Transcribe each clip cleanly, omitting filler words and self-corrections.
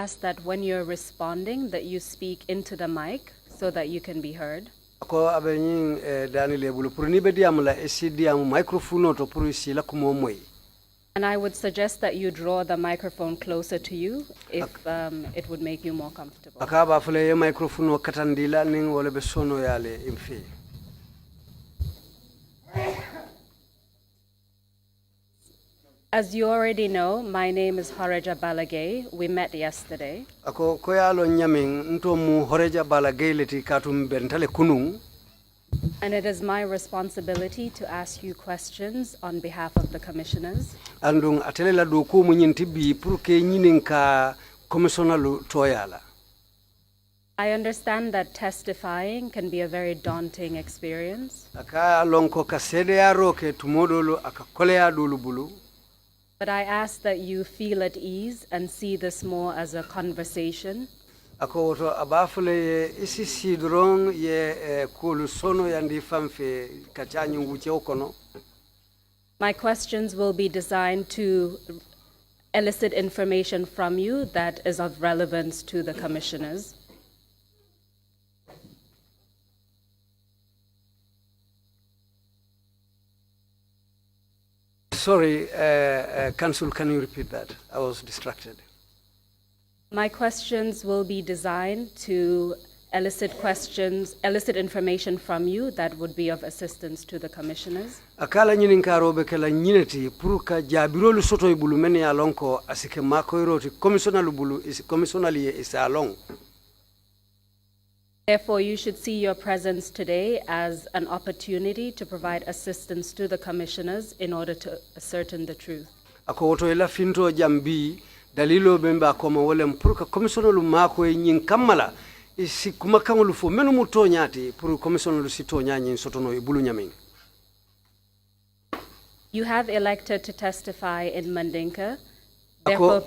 ask that when you're responding that you speak into the mic so that you can be heard. Ako abenyin Daniel bulu pour ni be diam la esi diam microphone to pour isi la kumo moy. And I would suggest that you draw the microphone closer to you if it would make you more comfortable. Akaba fule ye microphone o katandila ning wala be sono yale imfi. As you already know, my name is Horeja Balagay. We met yesterday. Ako koyalo nyamin nto mu Horeja Balagay leti katum bentale kunung. And it is my responsibility to ask you questions on behalf of the commissioners. Andung atelela do ko mu nyinti bi pour que nyinin ka commissionalu toyala. I understand that testifying can be a very daunting experience. Aka lonko ka CDRO ke tumodolo aka kolea dulu bulu. But I ask that you feel at ease and see this more as a conversation. Ako woto abafule isi sidron ye kulu sono yandi famfe kachanyi nguche okono. My questions will be designed to elicit information from you that is of relevance to the commissioners. Sorry, Council, can you repeat that? I was distracted. My questions will be designed to elicit information from you that would be of assistance to the commissioners. Akala nyinin karobe kala nyineti puruka jabirolu soto ibulu meni alonko asike makoiroti commissionalu bulu is commissionali is along. Therefore, you should see your presence today as an opportunity to provide assistance to the commissioners in order to ascertain the truth. Ako woto ila finto jambi dalilo bemba koma wole mpuruka commissionalu mako nyin kamala isi kumakangulu fo menu muto nyati puru commissionalu sito nyanyi sotono ibulu nyamin. You have elected to testify in Mandinka. Ako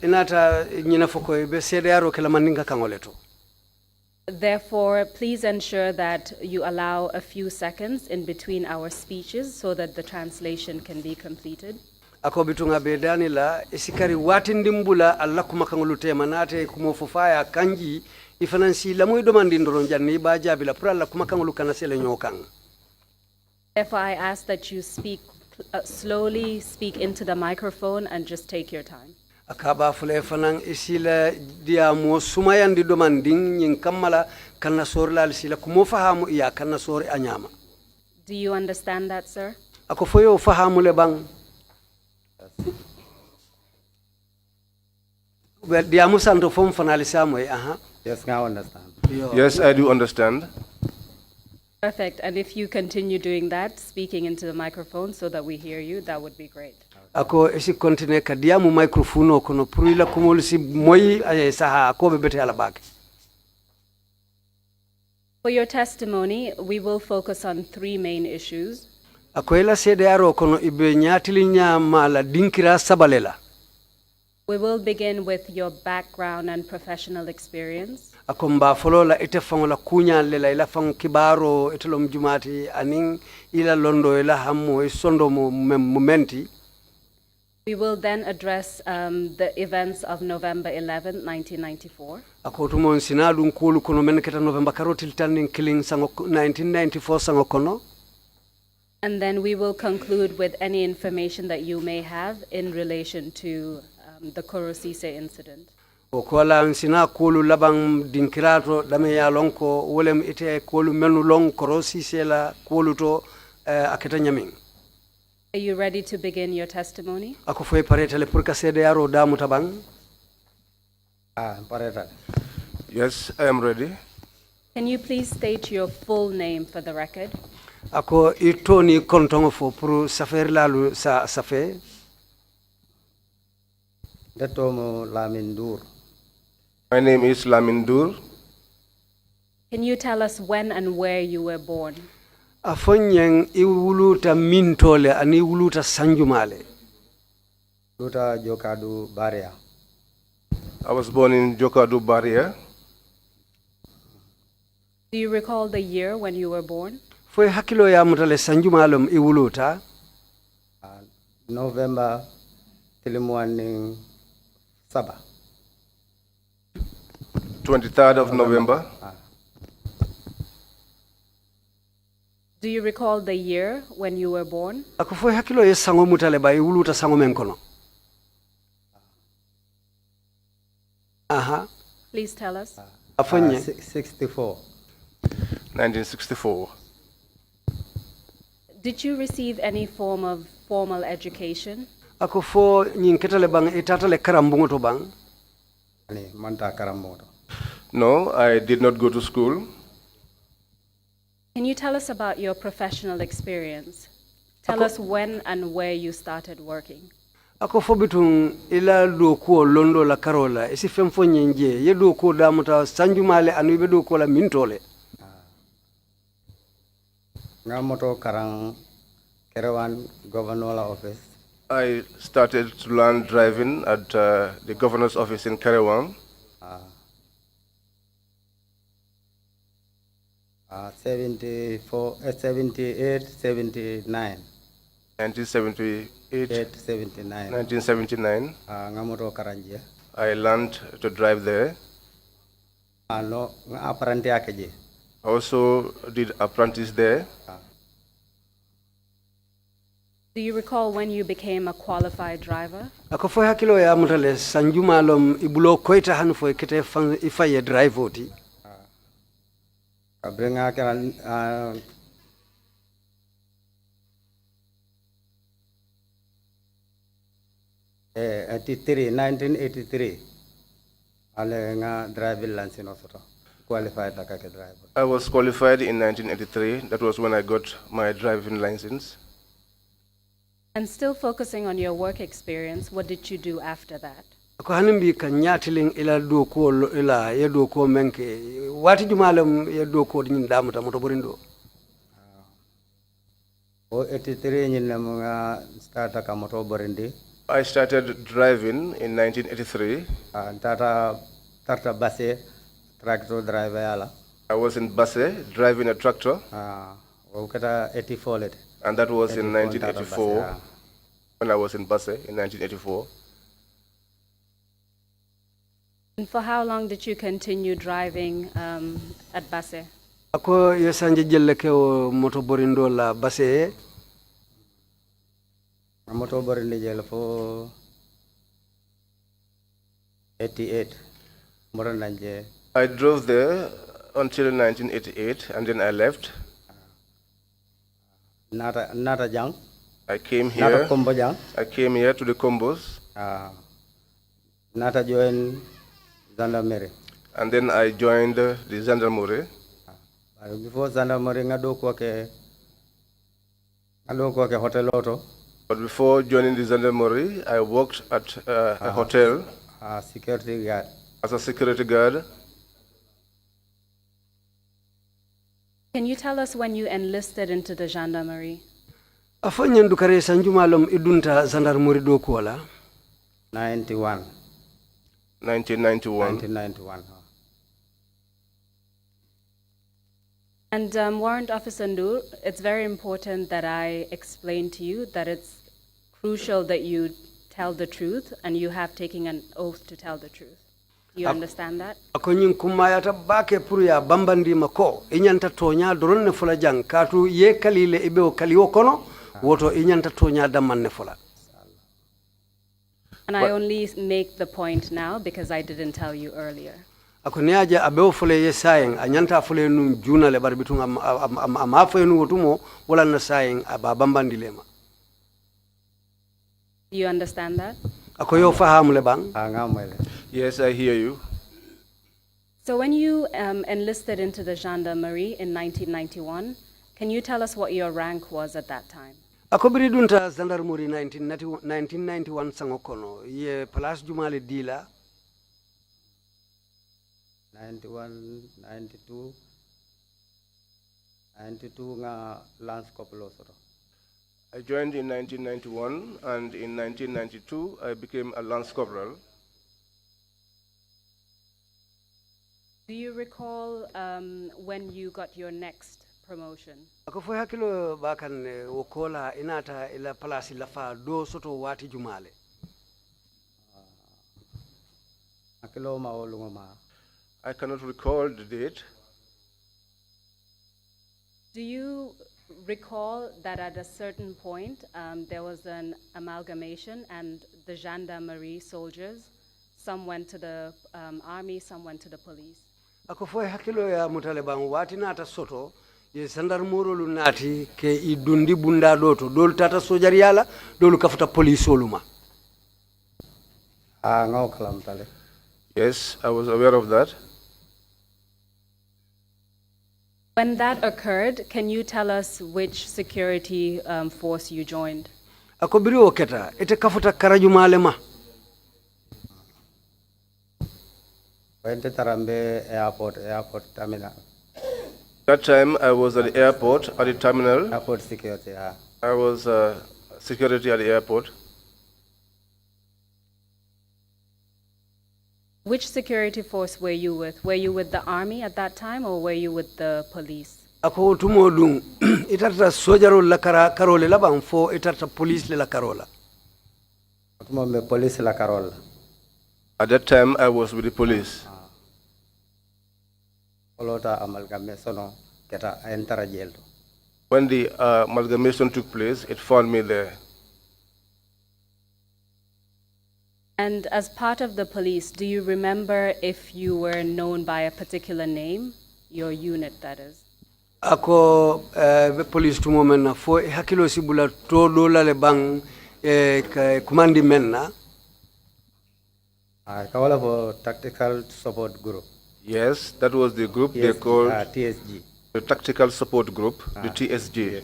inata nyina foko ibe CDRO kala Mandinka kangoleto. Therefore, please ensure that you allow a few seconds in between our speeches so that the translation can be completed. Ako bitunga bedani la isikari watindimbula alla kumakangulu tema nate kumofufaya kanji ifanansi la muy domandi ndoron janni ba jabila pour alla kumakangulu kanasele nyokang. Therefore, I ask that you speak slowly, speak into the microphone, and just take your time. Akaba fule fanang isila dia mo sumayandi domanding nyin kamala kana sorla sila kumo fahamu iya kana sori anyama. Do you understand that, sir? Ako foyo fahamu le bang. Well, dia musanto fom fanalisa mo aha. Yes, I understand. Yes, I do understand. Perfect. And if you continue doing that, speaking into the microphone so that we hear you, that would be great. Ako esi continue ka diamu microphone kono pruila kumolisi moyi saha ako bebete alabake. For your testimony, we will focus on three main issues. Ako ela CDRO kono ibe nyatili nyama la dinkira sabalela. We will begin with your background and professional experience. Ako mba folo la ite fango la kunya lela ila fango kibaro itelo mjumati aning ila londo ila hamu sondo momenti. We will then address the events of November 11, 1994. Ako tumon sinadu nkulu kono meneketa November karotil tanding killing sango 1994 sango kono. And then we will conclude with any information that you may have in relation to the Korosise incident. Okola nsina kulu labang dinkirato dame ya lonko wolem ite kulu menu long Korosise la kulu to aketa nyaming. Are you ready to begin your testimony? Ako foi pareta le purka CDRO damu tabang. Pareta. Yes, I am ready. Can you please state your full name for the record? Ako itoni kontongo fo puru safer lalu sa safe. Datomo Lamin Ndure. My name is Lamin Ndure. Can you tell us when and where you were born? Afonyeng iwuluta mintole ani wuluta sanjumale. Luta Jokadu Baria. I was born in Jokadu Baria. Do you recall the year when you were born? Foi hakilo ya mutale sanjumalum iwuluta. November Tilimuaning Saba. 23rd of November. Do you recall the year when you were born? Ako fo hakilo ye sango mutale ba wuluta sango men kono. Aha. Please tell us. Afonye. 64. 1964. Did you receive any form of formal education? Ako fo nyin ketale bang itatale karambungo to bang. Ani manta karambo. No, I did not go to school. Can you tell us about your professional experience? Tell us when and where you started working. Ako fo bitung ila do ko londo la karola isi fem fo nyenje ye do ko damuta sanjumale anu be do ko la mintole. Ngamoto karang Kerawan Governor office. I started to learn driving at the governor's office in Karawang. 74, 78, 79. 1978, 79. 1979. Ngamoto Karanjia. I learned to drive there. No, apparently akaje. I also did apprentice there. Do you recall when you became a qualified driver? Ako fo hakilo ya mutale sanjumalom ibulo koita hanu fo kete ifaye drive oti. Kabrenga kan 1983 ale nga driving license osoto qualified like a driver. I was qualified in 1983. That was when I got my driving license. And still focusing on your work experience, what did you do after that? Ako hanimbi kanyatiling ila do ko ila ye do ko menke wati jumalem ye do ko din damuta moto borindo. 83 nyina mga start ka moto borindi. I started driving in 1983. Tata base tractor driver yala. I was in Basse driving a tractor. Kata 84 late. And that was in 1984 Basse, when I was in Basse in 1984. And for how long did you continue driving at Basse? Ako yesanje jelle ke o moto borindo la Basse. Moto borindi jelle fo 88. Morandanje. I drove there until 1988 and then I left. Nata jang. I came Nata here. combo jang. I came here to the combos. Nata join gendarmerie. And then I joined the gendarmerie. Before gendarmerie ngado ko ke hotel auto. But before joining the gendarmerie, I worked at a hotel Security guard. as a security guard. Can you tell us when you enlisted into the gendarmerie? Afanyen dukare sanjumalom idunta gendarmerie do ko la 91. 1991. 1991. And Warrant Officer Ndure, it's very important that I explain to you that it's crucial that you tell the truth and you have taken an oath to tell the truth. Do you understand that? Ako nyin kumayata bake puru bambandi mako inyanta tonya doron ne fula jang katu ye kalile ibeo kaliwo kono woto inyanta tonya daman ne fula. And I only make the point now because I didn't tell you earlier. Ako niaja abeo fule ye saying anyanta fule nun juna le barbitung amafo yenu wotumo wala na saying ababambandi lema. Do you understand that? Ako yo fahamu le bang? Yes, I hear you. So when you enlisted into the gendarmerie in 1991, can you tell us what your rank was at that time? Ako biri dunta gendarmerie 1991 sangokono ye place jumale dila 91, 92, 92 nga Lance Corporal. I joined in 1991, and in 1992, I became a lance corporal. Do you recall when you got your next promotion? Ako fo hakilo bakan wokola inata ila place lafa do soto wati jumale. Akilo maolungo ma. I cannot recall the date. Do you recall that at a certain point there was an amalgamation and the gendarmerie soldiers, some went to the army, some went to the police? ako fo hakilo ya mutale wati nata soto ye sandarmorolu nati ke i dundi bunda doto dol tata sojari yala dolu kafuta police oluma. Ngau kalam tale. Yes, I was aware of that. When that occurred, can you tell us which security force you joined? Ako biri o keta ete kafuta karaju malema. Wente tarambe airport terminal. That time I was at the airport, at the terminal. Airport security, I was security at the airport. Which security force were you with? Were you with the army at that time or were you with the police? Ako tumo dun itata sojaro la karole la banfo itata police la karola. Tumo me police la karola. At that time I was with the police. Olota amalgamation keta entara jail. When the amalgamation took place, it found me there. And as part of the police, do you remember if you were known by a particular name, your unit that is? Ako police tumo menna fo hakilo sibula to dola le bang commandi menna. Kawala for tactical support group. Yes, that was the group they called TSG. the Tactical Support Group, the TSG.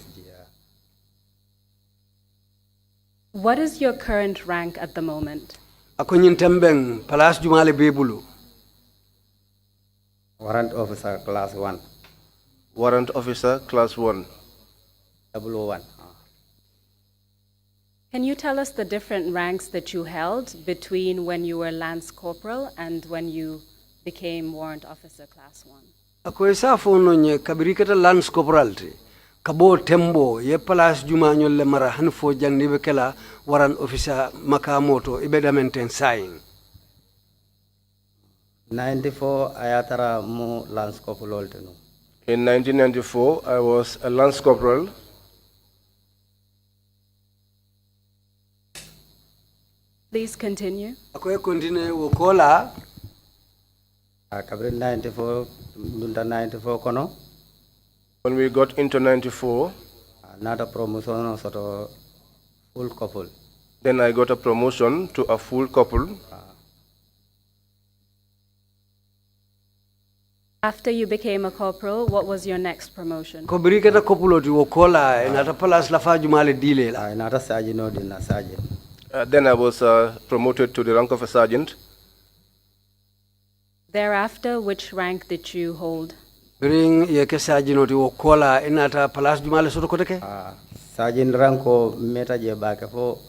What is your current rank at the moment? Ako nyintembeng palas jumale bebulu. Warrant officer class 1. Warrant officer class 1. 001. Can you tell us the different ranks that you held between when you were Lance Corporal and when you became Warrant Officer Class 1? Ako isa fono nye kabirikata Lance Corporalty. Kabo tembo ye palas juma nyolle mara hanfo jandi bekela Warrant Officer makamoto ibedamenten sign. 94 ayatara mu Lance Corporal tenu. In 1994, I was a Lance Corporal. Please continue. Ako continue wokola. Kabri 94, Ndure 94 kono. When we got into 94, Another promotion sort of full couple. then I got a promotion to a full couple. After you became a corporal, what was your next promotion? Ko birikata kopuloti wokola enata palas lafa jumale dile la. Another sergeant or dinner sergeant. Then I was promoted to the rank of a sergeant. Thereafter, which rank did you hold? Bring yeke sergeant wokola enata palas jumale soto koteke. Sergeant ranko meta je bake fo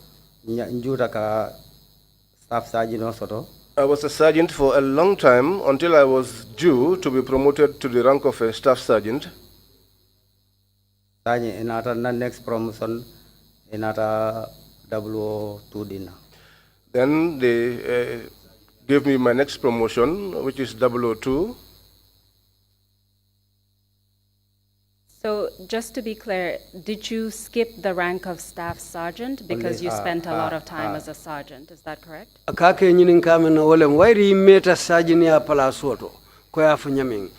njuta ka staff sergeant soto. I was a sergeant for a long time until I was due to be promoted to the rank of a staff sergeant. Sergeant inata na next promotion inata 002 dinner. Then they gave me my next promotion, which is 002. So, just to be clear, did you skip the rank of staff sergeant because you spent a lot of time as a sergeant? Is that correct? Akake nyinin kamen na wolem wairi meta sergeant ya palas soto ko ya funyamin.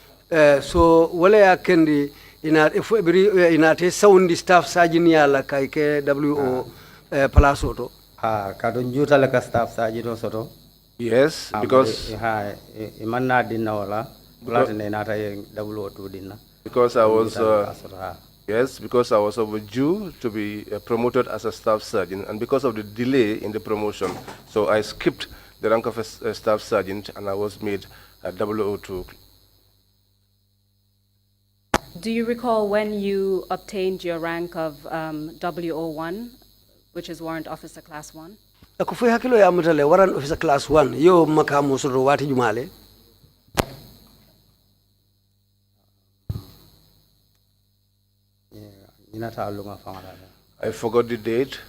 So wala ya kendi inate soundi staff sergeant ya la kaike WO palas soto. Kadun njuta la ka staff sergeant soto. Yes, because imanna dinner wala bulatne inata 002 dinner. Because I was because I was overdue to be promoted as a staff sergeant, and because of the delay in the promotion, so I skipped the rank of a staff sergeant and I was made a 002. Do you recall when you obtained your rank of 001, which is Warrant Officer Class 1? Akufu hakilo ya mutale Warrant Officer Class 1 yo makamu soto wati jumale. I forgot the date.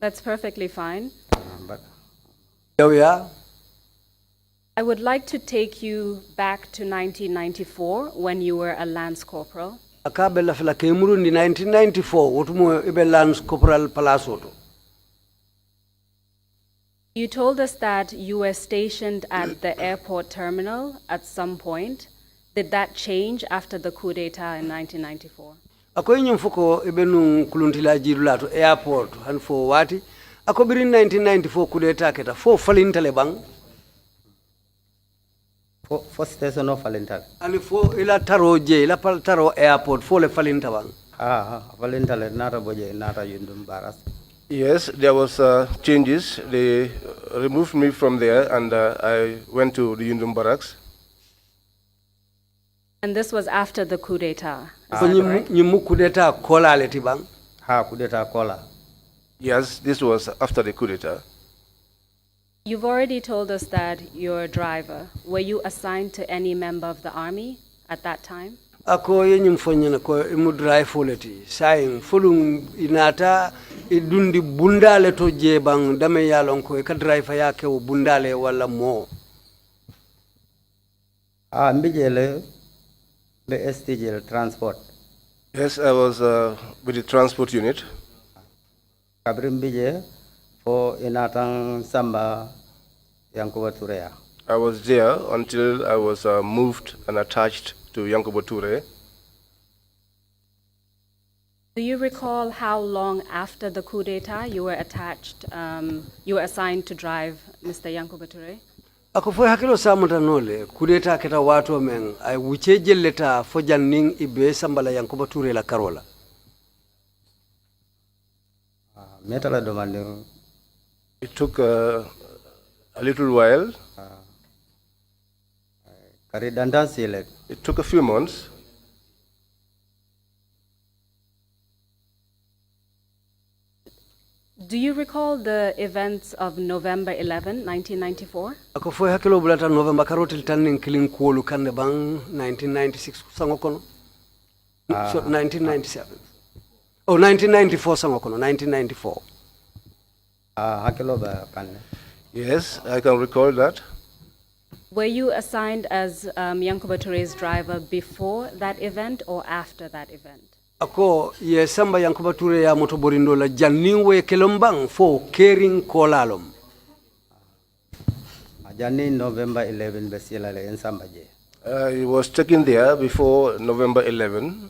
That's perfectly fine. But Yeah. I would like to take you back to 1994 when you were a Lance Corporal. Akabe la fila kemurundi 1994 wotumo ibe Lance Corporal Palasoto. You told us that you were stationed at the airport terminal at some point. Did that change after the coup d'etat in 1994? Ako nyum fuko ibe nun kuluntila jirulato airport han fo wati. Ako birin 1994 coup d'etat keta fo falintale bang. For station of Valentine. Ali fo ila taro je ila pal taro airport fo le falinta bang. Valentine nata boje nata yundum baras. Yes, there was changes. They removed me from there, and I went to the Yundum barracks. And this was after the coup d'etat. So nyimu coup d'etat kola leti bang. Coup d'etat kola. Yes, this was after the coup d'etat. You've already told us that you're a driver. Were you assigned to any member of the army at that time? Ako yenyum fonyana ko imu drive foleti sayin fulum inata idundi bundale to je bang dame yalon ko ka driver yake o bundale wala mo. Mbijele be STJ transport. Yes, I was with the transport unit. Kabrim bije for inatang samba Yankuba Turea. I was there until I was moved and attached to Yankuba Ture. Do you recall how long after the coup d'etat you were you were assigned to drive Mr. Yankuba Ture? Ako fo hakilo samuta nole coup d'etat keta wato men ay wuce jelleta fo janning ibe sambala Yankuba Ture la karola. Metala demanding. It took a little while. It took a few months. Do you recall the events of November 11, 1994? Ako fo hakilo bulata November karotil tanning killing kuolu kande bang 1996 sangokono. So 1997. Oh, 1994 sangokono 1994. Hakilo ba kanne. Yes, I can recall that. Were you assigned as Yankuba Ture's driver before that event or after that event? Ako ye samba Yankuba Ture ya motoborindo la janning we kelombang fo caring kolalom. Janning November 11 besila le en samba je. I was taken there before November 11.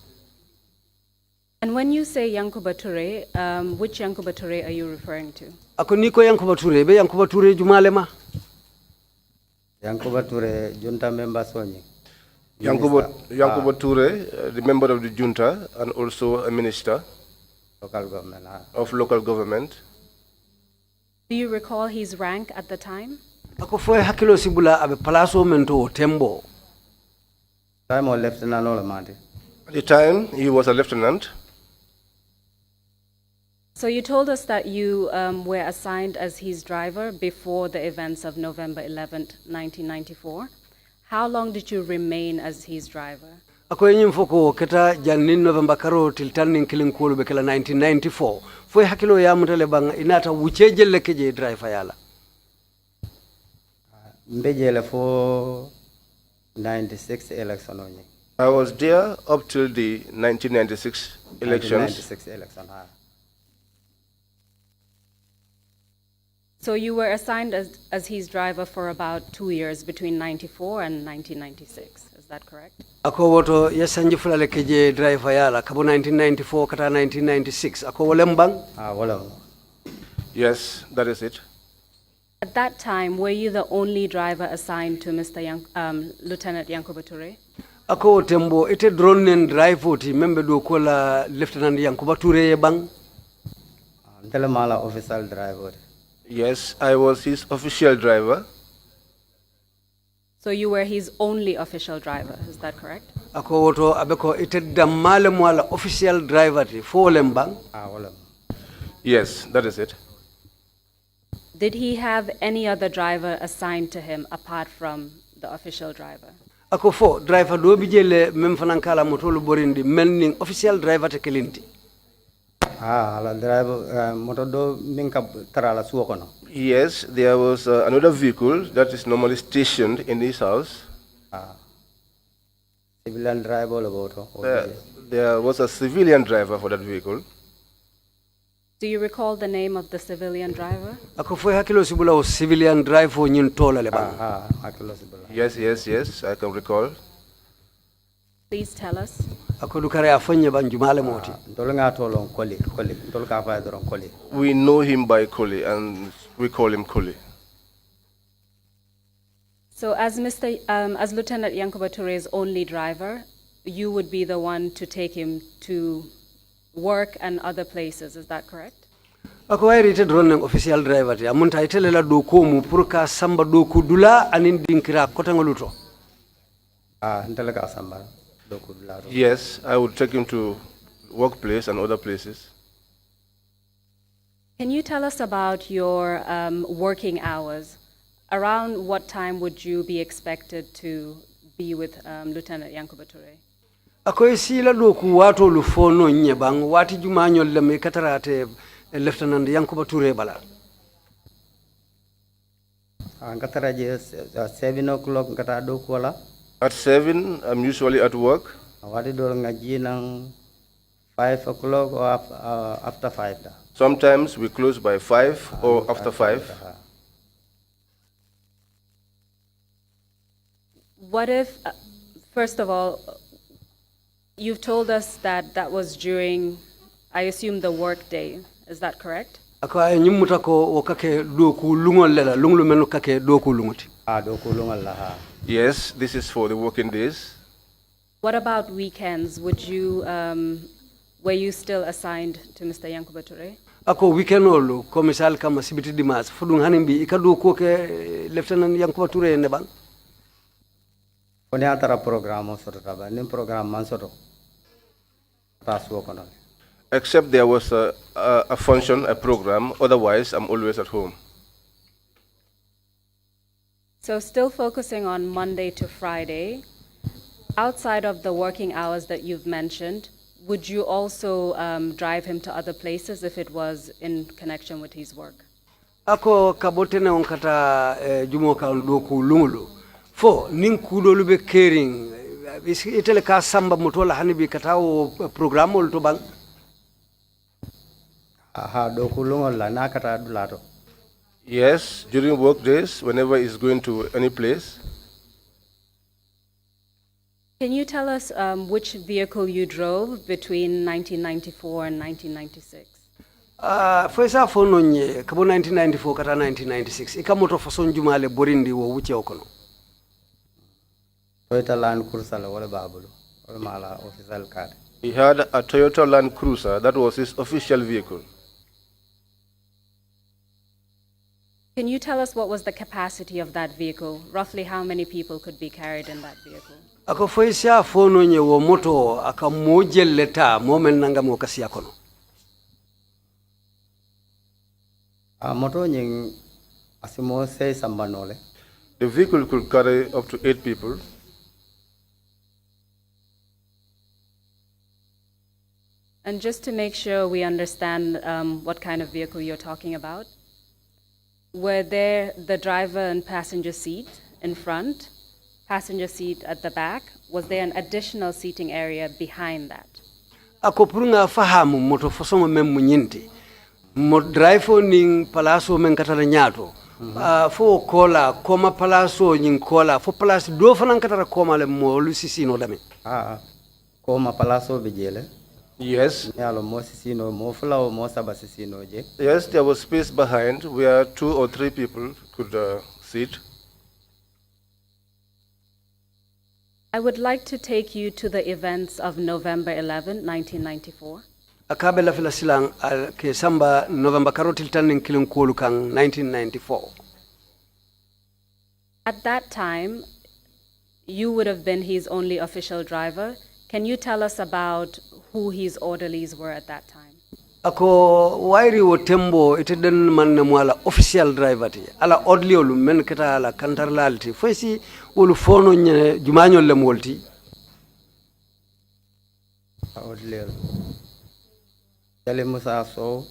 And when you say Yankuba Ture, which Yankuba Ture are you referring to? Ako niko Yankuba Ture be Yankuba Ture jumale ma. Yankuba Ture junta member Sonyi. Yankuba Ture, the member of the junta and also a minister of local government. Do you recall his rank at the time? Ako fo hakilo sibula abe palaso mento tembo. Time or lieutenant or mate. At the time, he was a lieutenant. So you told us that you were assigned as his driver before the events of November 11th, 1994. How long did you remain as his driver? Ako yenyum foko keta jannin November karo til tanning killing kuolu be kala 1994. Fo hakilo ya mutale bang inata wuce jelle keje driver yala. Mbejele for 96 election onye. I was there up till the 1996 elections. 1996 election. So you were assigned as his driver for about 2 years between 94 and 1996. Is that correct? Ako woto yesanji fulale keje driver yala kabo 1994 kata 1996. Ako wolembang? Wolem. Yes, that is it. At that time, were you the only driver assigned to Mr. Lieutenant Yankuba Ture? Ako tembo ite drone nen drive oti membe do kola Lieutenant Yankuba Ture bang? Telemala official driver. Yes, I was his official driver. So you were his only official driver, is that correct? Ako woto abeko ite damale mwala official driver ti fo lembang? Wolem. Yes, that is it. Did he have any other driver assigned to him apart from the official driver? Ako fo driver do bijele mem fanankala motolu borindi menning official driver te kelinti. La driver moto do minka tarala suokono. Yes, there was another vehicle that is normally stationed in his house. Civilian driver about There was a civilian driver for that vehicle. Do you recall the name of the civilian driver? ako fo hakilo sibula o civilian drive o nyin tola le bang Yes, I can recall. Please tell us. ako dukare afanye ban jumale moti ndol nga tolon koli ndol ka fa doron koli. We know him by Koli, and we call him Koli. So as Lieutenant Yankuba Toure's only driver, you would be the one to take him to work and other places, is that correct? ako wayri te drone official driver ti amunta itele la do ko mu pour ka samba do ku dula anin dinkira ko tangoluto ndel ka samba do ku dula. Yes, I would take him to workplace and other places. Can you tell us about your working hours? Around what time would you be expected to be with Lieutenant Yankuba Toure? ako sila do ku wato lu fono nye bang wati jumanyol le me katarate Lieutenant Yankuba Toure bala katara je 7 o'clock kata do ko wala. At 7, I'm usually at work. Wadi do ngaji nang 5 o'clock or after 5 da. Sometimes we close by 5 or after 5. What if, first of all, you've told us that that was during, I assume, the work day. Is that correct? ako ay nyimuta ko o kake do ku lungol lela lunglu menu kake do ku lunguti Do ku lungal la. Yes, this is for the working days. What about weekends? Were you still assigned to Mr. Yankuba Toure? ako weekend olu ko misal kama sibiti dimas fudun hanimbi ikadu ko ke Lieutenant Yankuba Toure ne bang Kone atara programo soto taba nim program man soto tasu ko non. Except there was a function, a program. Otherwise, I'm always at home. So still focusing on Monday to Friday, outside of the working hours that you've mentioned, would you also drive him to other places if it was in connection with his work? ako kabotene on kata jumo ka do ku lungulu fo nin kudolu be caring itele ka samba motola hanibi kata o programol to bang Do ku lungal la na kata dulato. Yes, during work days, whenever he's going to any place. Can you tell us which vehicle you drove between 1994 and 1996? Foisa fono nye kabo 1994 kata 1996 ikamoto fason jumale borindi wo wuce okono Toyota Land Cruiser la wala babulu wala mala official card. He had a Toyota Land Cruiser. That was his official vehicle. Can you tell us what was the capacity of that vehicle? Roughly how many people could be carried in that vehicle? ako foisa fono nye wo moto aka mojelleta momen nanga mo kasiya kono Moto nying asimo say sambanole. The vehicle could carry up to 8 people. And just to make sure we understand what kind of vehicle you're talking about, were there the driver and passenger seat in front, passenger seat at the back? Was there an additional seating area behind that? ako purunga fahamu moto fasongo mem nyinti mo drive ning palaso men katala nyato fo kola koma palaso nyin kola fo palaso do fanan katara koma le mo lusisino dame Koma palaso bijele. Yes. Yalo mo sisino mo fula mo saba sisino je. Yes, there was space behind where 2 or 3 people could sit. I would like to take you to the events of November 11, 1994. akabe la fila silang ke samba November karotil tanin kilin kolu kang 1994 At that time, you would have been his only official driver. Can you tell us about who his orderlies were at that time? ako wairi wo tembo ite den man mo ala official driver ti ala odliolu men keta ala kantarlalti foisi wolu fono nye jumañol le molti Odlel. Tele Musa so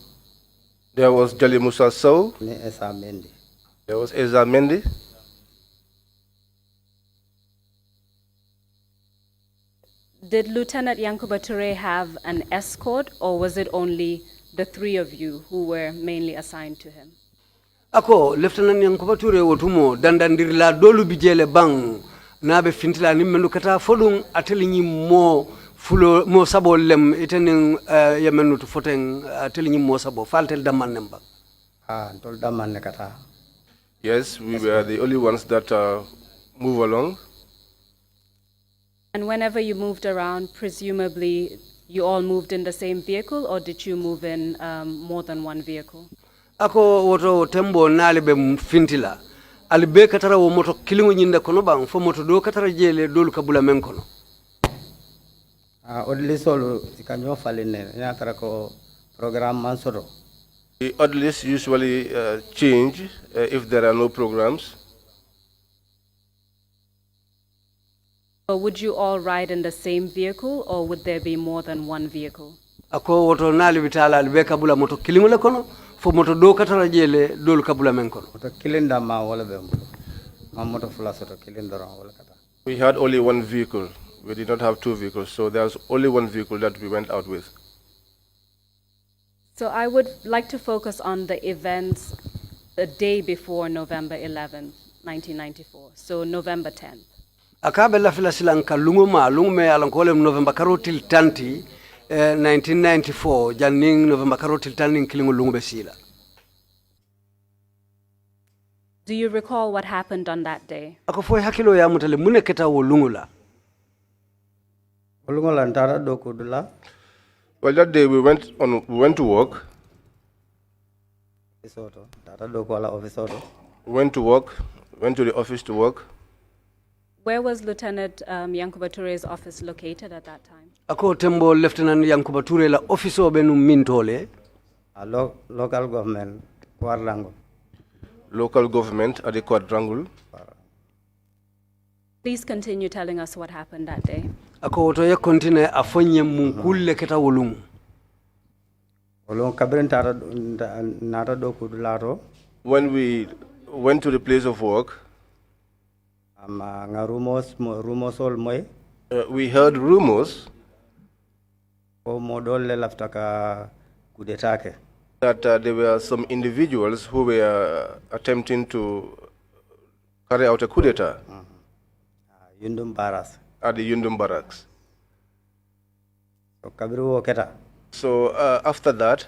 There was Jali Musa Sow. ni Esa Mendi. There was Eza Mendi. Did Lieutenant Yankuba Toure have an escort, or was it only the three of you who were mainly assigned to him? Ako Lieutenant Yankuba Toure wotumo dandandirla dolu bijele bang nabe fintila ni menu kata fodun atelinyi mo fulo mo sabo lem itenin yamenu to foten atelinyi mo sabo faltel daman nemba. Tol daman ne kata. Yes, we were the only ones that move along. And whenever you moved around, presumably you all moved in the same vehicle, or did you move in more than one vehicle? Ako woto tembo nali be fintila alibe katara wo moto kilingo nyinde kono bang fo moto do katara jele dolu kabula men kono. Odli solo ikanyo faline ya tara ko program mansoro. The orderlies usually change if there are no programs. Or would you all ride in the same vehicle, or would there be more than one vehicle? Ako woto nali bitala alibe kabula moto kilingo le kono fo moto do katara jele dolu kabula men kono. Moto kilinda ma wala bembulo. Ma moto fula soto kilindoro wala kata. We had only one vehicle. We did not have two vehicles, so there was only one vehicle that we went out with. So I would like to focus on the events the day before November 11th, 1994, so November 10th. Akabe la fila silanka lungu me alankole November karotil tanti 1994 janning November karotil tanning kilingo lungu besila. Do you recall what happened on that day? Ako foi hakilo ya mutale mune keta wo lungu la. Olungola ntara do kudula. Well, that day we went to work. Isoto tara do ko la office auto. Went to work, went to the office to work. Where was Lieutenant Yankuba Toure's office located at that time? Ako tembo Lieutenant Yankuba Toure la office obenu mintole. Local government Kwarlango. Local government at the quadrangle. Please continue telling us what happened that day. Ako woto ye continue afonye munkulle keta wolungu. Olong kabren tara nata do kudulato. When we went to the place of work, rumors all moy. We heard rumors that there were some individuals who were attempting to carry out a coup d'etat Yundum Barras. at the Yundum barracks. So Kabiru Oketa. So after that,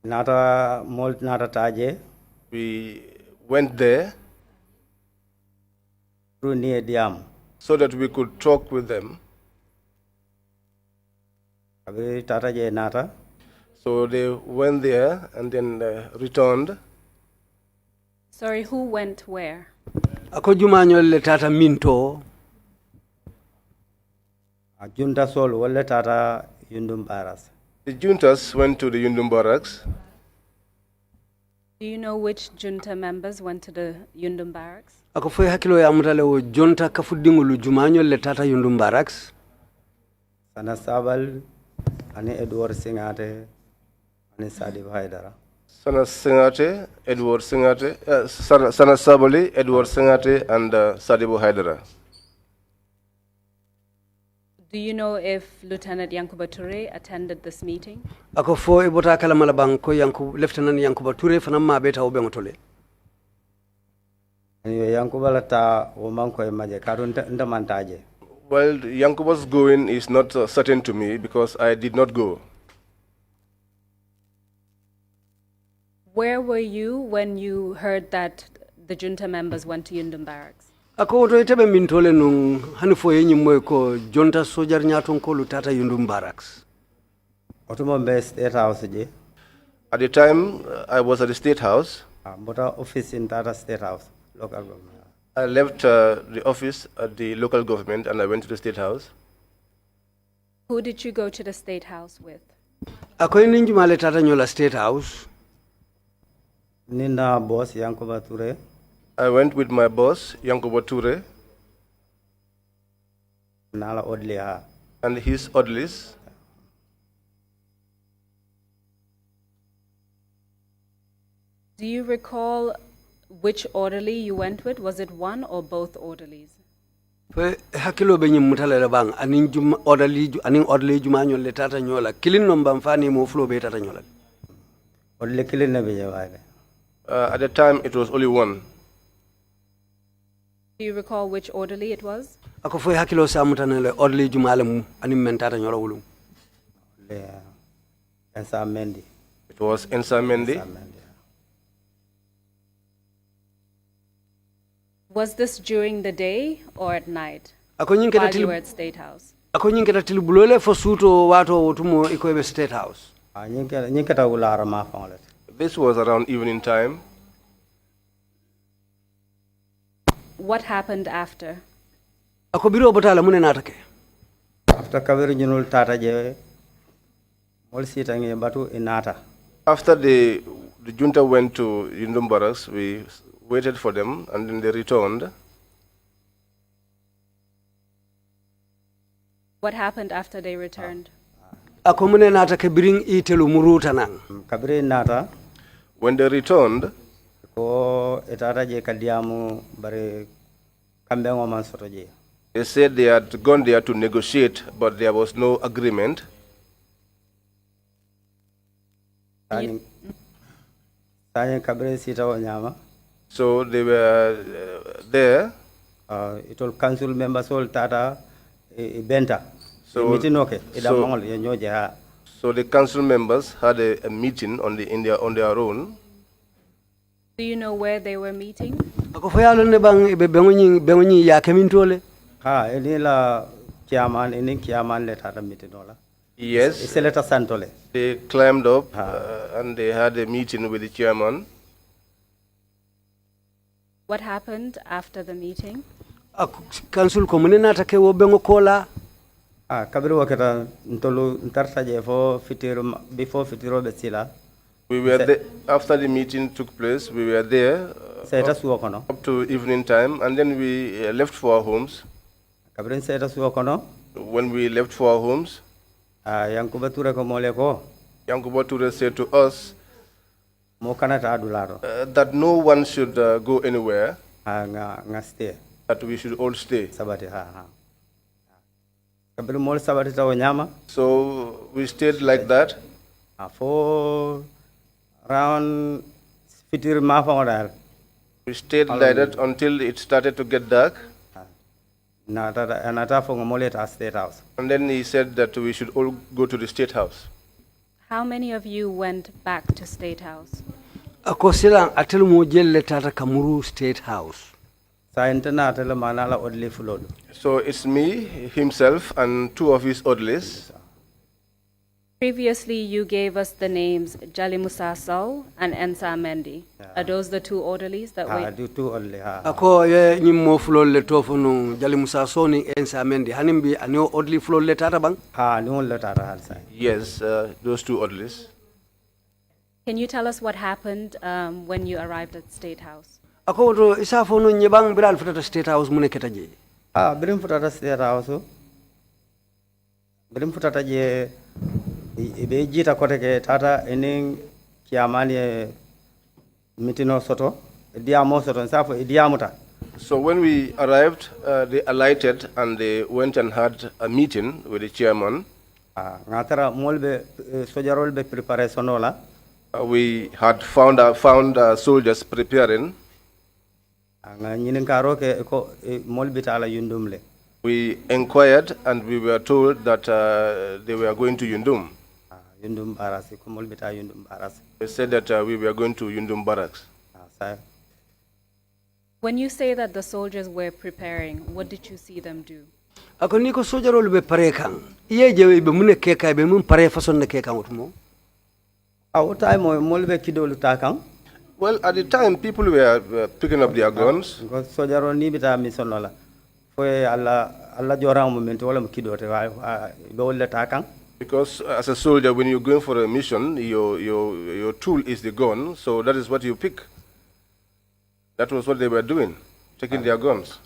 Nata Molt Nata Taje. we went there Through near Diam. so that we could talk with them. Kabiri Tataje Nata. So they went there and then returned. Sorry, who went where? Ako jumanyol le tata minto. Junta Sol Wale Tata Yundum Barras. The juntas went to the Yundum barracks. Do you know which junta members went to the Yundum barracks? Ako foi hakilo ya mutale wo jonta kafudingulu jumanyol le tata Yundum barracks. Sana Sabal, Ani Edward Singate, Ani Sadib Haidara. Sana Singate, Edward Singate, Sana Sabali, Edward Singate, and Sadibu Haidara. Do you know if Lieutenant Yankuba Toure attended this meeting? Ako fo ibota kala malabang ko Lieutenant Yankuba Toure fanama beta obengotole. Anyway, Yankubalata Womanko Maje Karun Ndamantaje. Well, Yankuba's going is not certain to me because I did not go. Where were you when you heard that the junta members went to Yundum barracks? Ako woto itebe mintole nung hani fo yenyi moy ko jonta sojar nyaton ko lutata Yundum barracks. Otomombe State House je. At the time, I was at the State House. Bota office in Tata State House, local government. I left the office at the local government and I went to the State House. Who did you go to the State House with? Ako ininji male tata nyola State House. Nina boss Yankuba Toure. I went with my boss, Yankuba Toure, Nala Odliha. and his orderlies. Do you recall which orderly you went with? Was it one or both orderlies? Fe hakilo be nyim mutale bang anin orderly juma nyol le tata nyola kilin no mbam fani mo flo be tata nyola. Orderly killing na be jawaale. At the time, it was only one. Do you recall which orderly it was? Ako fe hakilo sa mutanele orderly juma le mu anin men tata nyola wulum. Ensa Mendy. It was Ensa Mendy. Was this during the day or at night? Ako nyin While you were at State House? Ako nyin keta til bulole fo suto wato tumo iko be State House. Nyin keta ulara ma fanglet. This was around evening time. What happened after? Ako biro botala mune natake. After Kaviru Junul Tata je, all sitting in Batu in Nata. After the junta went to Yundum Barracks, we waited for them, and then they returned. What happened after they returned? Ako mune natake biring itelu muruta nang. Kabiri Nata. When they returned, ko etata je kadiamu bare kambe ngoma soto je. They said they had gone there to negotiate, but there was no agreement. Sanya kabiri sita wanyama. So they were there. It all council members all tata benta. So the council members had a meeting on their own. Do you know where they were meeting? Ako fayalo ne bang ibe bengonyi ya kemintole. Ha elila chairman eni chairman le tata meeting ola. Yes. Iseleta santole. They climbed up and they had a meeting with the chairman. What happened after the meeting? Council komune natake wo bengo kola. Kabiri wakata ntolu ntarta je before fitiro besila. We were there after the meeting took place. We were there up to evening time, and then we left for our homes. When we left for our homes, Yankuba Ture said to us that no one should go anywhere, that we should all stay. So we stayed like that. For around fitir mafang we stayed like that until it started to get dark. State House. And then he said that we should all go to the State House. How many of you went back to State House? Ako silang atel mo jelle tata Kamuru State House. So it's me, himself, and two of his orderlies. Previously, you gave us the names Jali Musa Sow and Ensa Mendy. Are those the two orderlies that we? Two orderly. Ako ye nyimmo flol le tofono Jali Musa Sow ni Ensa Mendy. Hanimbi anyo orderly flol le tata bang? No le tata halsai. Yes, those two orderlies. Can you tell us what happened when you arrived at State House? Ako to isa fono nyebang biral futata State House mune ketaje. Birim futata State House. Birim futata je ibe jita kote ke tata ening kiamani mitino soto diamo soto nsafo diamuta. So when we arrived, they alighted and they went and had a meeting with the chairman. Ngatara molbe sojarol be preparation ola. We had found soldiers preparing. We inquired and we were told that they were going to Yundum. They said that we were going to Yundum Barracks. When you say that the soldiers were preparing, what did you see them do? Ako niko sojarol be pare kan. Iye jewe be mune keka be mun pare fason ne keka utmo. Well, at the time, people were picking up their guns. Because as a soldier, when you're going for a mission, your tool is the gun, so that is what you pick. That was what they were doing, taking their guns.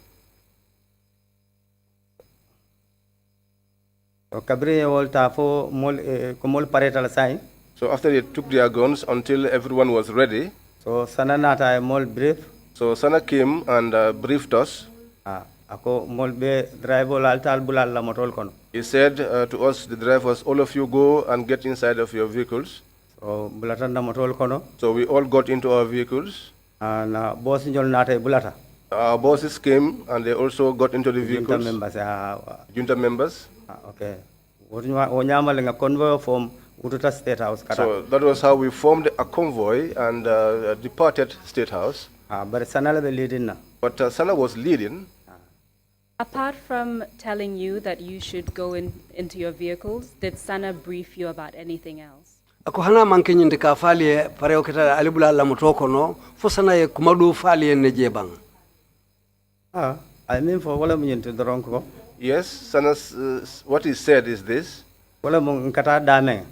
So after they took their guns until everyone was ready, So sana nata e mol brief. So Sana came and briefed us. Ako mol be driver altal bulal la motol kono. He said to us, the drivers, all of you go and get inside of your vehicles. So bulatan na motol kono. So we all got into our vehicles. Na boss njol nata e bulata. Our bosses came and they also got into the vehicles. Junta members. Okay. Onyama lenga convoy from Ututa State House. So that was how we formed a convoy and departed State House. But Sana be leading na. But Sana was leading. Apart from telling you that you should go into your vehicles, did Sana brief you about anything else? Ako hana manke nyinde ka fali pareo kita alibula la motoko no fo Sana ye kumadu fali ne jebang. I mean for wala mnyinte doronko. Yes, Sana's what he said is this. Wala mkata dame.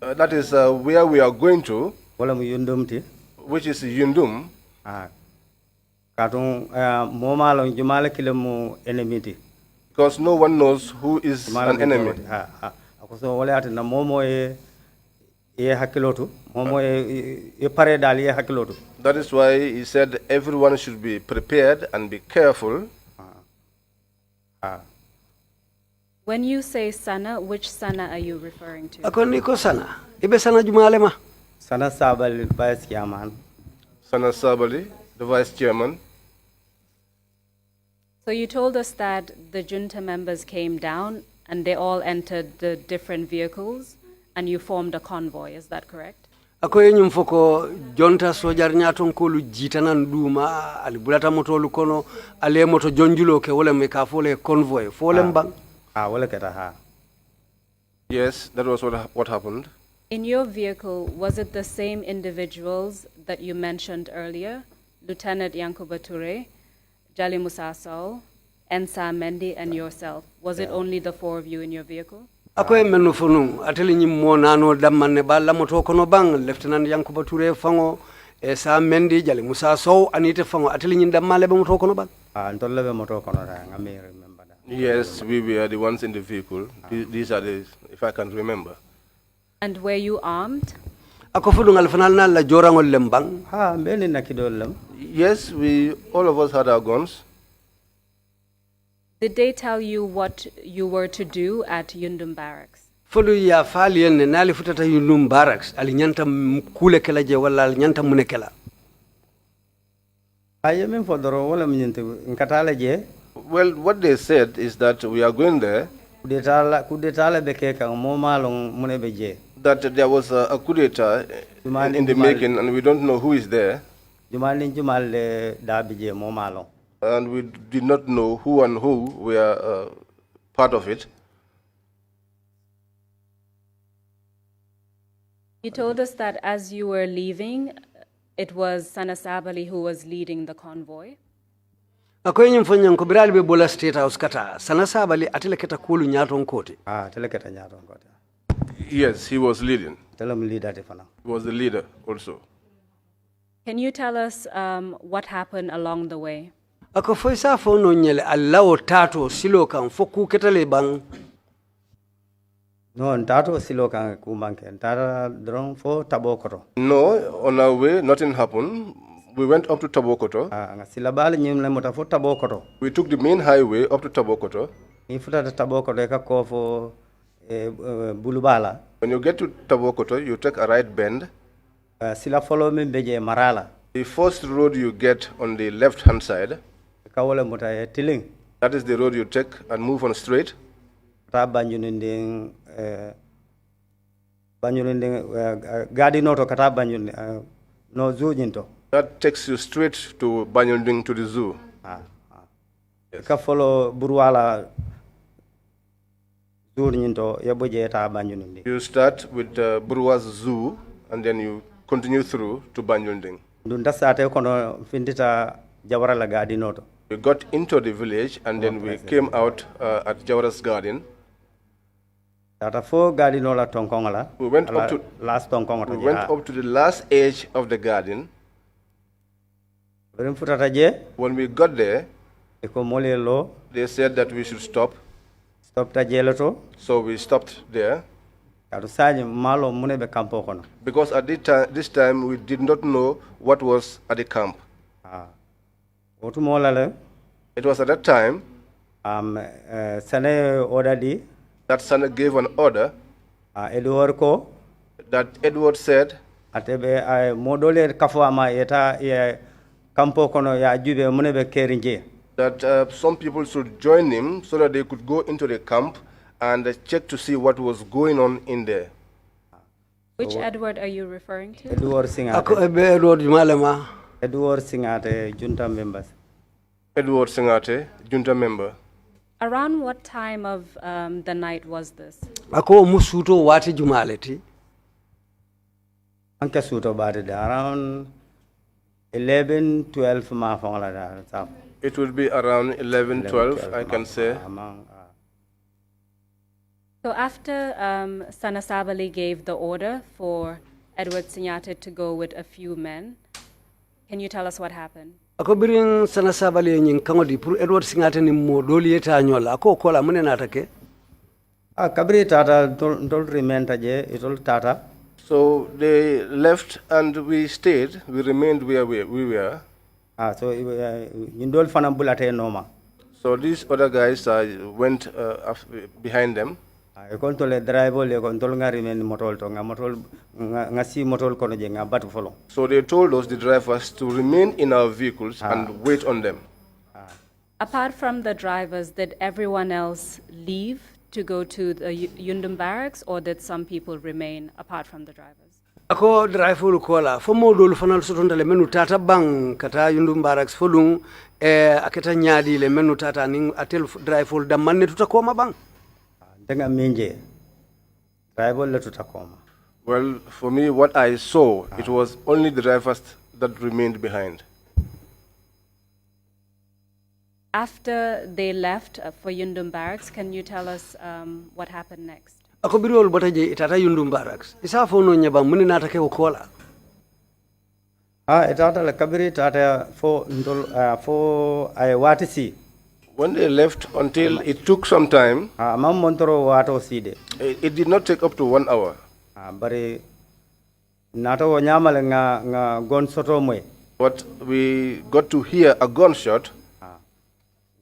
That is where we are going to. Wala yundum ti. Which is Yundum. Katung momalo jumala kilemu enemy ti. Because no one knows who is an enemy. Ako so wala ati na momo e hakilotu. Momo e pare dali e hakilotu. That is why he said everyone should be prepared and be careful. When you say Sana, which Sana are you referring to? Ako niko Sana. Ibe Sana jumale ma. Sana Sabali vice chairman. Sana Sabali, the vice chairman. So you told us that the junta members came down and they all entered the different vehicles and you formed a convoy, is that correct? Ako yenyum foko jonta sojar nyaton kolu jitanan duma alibulata moto lukono ale moto jonjulo ke wala me ka fole convoy fole mbang. Wala keta ha. Yes, that was what happened. In your vehicle, was it the same individuals that you mentioned earlier? Lieutenant Yankuba Ture, Jali Musaso, Ensa Mendi, and yourself. Was it only the four of you in your vehicle? Ako menu funu ateli nyimmo nano dammanne balla moto kono bang Lieutenant Yankuba Ture fango Ensa Mendi Jali Musaso anite fango ateli nyim dammale be moto kono bang. Ntolle be moto kono da ngami remember that. Yes, we were the ones in the vehicle. These are the, if I can remember. And were you armed? Ako fudu ngal fanal na la jorangol lembang. Mbeni na kidolem. Yes, all of us had our guns. Did they tell you what you were to do at Yundum Barracks? Fudu ya fali enne nali futata Yundum Barracks ali nyanta kule kala je wala ali nyanta munekela. Ayemen fodoro wala mnyinte nkatala je. Well, what they said is that we are going there. Kudetala beke kan momalong munebe je. That there was a coup d'etat in the making, and we don't know who is there. And we did not know who and who were part of it. You told us that as you were leaving, it was Sana Sabali who was leading the convoy. Ako nyimfanya nkobirali be bola State House kata Sana Sabali ateleketa kulu nyaton kote. Teleketa nyaton kote. Yes, he was leading. Tell him leader defana. He was the leader also. Can you tell us what happened along the way? Ako foisa fo no nyele allawo tato silo kan foku ketale bang. No, tato silo kan kumanke. Tara drone fo tabokoto. No, on our way nothing happened. We went up to Tabokoto. We took the main highway up to Tabokoto. When you get to Tabokoto, you take a right bend. The first road you get on the left-hand side, that is the road you take and move on straight. That takes you straight to Banyunding, to the zoo. Yes. Follow Burwala. You start with Burwa's zoo and then you continue through to Banyunding. We got into the village and then we came out at Jawara's garden. We went up to the last edge of the garden. When we got there, they said that we should stop. So we stopped there. Because at this time we did not know what was at the camp. It was at that time that Sane gave an order that Edward said that some people should join him so that they could go into the camp and check to see what was going on in there. Which Edward are you referring to? Edward Singate. Ako ebe Edward Jumalema. Edward Singate, junta members. Edward Singate, junta member. Around what time of the night was this? Ako musuto wati Jumaleti. Anke suto bade around 11, 12 ma. It will be around 11, 12, I can say. So after Sanasabali gave the order for Edward Sinyate to go with a few men, can you tell us what happened? Ako birin Sanasabali nyin kangodi pour Edward Singate ni mo doli eta nyola ako kola mune natake. Kabri tata dol remained je itol tata. So they left and we stayed. We remained where we were. So indol fana bulate noma. So these other guys went behind them. Kontole driver le kontol ngari men motol to motol ngasi motol kono je batu follow. So they told us, the drivers, to remain in our vehicles and wait on them. Apart from the drivers, did everyone else leave to go to the Yundum barracks, or did some people remain apart from the drivers? Ako driver kola fo modol fanal sotondale menu tata bang kata Yundum barracks folung aketa nyaadi le menu tata ning atel driver da manne tutakoma bang. Well, for me, what I saw, it was only the drivers that remained behind. After they left for Yundum barracks, can you tell us what happened next? Ako birol botaje itata Yundum barracks. Isa fo no nyaba muni natake ko kola. Itata la kabiri tata fo fo ay watisi. When they left, until it took some time, it did not take up to 1 hour. But we got to hear a gunshot.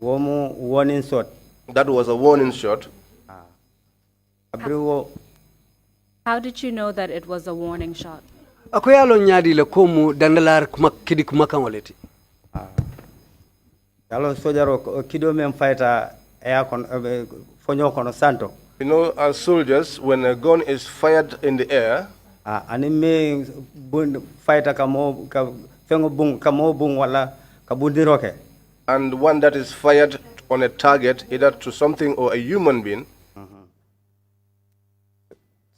Warning shot. That was a warning shot. How did you know that it was a warning shot? Ako yalo nyaadi le komu dandalar kidi kumakangoleti. Yalo sojaro kido men fighter fonyo kono santo. You know, as soldiers, when a gun is fired in the air, anime fighter kamo fengo bung kamo bung wala kabundiroke. And one that is fired on a target, either to something or a human being.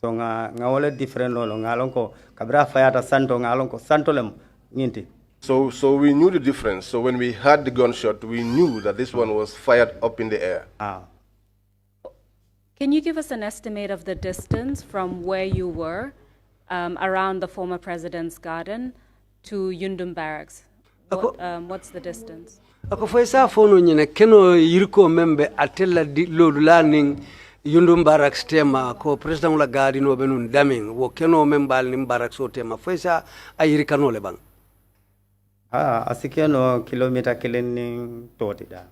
So nga wala different lolo ngalonko kabra fighter santo ngalonko santo lem nginti. So we knew the difference. So when we heard the gunshot, we knew that this one was fired up in the air. Can you give us an estimate of the distance from where you were around the former president's garden to Yundum barracks? What's the distance? Ako faisa fono nyine keno yirko membe atella di lodula ning Yundum barracks tema ko president la garden no benun daming wo keno membal nim barracks o tema faisa ayirika no le bang. Asikeno kilometer killing toti da.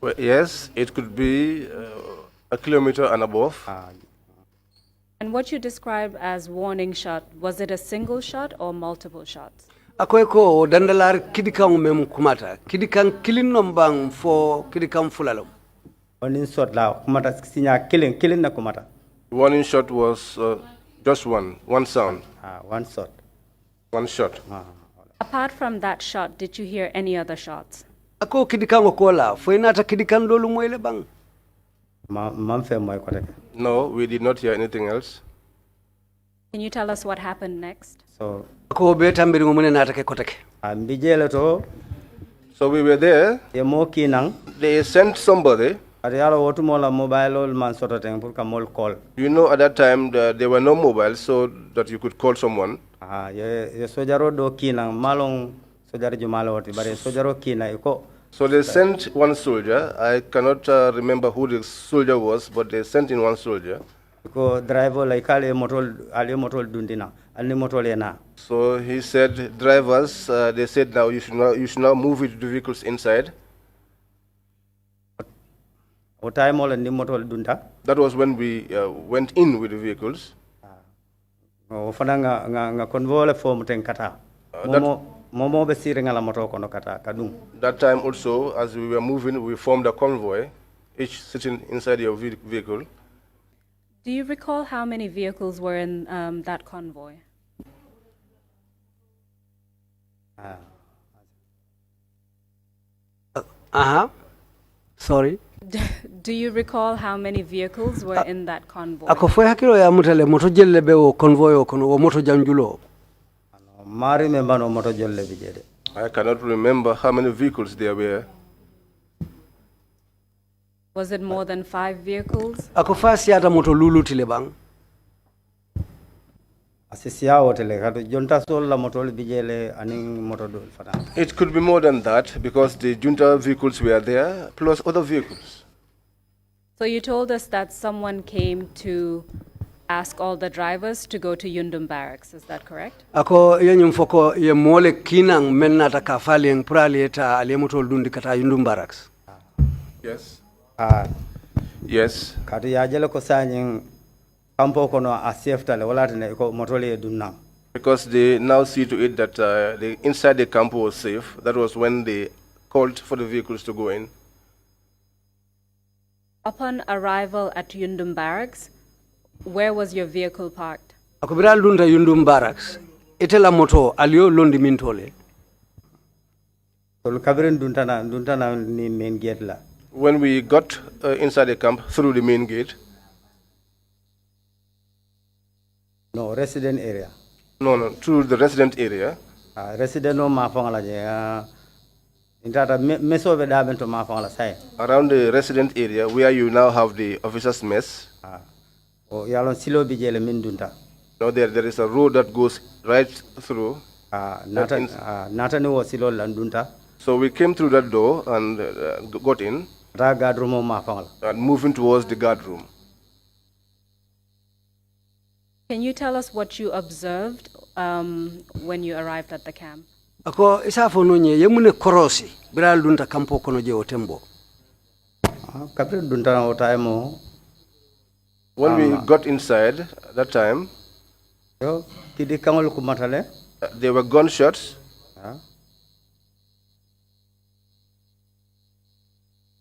Well, yes, it could be a kilometer and above. And what you described as warning shot, was it a single shot or multiple shots? Ako ko dandalar kidikang mem kumata kidikang killing nombang for kidikang fulalom. Warning shot la kumata sinya killing na kumata. Warning shot was just one sound. One shot. One shot. Apart from that shot, did you hear any other shots? Ako kidikang kola foinata kidikang dolu moyle bang. No, we did not hear anything else. Can you tell us what happened next? So we were there. They sent somebody. You know, at that time there were no mobiles, so that you could call someone. So they sent one soldier. I cannot remember who the soldier was, but they sent in one soldier. ko driver like ale motol dundina ani motol ena. So he said, drivers, they said now you should now move with the vehicles inside. O time all ni motol dunta. That was when we went in with the vehicles. O fana nga convoy le form ten kata. Momo be sirenga la moto kono kata kadung. That time also, as we were moving, we formed a convoy, each sitting inside your vehicle. Do you recall how many vehicles were in that convoy? Sorry. Do you recall how many vehicles were in that convoy? Ako foi hakilo ya mutale moto jelle be o convoy o kono o moto janjulo. Mari me bano moto jolle bijede. I cannot remember how many vehicles there were. Was it more than 5 vehicles? Ako fasi ata moto lulu tile bang. Asisia hotele kato jonta sol la moto bijele aning moto dol fana. It could be more than that because the junta vehicles were there plus other vehicles. So you told us that someone came to ask all the drivers to go to Yundum Barracks, is that correct? Ako yenyum foko ye mole kinang menna ta kafali en prali eta ale moto dundi kata Yundum Barracks. Yes. Yes. Kati yajele ko sanyin kampo kono a safety le wala tane ko motole dunna. Because they now see to it that the inside the camp was safe. That was when they called for the vehicles to go in. Upon arrival at Yundum Barracks, where was your vehicle parked? Ako biral dunda Yundum Barracks. Etela moto alio londi mintole. Tol kabirin duntana ni main gate la. When we got inside the camp through the main gate. No, resident area. No, through the resident area. Resident no mafangala je. Intata meso be dabento mafangala sai. Around the resident area where you now have the officers' mess. O yalon silo bijele min dunta. Now there is a road that goes right through. Nata ni wo silo landunta. So we came through that door and got in. Guard room mafangala. And moving towards the guard room. Can you tell us what you observed when you arrived at the camp? Ako isafo nonye yemune korosi biral dunta kampo kono je otembo. Kapre dunta na otaimo. When we got inside that time, yo kidi kangol kumatale. There were gunshots.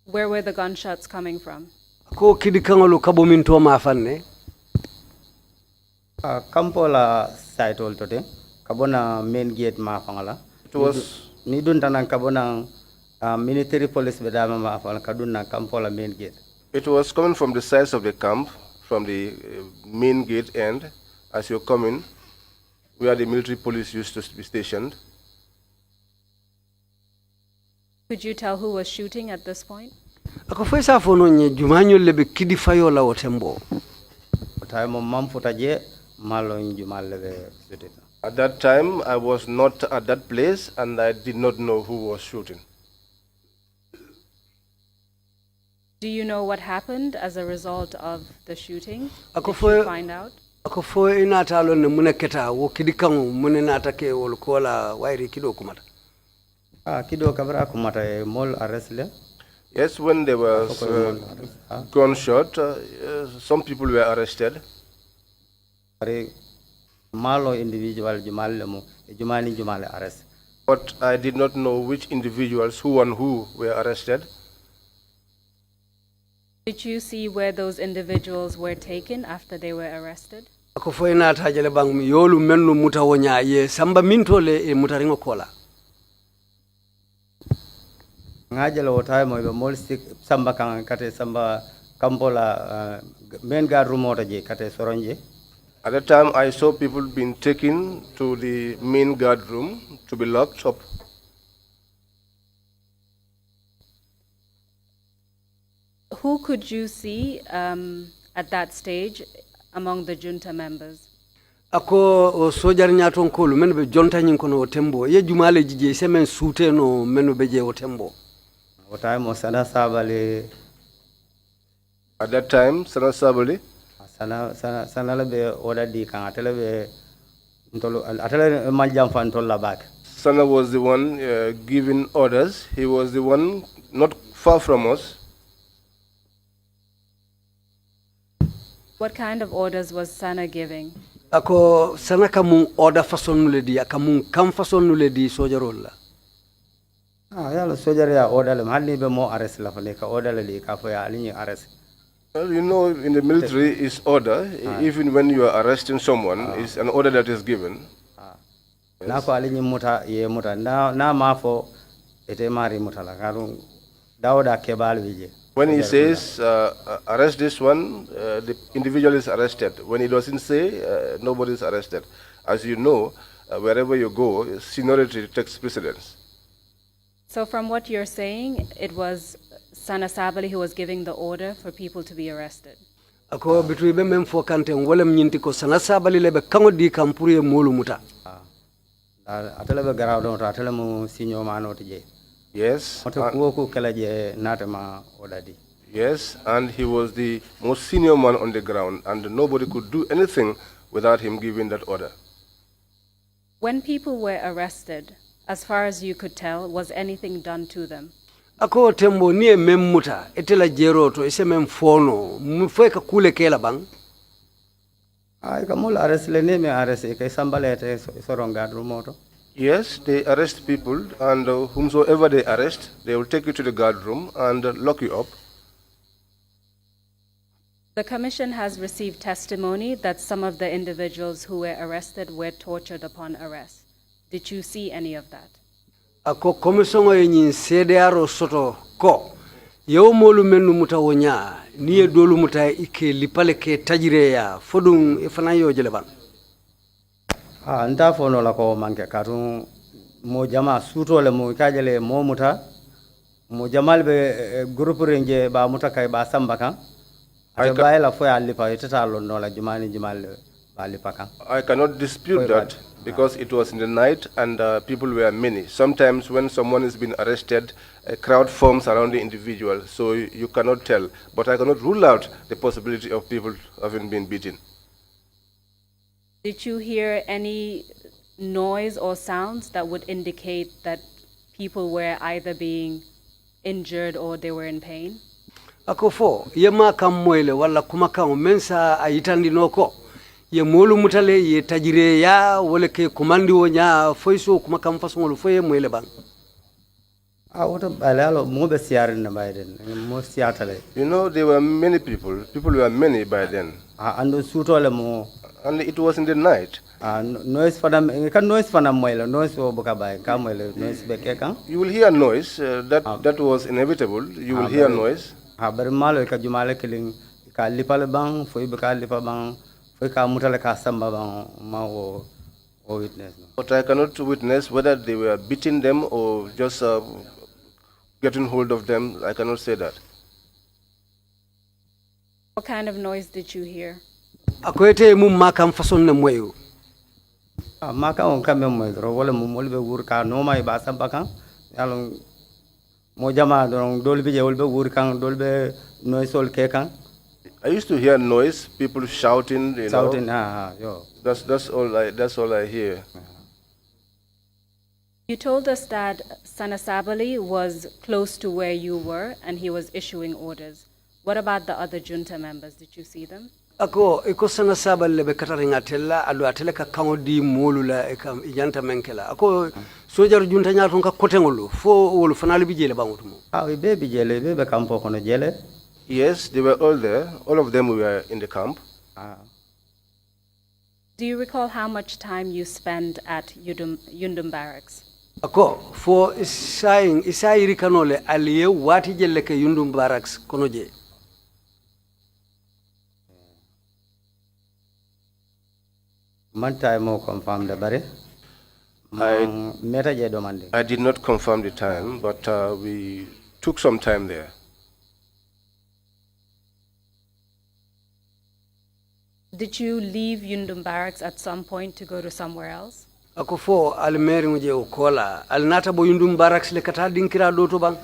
Where were the gunshots coming from? Ko kidi kangolu kabo minto mafanne. Kampo la site oltote kabona main gate mafangala. It was ni dunta nan kabona military police bedama mafangala kaduna kampo la main gate. It was coming from the sides of the camp, from the main gate end, as you're coming, where the military police used to be stationed. Could you tell who was shooting at this point? Ako fesa fono nye jumanyo lebe kidi fayo la otembo. Otaimo mamfuta je malo njumal lebe shooting. At that time, I was not at that place and I did not know who was shooting. Do you know what happened as a result of the shooting? Ako Did you find out? Ako fo inata lo ne mune keta wo kidi kangu mune nata ke wol kola wairi kido kumata. Kido kabra kumata mall arrest le. Yes, when there was gunshot, some people were arrested. Malo individual jumale arrest. But I did not know which individuals, who and who were arrested. Did you see where those individuals were taken after they were arrested? Ako fo inata jele bang mi yolu mennu muta wonya ye samba mintole e mutaringo kola. Ngajala wotay mo be mol stick samba kan kate samba kampola main guard room otaje kate soronje. At that time, I saw people being taken to the main guard room to be locked up. Who could you see at that stage among the junta members? Ako sojar nyaton kolu men be jonta nyin kono otembo ye jumale jije semen sute no menu beje otembo. Wotay mo sana sabale. At that time, Sana Sabali. sana be order di kan atele be ntolo atele manjam fan tolla back. Sana was the one giving orders. He was the one not far from us. What kind of orders was Sana giving? Ako sana kamun order façon nule di akamun kam façon nule di sojarol la. Yalo sojar ya order le halni be mo arrest la fane ka order le ka fo ya alini arrest. Well, you know, in the military is order. Even when you are arresting someone, is an order that is given. Na ko alini muta ye muta na mafo ete mari muta la karun dawda kebal wije. When he says, arrest this one, the individual is arrested. When he doesn't say, nobody is arrested. As you know, wherever you go, seniority takes precedence. So from what you're saying, it was Sana Sabali who was giving the order for people to be arrested. Ako bitu ibe memfo kante ngolem nyinti ko Sana Sabali lebe kango di kampuri mulu muta. Atele be garaw don atele mu sinyo mano tije. Yes. Yes, and he was the most senior man on the ground, and nobody could do anything without him giving that order. When people were arrested, as far as you could tell, was anything done to them? Ako tembo niye memmuta etela jeroto ese memfono mfwe ka kule kela bang. Ay kamul arrest le ne me arrest kay sambalete soronga rumoto. Yes, they arrest people, and whomsoever they arrest, they will take you to the guard room and lock you up. The Commission has received testimony that some of the individuals who were arrested were tortured upon arrest. Did you see any of that? Ako Commission yenyi CDR soto ko yew molu mennu muta wonya niye dolu muta ike lipale ke tajire ya fodun ifana yo jele ban. Nta fono la ko manke katun mo jama suto le mo kajale mo muta mo jamal be groupe renje ba muta kay ba samba kan ay bay la fo ya lipa itata lon no la jumani jumal ba lipa kan. I cannot dispute that because it was in the night and people were many. Sometimes when someone is being arrested, a crowd forms around the individual, so you cannot tell. But I cannot rule out the possibility of people having been beaten. Did you hear any noise or sounds that would indicate that people were either being injured or they were in pain? Ako fo yema kam moyle wala kuma kam mensa ayitandi noko ye molu mutale ye tajire ya wala ke kumandi wonya foiso kuma kam fasongol foye moyle bang. Wata balalo mo be siarin na bayden mo siatale. You know, there were many people. People were many by then. Ando suto le mo. And it was in the night. Noise for them, can noise for them, noise for Bokabai, come noise Bekan. You will hear noise, that was inevitable. You will hear noise. But Malo Kajumale killing Kalipalabang, for Ibekalipabang, for Kamutalaka Samba, Mao or witness. But I cannot witness whether they were beating them or just getting hold of them. I cannot say that. What kind of noise did you hear? Akwete mu makam fason na moyo. Maka on kame moyo wala mu molbe wurka no mai ba sabaka yalon mo jama don dolbe je wolbe wurkan dolbe noise sol kekan. I used to hear noise, people shouting, shouting, yo. That's all I hear. You told us that Sana Sabali was close to where you were and he was issuing orders. What about the other junta members? Did you see them? Ako iko Sana Sabali lebe kataringa tella adu atele ka kango di molula eka ijanta menkela. Ako sojar junta nyato nka kotengolu fo wolu fanali bijele bangutumo. We be bijele be kampo kono jele. Yes, they were all there. All of them were in the camp. Do you recall how much time you spent at Yundum Barracks? Ako fo isai kanole aliye wati jelle ke Yundum Barracks kono je. Confirm the bare. I did not confirm the time, but we took some time there. Did you leave Yundum Barracks at some point to go to somewhere else? Ako fo almeri muje ukola alnata bo Yundum Barracks le kata dinkira doto bang.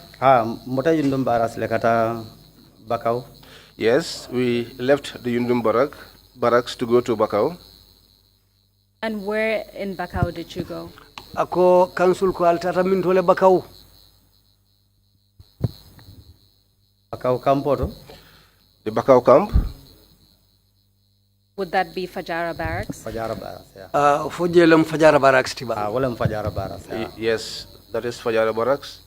Mota Yundum Barracks le kata bakau. Yes, we left the Yundum barracks to go to Bakau. And where in Bakau did you go? Ako council ko altata min tole Bakau. Bakau Campo. The Bakau camp. Would that be Fajara Barracks? Fajara Barracks, yeah. Fojelem Fajara Barracks tiba. Walem Fajara Barracks, yeah. Yes, that is Fajara Barracks.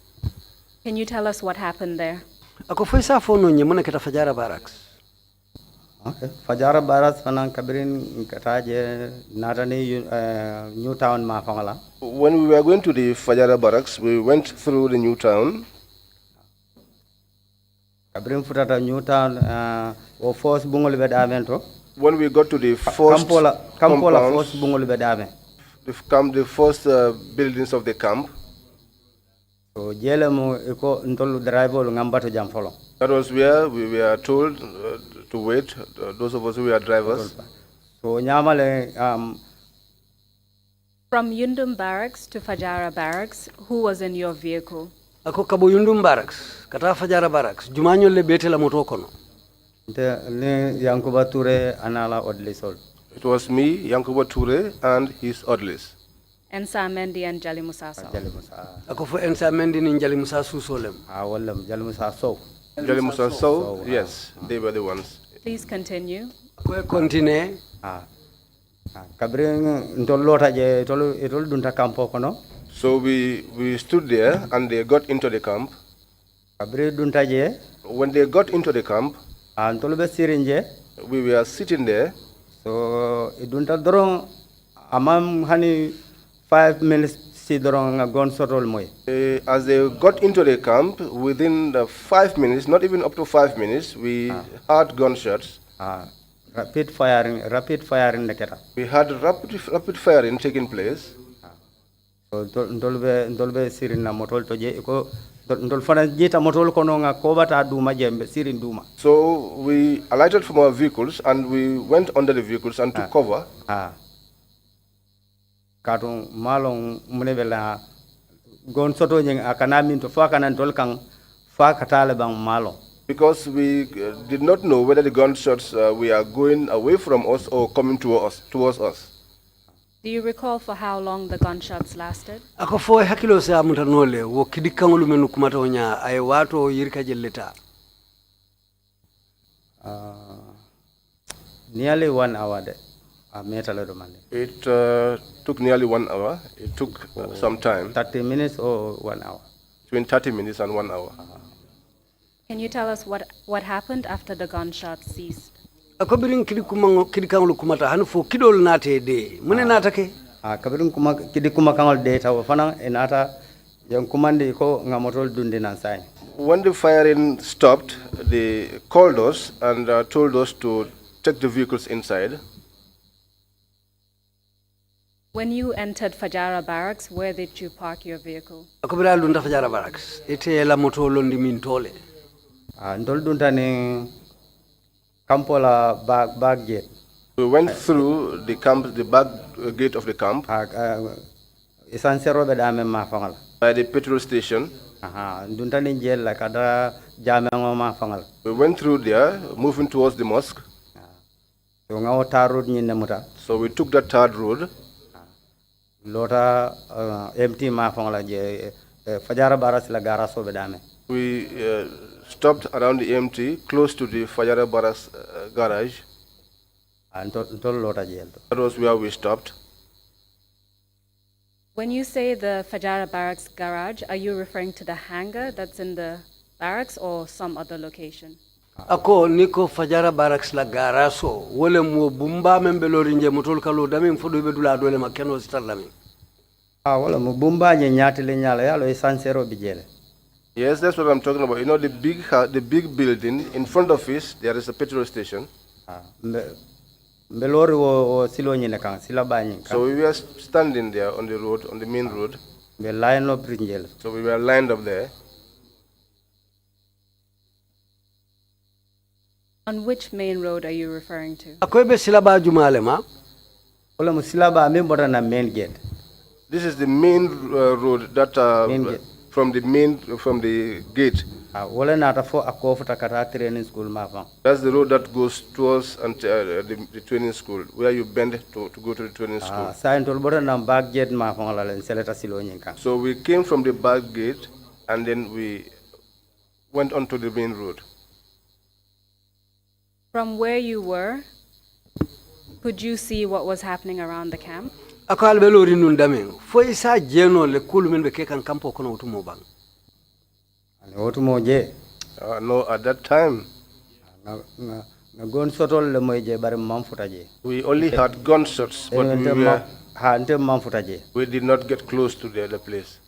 Can you tell us what happened there? Ako foi sa fono nye muna kita Fajara Barracks. Okay. Fajara Barracks fanang kabirin kataje natani New Town mafangala. When we were going to the Fajara Barracks, we went through the new town. Kabirin futata New Town o force bungol bed avento. When we got to the first Kampola force bungol bed ave. The first buildings of the camp. So jele mo iko ntolu driver ngambato jam follow. That was where we were told to wait, those of us who were drivers. So nyamale From Yundum Barracks to Fajara Barracks, who was in your vehicle? Ako kabo Yundum Barracks, kata Fajara Barracks, jumanyo le bete la moto kono. Ne Yankuba Ture anala odlisol. It was me, Yankuba Ture, and his orderlies. Ensa Mendi and Jali Musaso. Ako fo Ensa Mendi ni Jali Musaso solem. Walem Jali Musaso. Jali Musaso, yes, they were the ones. Please continue. Ako continue. Kabring ntolota je itol dunta campo kono. So we stood there and they got into the camp. Kabri dunta je. When they got into the camp, Antolbe sirinje. We were sitting there. So idunta dorong amam hani 5 minutes si dorong gon sotol moy. As they got into the camp, within the 5 minutes, not even up to 5 minutes, we heard gunshots. Rapid firing neketa. We had rapid firing taking place. So ndolbe sirin na motol toje ko ndol fana jita motol kono nga kobata duma jembe sirin duma. So we alighted from our vehicles and we went under the vehicles and took cover. Katung malong munebela gon soto nyeng akana min to fa kana ndol kang fa katale bang malong. Because we did not know whether the gunshots were going away from us or coming towards us. Do you recall for how long the gunshots lasted? Ako fo hakilo sa mutanole wo kidikangulu menu kumatonya ay wato yirka jelleta. Nearly 1 hour de. It took nearly 1 hour. It took some time. 30 minutes or 1 hour? Between 30 minutes and 1 hour. Can you tell us what happened after the gunshots ceased? Akobirin kidikangulu kumata hanu fo kidol nate de. Mune natake? Kabirin kidikangulu de ta wafana enata yang kumandi ko ngamotol dundi nansai. When the firing stopped, they called us and told us to take the vehicles inside. When you entered Fajara Barracks, where did you park your vehicle? Akobira lunda Fajara Barracks. Ite la moto londi mintole. Ndol dunta ni Kampola back gate. We went through the camp, the back gate of the camp. Essential road dame mafangal. By the petrol station. Dunta ni jail la kada jame mafangal. We went through there, moving towards the mosque. So ngaw tar road ni nemuta. So we took that third road. Lota empty mafangala je Fajara Barracks la garaso bedame. We stopped around the empty, close to the Fajara Barracks garage. That was where we stopped. When you say the Fajara Barracks garage, are you referring to the hangar that's in the barracks or some other location? Ako niko Fajara Barracks la garaso wole mo bumba membelori nje motol kalo dami mfodo bedula dole makeno starlami. Wala mo bumba nye nyati le nyala yalo esansero bijele. Yes, that's what I'm talking about. You know the big building in front of it, there is a petrol station. Mbelori wo silo nyine kan sila banyi. So we were standing there on the road, on the main road. Be line up rinjel. So we were lined up there. On which main road are you referring to? Akobe silaba jumale ma. Wala mo silaba mi bota na main gate. This is the main road that from the gate. Wala nata fo akofuta kata training school mafang. That's the road that goes towards the training school, where you bend to go to the training school. Sign tolbota na back gate mafang la len seleta silo nyinka. So we came from the back gate and then we went onto the main road. From where you were, could you see what was happening around the camp? Akal belori nun dame fo isa jeno le kulu men be kekan kampo kono utumo bang. Otumo je. No, at that time Na gun sotol le moje bare mamfuta je. we only had gunshots, but we did not get close to the other place.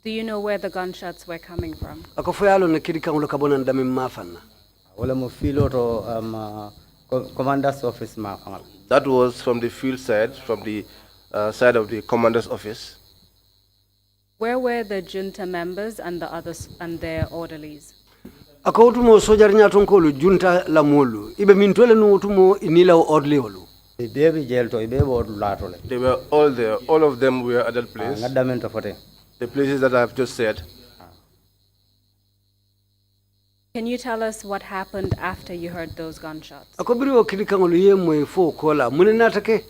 Do you know where the gunshots were coming from? Ako fo yalo na kidi kan lo kabona dame mafanna. Wala mo filo to commander's office mafang. That was from the field side, from the side of the commander's office. Where were the junta members and the others and their orderlies? Ako utumo sojar nyaton ko lu junta la molu ibe mintole no utumo inila orderly olu. Baby jail to ibe bod latole. They were all there. All of them were at that place. Ngadamento fote. The places that I have just said. Can you tell us what happened after you heard those gunshots? Ako biri o kidi kan lu yemo fo kola munina take.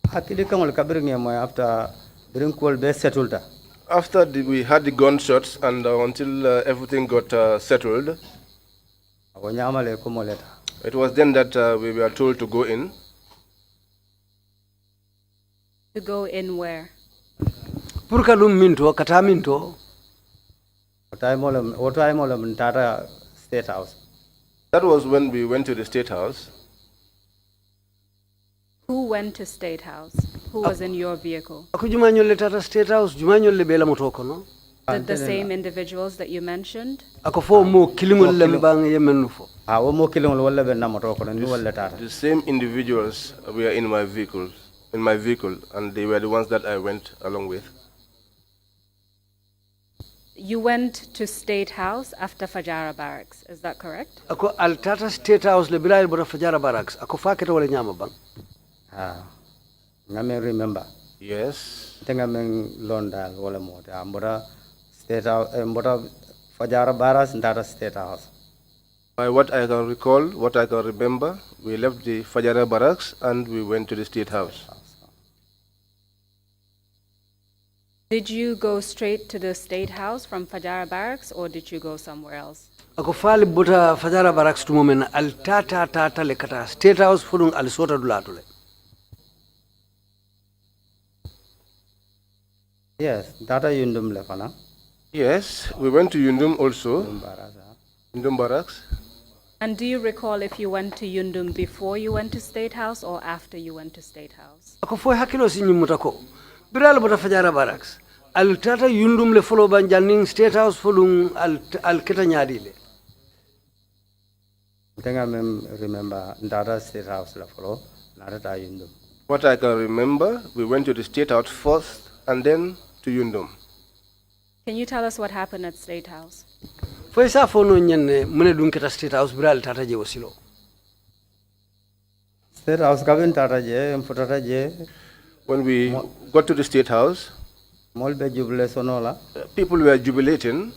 Hakili kangol kabiri ngemo after during call be settled. After we had the gunshots and until everything got settled, it was then that we were told to go in. To go in where? Purka lum minto kata minto. State House. That was when we went to the State House. Who went to State House? Who was in your vehicle? Ako jumanyol le tata State House, jumanyol le bela motoko no. Did the same individuals that you mentioned? Ako fo mo kilingol lembang yemenu fo. The same individuals were in my vehicle, and they were the ones that I went along with. You went to State House after Fajara Barracks, is that correct? Ako al tata State House le bilay bora Fajara Barracks. Ako faketa wala nyama bang. Ngame remember. Yes. Tenga men Londal wala mote ambora State House ambora Fajara Barracks ndata State House. By what I can recall, what I can remember, we left the Fajara Barracks and we went to the State House. Did you go straight to the State House from Fajara Barracks or did you go somewhere else? Ako fali bota Fajara Barracks tumomen al tata le kata State House fulung al sota dulatule. Yes, data Yundum lefana. Yes, we went to Yundum also. Yundum Barracks. And do you recall if you went to Yundum before you went to State House or after you went to State House? Ako fo hakilo si nyimutako. Biral bota Fajara Barracks. Al tata Yundum le follow banjaning State House fulung al keta nyadile. Tenga mem remember data State House la follow data Yundum. What I can remember, we went to the State House first and then to Yundum. Can you tell us what happened at State House? Fo isa fo no nyenne mune dun keta State House biral tata je wasilo. State House kabin tata je mfutata je. When we got to the State House, people were jubilating.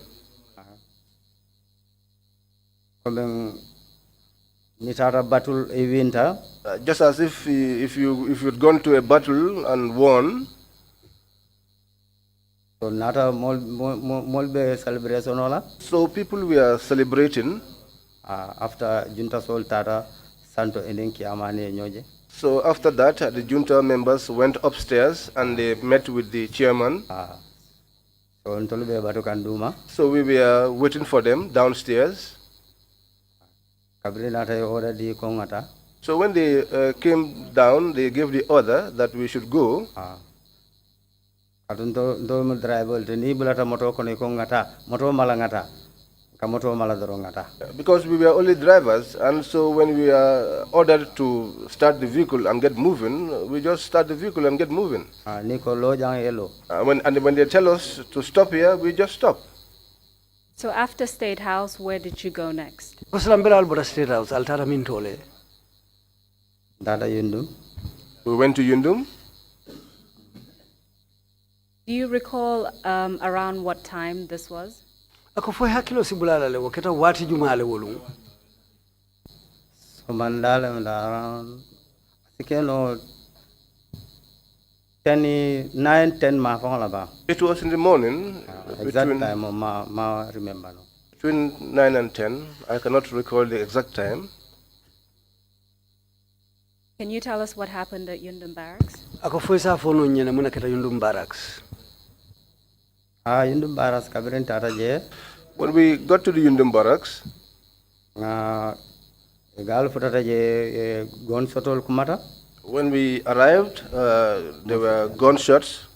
Just as if you'd gone to a battle and won. So people were celebrating. After Junta Sol Tata Santo Elenki Amane Nyoje. So after that, the junta members went upstairs and they met with the chairman. So we were waiting for them downstairs. So when they came down, they gave the order that we should go. Because we were only drivers, and so when we are ordered to start the vehicle and get moving, we just start the vehicle and get moving. When they tell us to stop here, we just stop. So after State House, where did you go next? State House, altara mintole. Dada Yundum. We went to Yundum. Do you recall around what time this was? ako fo hakilo sibulala le waketa wati jumale wolum so mandala around sikeno 9-10 ma fa la ba. It was in the morning. Exact time ma remember no. Between 9 and 10. I cannot recall the exact time. Can you tell us what happened at Yundum Barracks? ako fo sa fo no nyene muna keta Yundum Barracks Yundum Barracks kabiren tata je. When we got to the Yundum Barracks, gal futata je gon sotol kumata. when we arrived, there were gunshots.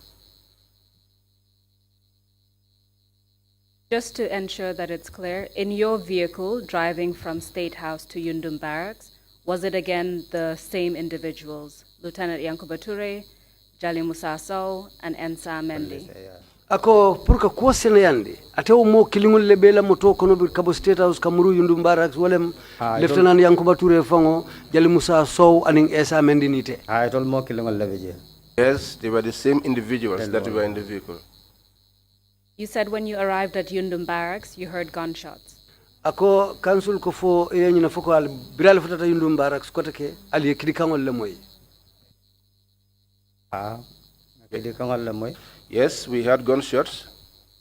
Just to ensure that it's clear, in your vehicle driving from State House to Yundum Barracks, was it again the same individuals, Lieutenant Yankuba Ture, Jali Musa Sow, and Ensa Mendy? ako pour que ko sene yande atew mo kilingol le bela moto kono bir kabo State House kamuru Yundum Barracks wolem Lieutenant Yankuba Ture fango Jali Musa Sow aning Esa Mendinite I told mo kilingol le beje. Yes, they were the same individuals that were in the vehicle. You said when you arrived at Yundum Barracks, you heard gunshots. ako council ko fo yenyina foko al biral futata Yundum Barracks kotake ali kidikangol le moy Kidikangol le moy. Yes, we had gunshots.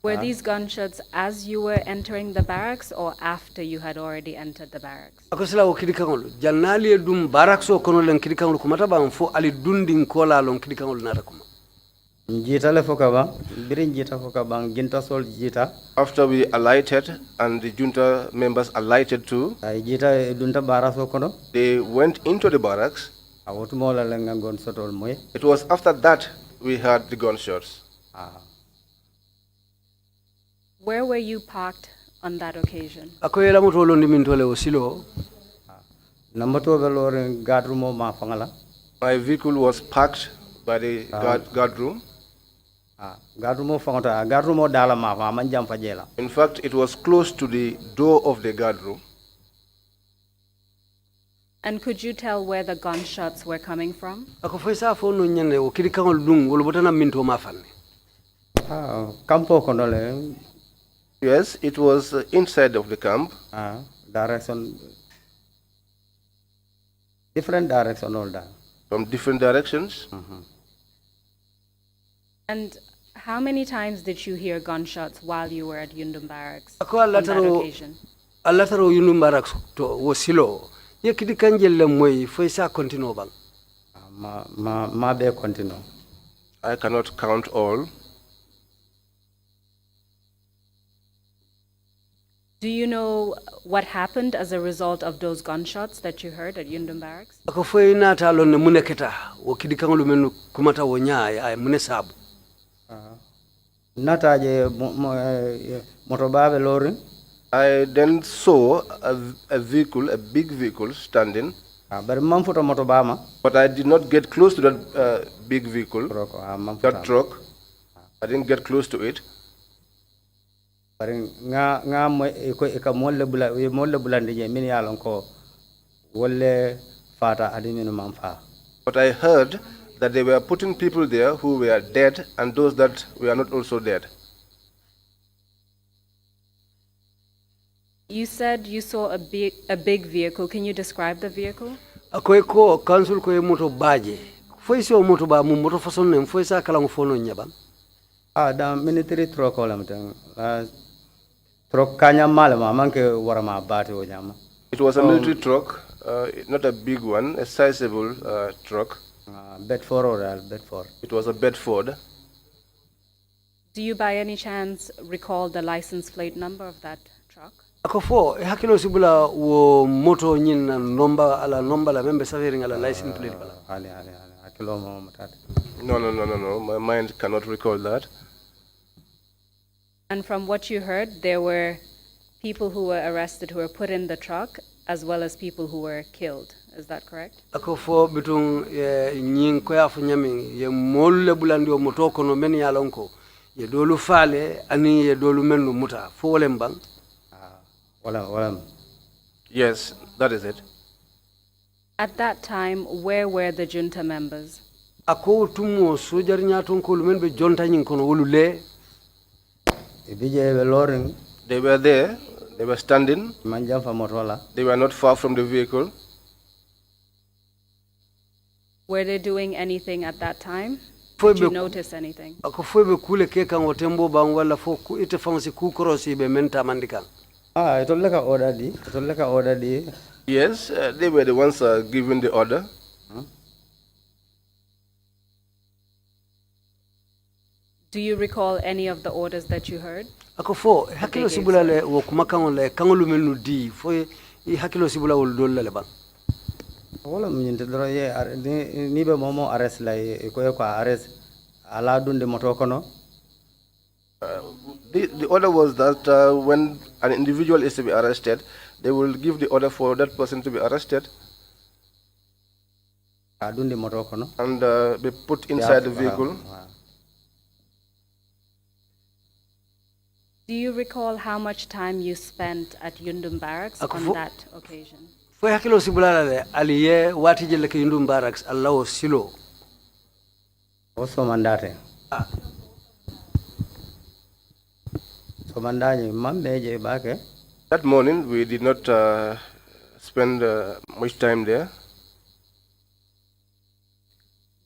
Were these gunshots as you were entering the barracks or after you had already entered the barracks? ako sila o kidikangol jannali dum barracks o kono len kidikangol ko mata ba fo ali dundin kola lon kidikangol nata kuma Jita le foka ba birin jita foka ba ginta sol jita. After we alighted and the junta members alighted too, Ay jita dunta baraso kono. they went into the barracks. Awutu mo la lenga gon sotol moy. It was after that we heard the gunshots. Where were you parked on that occasion? ako yela moto londi min tole o silo Nambato be lore gadru mo ma fangala. My vehicle was parked by the guard room. Gadru mo fangata gadru mo dala ma fa man jam fa jela. In fact, it was close to the door of the guard room. And could you tell where the gunshots were coming from? ako fo sa fo no nyande o kidikangol dum wol botana min to ma fanne Campo kono le. Yes, it was inside of the camp. Direction. Different direction all that. From different directions. And how many times did you hear gunshots while you were at Yundum Barracks ako on that occasion? Allah taro Yundum Barracks to wo silo ye kidikanjel le moy fo sa continue bang Ma be continue. I cannot count all. Do you know what happened as a result of those gunshots that you heard at Yundum Barracks? ako fo inata lon ne muneketa wo kidikangol men kumata wo nyaay ay mune sabu Nata je moto babe lori. I then saw a vehicle, a big vehicle standing, But man foto moto bama. but I did not get close to that big vehicle, Man that truck. I didn't get close to it. Bari nga mo ko molle bulande je min yalon ko wolle fata adimino manfa. But I heard that they were putting people there who were dead and those that were not also dead. You said you saw a big vehicle. Can you describe the vehicle? ako ko council ko moto baje fo so moto ba mu moto façon nem fo sa kala fo no nyaba Da military truck wala mten. Truck kanya malama manke warama bati o nyama. It was a military truck, not a big one, a sizable truck. Bedford or Bedford. It was a Bedford. Do you by any chance recall the license plate number of that truck? ako fo hakilo sibula wo moto nyin na nomba la membe savering ala license plate bala Ali akilo mo matati. No. My mind cannot recall that. And from what you heard, there were people who were arrested who were put in the truck, as well as people who were killed. Is that correct? ako fo bitung nyin ko ya fo nyami ye molle bulandi o moto kono men ya lonko ye dolu faale ani ye dolu mennu muta fo wolem bang Wala. Yes, that is it. At that time, where were the junta members? ako tumo sojar nyaton ko lumen be jonta nyin kono wolule ibije be loring They were there, they were standing, manjam fa motola they were not far from the vehicle. Were they doing anything at that time? Foi Did you be notice anything? ako foi be kule ke kan wotembo ban wala fo ku ite fansi ku krosi be menta mandikan itolle ka order di Yes, they were the ones giving the order. Do you recall any of the orders that you heard? ako fo hakilo sibula le wo kuma kan le kan lumenu di fo i hakilo sibula wol dol le ban wala mnyinte dro ye ni be momo arrest la ko arrest ala dunde moto kono The order was that when an individual is to be arrested, they will give the order for that person to be arrested dunde moto kono and be put inside the vehicle. Do you recall how much time you spent at Yundum Barracks on that occasion? fo hakilo sibula le aliye wati jelle ke yundum barracks allah silo also mandate so mandani mambeje bake That morning, we did not spend much time there.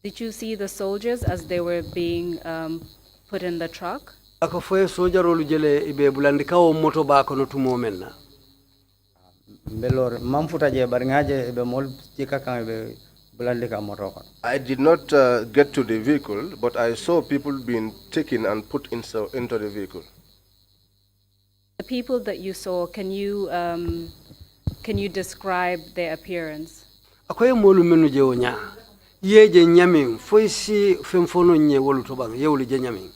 Did you see the soldiers as they were being put in the truck? ako fo sojarolu jele ibe bulandi kawo moto ba kono tumo menna belor mamfuta je bar ngaje be mol cika kan be bulandi ka moto kono I did not get to the vehicle, but I saw people being taken and put into the vehicle. The people that you saw, can you describe their appearance? akoye molu menu je wonya yeje nyamin fo si femfono nye wolu to bang yewlu je nyamin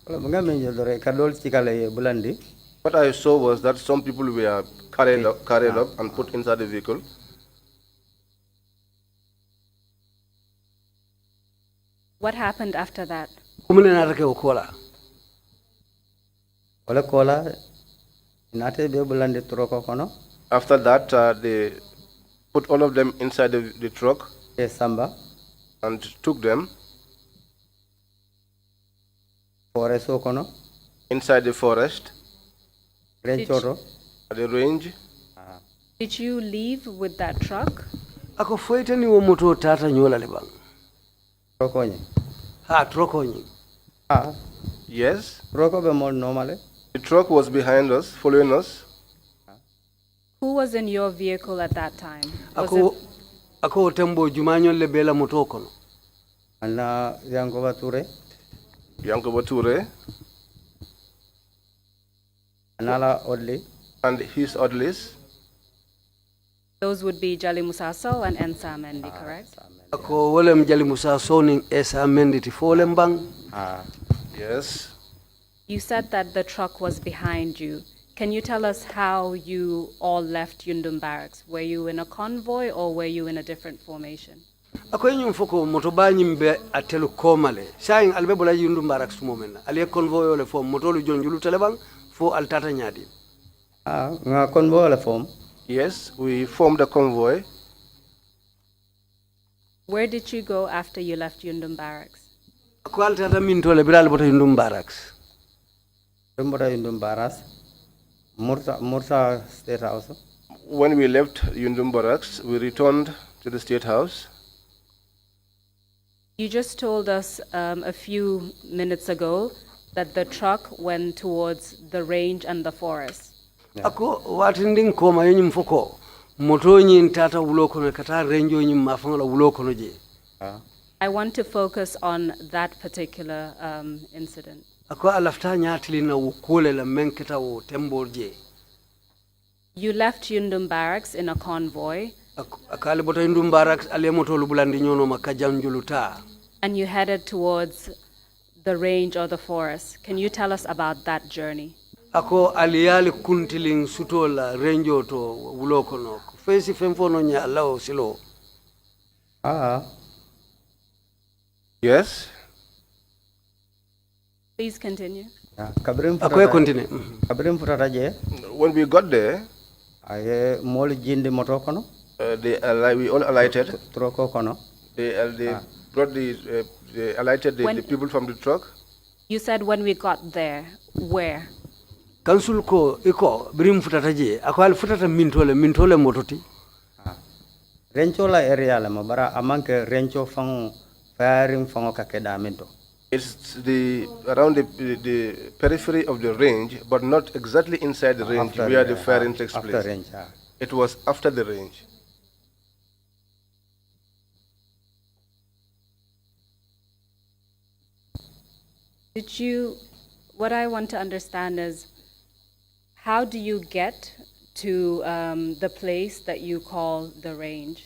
wala ngame je dore ka dol cika le bulandi What I saw was that some people were carried up and put inside the vehicle. What happened after that? kumune natake okola wala kola inate be bulandi troko kono After that, they put all of them inside the truck e samba and took them foreso kono inside the forest, renchoro at the range. Did you leave with that truck? ako foytani wo moto tata nyola le bang trokonye ha trokonyi Yes, troko be mol normale the truck was behind us, following us. Who was in your vehicle at that time? Was ako it ako tembo jumanyol le bela moto kono ana yango bature Yankoba Ture anala odli and his orderlies. those would be Jali Musasal and Ensa Mendi, correct? ako wolem jali musa soning esa menditi folem bang Yes. You said that the truck was behind you. Can you tell us how you all left Yundum Barracks? Were you in a convoy or were you in a different formation? ako nyum foko moto ba nyimbe atelu komale sayin albe bola yundum barracks momena ali convoy ole fo moto lu jonjulu telebang fo altata nyadi nga kon bo la fom Yes, we formed a convoy. Where did you go after you left Yundum Barracks? ako altata min tole biral boto yundum barracks rumbota indum baras mursa state house When we left Yundum Barracks, we returned to the State House. You just told us a few minutes ago that the truck went towards the range and the forest. ako watindin koma yenyum foko moto nyin tata wulo kono kata renjo nyim mafangala wulo kono je I want to focus on that particular incident. ako alafta nyatili na wukule la menketa wo tembo je You left Yundum Barracks in a convoy akali boto yundum barracks ale moto lu bulandi nyono makajanjulu ta and you headed towards the range or the forest. Can you tell us about that journey? ako aliyali kuntiling sutola renjo to wulo kono fesi femfono nya lawo silo Yes. Please continue. kabrim ako continue kabrim futata je When we got there, aye mol jindi moto kono we all alighted. troko kono They brought they alighted the people from the truck. You said when we got there, where? Council ko iko brim futata je akwal futata mintole mototi. Rencho la area la mabara amanke rencho fango firing fango kakeda minto. It's around the periphery of the range, but not exactly inside the range After where the firing takes after place. Range, It was after the range. What I want to understand is, how do you get to the place that you call the range?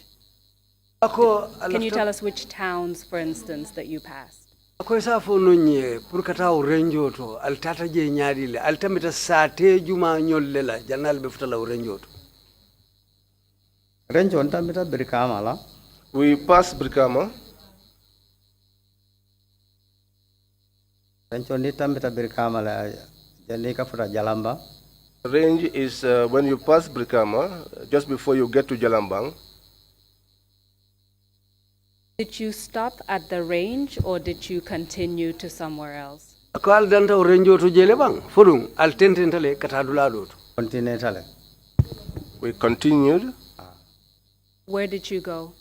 Can you tell us which towns, for instance, that you passed? Ako sa fo nonye pour kata o renjo to al tata je nyaari le al tamita sate juma nyolle la janal be futala o renjo to. Rencho ntamita Brikama la. We passed Brikama. Rencho ntamita Brikama la janika futa Jalamba. Range is when you pass Brikama, just before you get to Jalambang. Did you stop at the range or did you continue to somewhere else? Ako al danta o renjo to jele bang fodum al tententale kata dulado to. Continentale. We continued. Where did you go?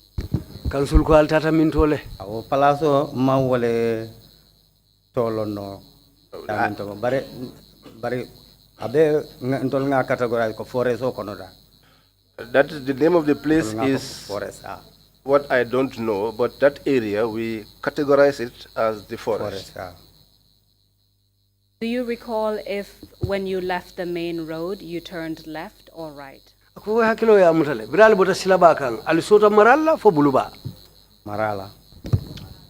Council ko al tata mintole. Awo palaso mawole tolono. Daminto bare abe ntol nga categorize ko forest o konoda. That is the name of the place is forest. What I don't know, but that area we categorize it as the forest. Do you recall if when you left the main road you turned left or right? Ako hakilo ya mutale bral bota silaba kan al sota maralla fo buluba. Marala.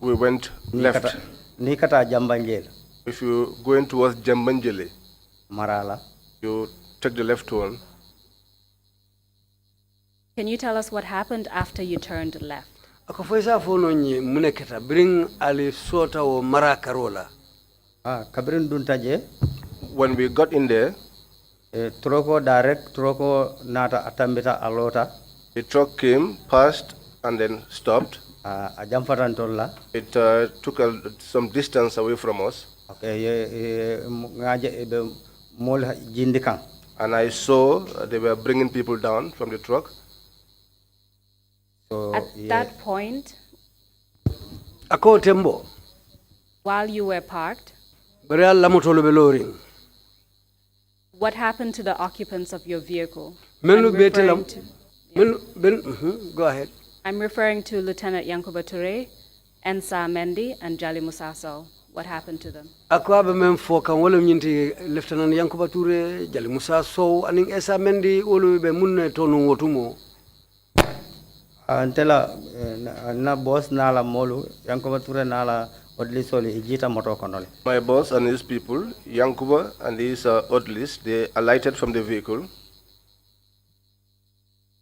We went left. Nikata Jambanjel. If you going towards Jambanjele, Marala. You take the left one. Can you tell us what happened after you turned left? Ako foisa fono nyi muneketa bring ali sota o marakarola. Kabrin duntaje. When we got in there, troko direct troko nata atambita alota. The truck came, passed, and then stopped. Ajamfarantola. It took some distance away from us. Okay, ngaje mol jindikan. And I saw they were bringing people down from the truck. So, at that point, ako tembo, while you were parked, what happened to the occupants of your vehicle? Go ahead. I'm referring to Lieutenant Yankuba Toure, Ensa Mendy, and Jali Musaso. What happened to them? Ako abe men fo kan wala nyinti Lieutenant Yankuba Toure, Jali Musaso, aning Ensa Mendy wolu be munne tonu wotumo. Antela na boss nala molu Yankuba Toure nala odlisoli ijita moto konole. My boss and his people, Yankuba and his odlis, they alighted from the vehicle.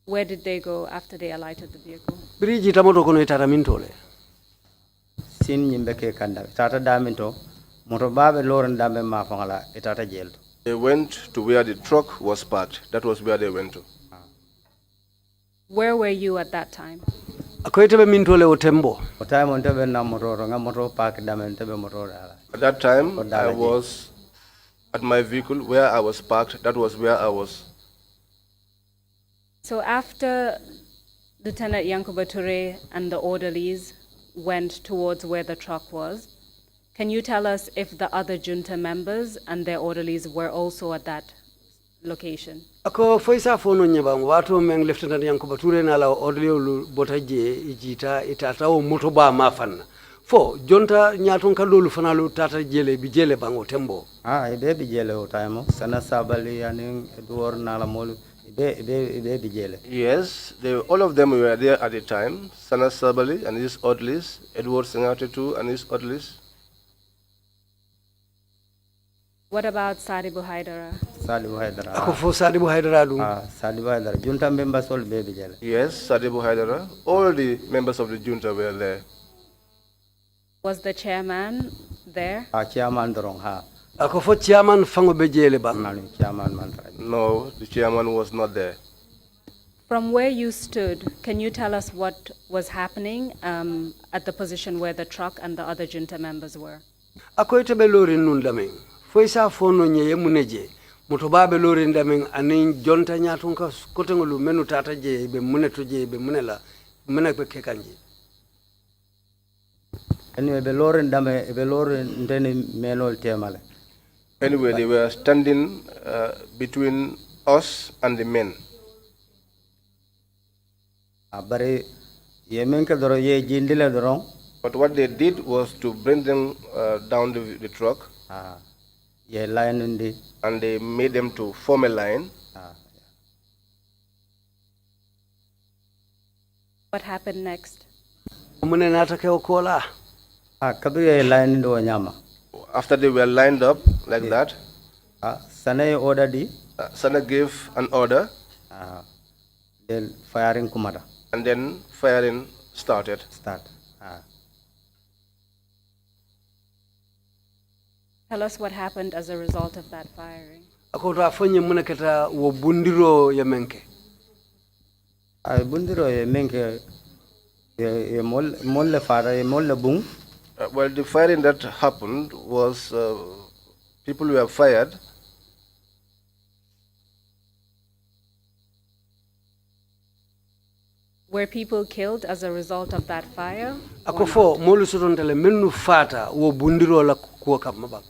Where did they go after they alighted the vehicle? Briji tamoto kono itara mintole. Sin nyimbeke kanda tata daminto moto babe loren dambe mafangala itata jail. They went to where the truck was parked. That was where they went to. Where were you at that time? Akoitebe mintole otembo. Otime ontebe na moto nga moto park damen tebe moto dala. At that time, I was at my vehicle where I was parked. That was where I was. So after Lieutenant Yankuba Toure and the orderlies went towards where the truck was, can you tell us if the other junta members and their orderlies were also at that location? Ako foisa fono nyebang watu meng Lieutenant Yankuba Toure na la orderly botaje ijita itata o motoba mafan. Fo jonta nyaton kadolu fanalu tata jele bi jele bango tembo. Ibe bi jele o time sana sabali aning Edward nala molu. Yes, all of them were there at the time. Sana Sabali and his orderlies, Edward Singate too and his orderlies. What about Sadibu Haidara? Sadibu Haidara. Ako Sadibu Haidara du. Sadibu Haidara. Junta members all baby jele. Yes, Sadibu Haidara. All the members of the junta were there. Was the chairman there? Chairman dorong ha. Ako fo chairman fango be jele ba. Chairman man. No, the chairman was not there. From where you stood, can you tell us what was happening at the position where the truck and the other junta members were? Ako ite be lori nun Lamin. Fo isa fono nye ye muneje. Moto ba be lori Lamin anin jonta nyatun ka kotengolu menu tata je be mune to je be munela mune be kekanji. Anyway, be lori ndeni menol temale. Anyway, they were standing between us and the men. Bari ye menke doro ye jindile doro. But what they did was to bring them down the truck. Ye line undi. And they made them to form a line. What happened next? Mune natake okola. Kabiri line ndo nyama. After they were lined up like that, Sana order di. Sana gave an order. Then firing kumada. And then firing started. Tell us what happened as a result of that firing. Akota fonye mune keta wo bundiro ye menke. Bundiro ye menke ye molle fara ye molle bung. Well, the firing that happened was people were fired. Were people killed as a result of that fire? Akofo molu sotondele menu fata wo bundiro la kuwa kamaba.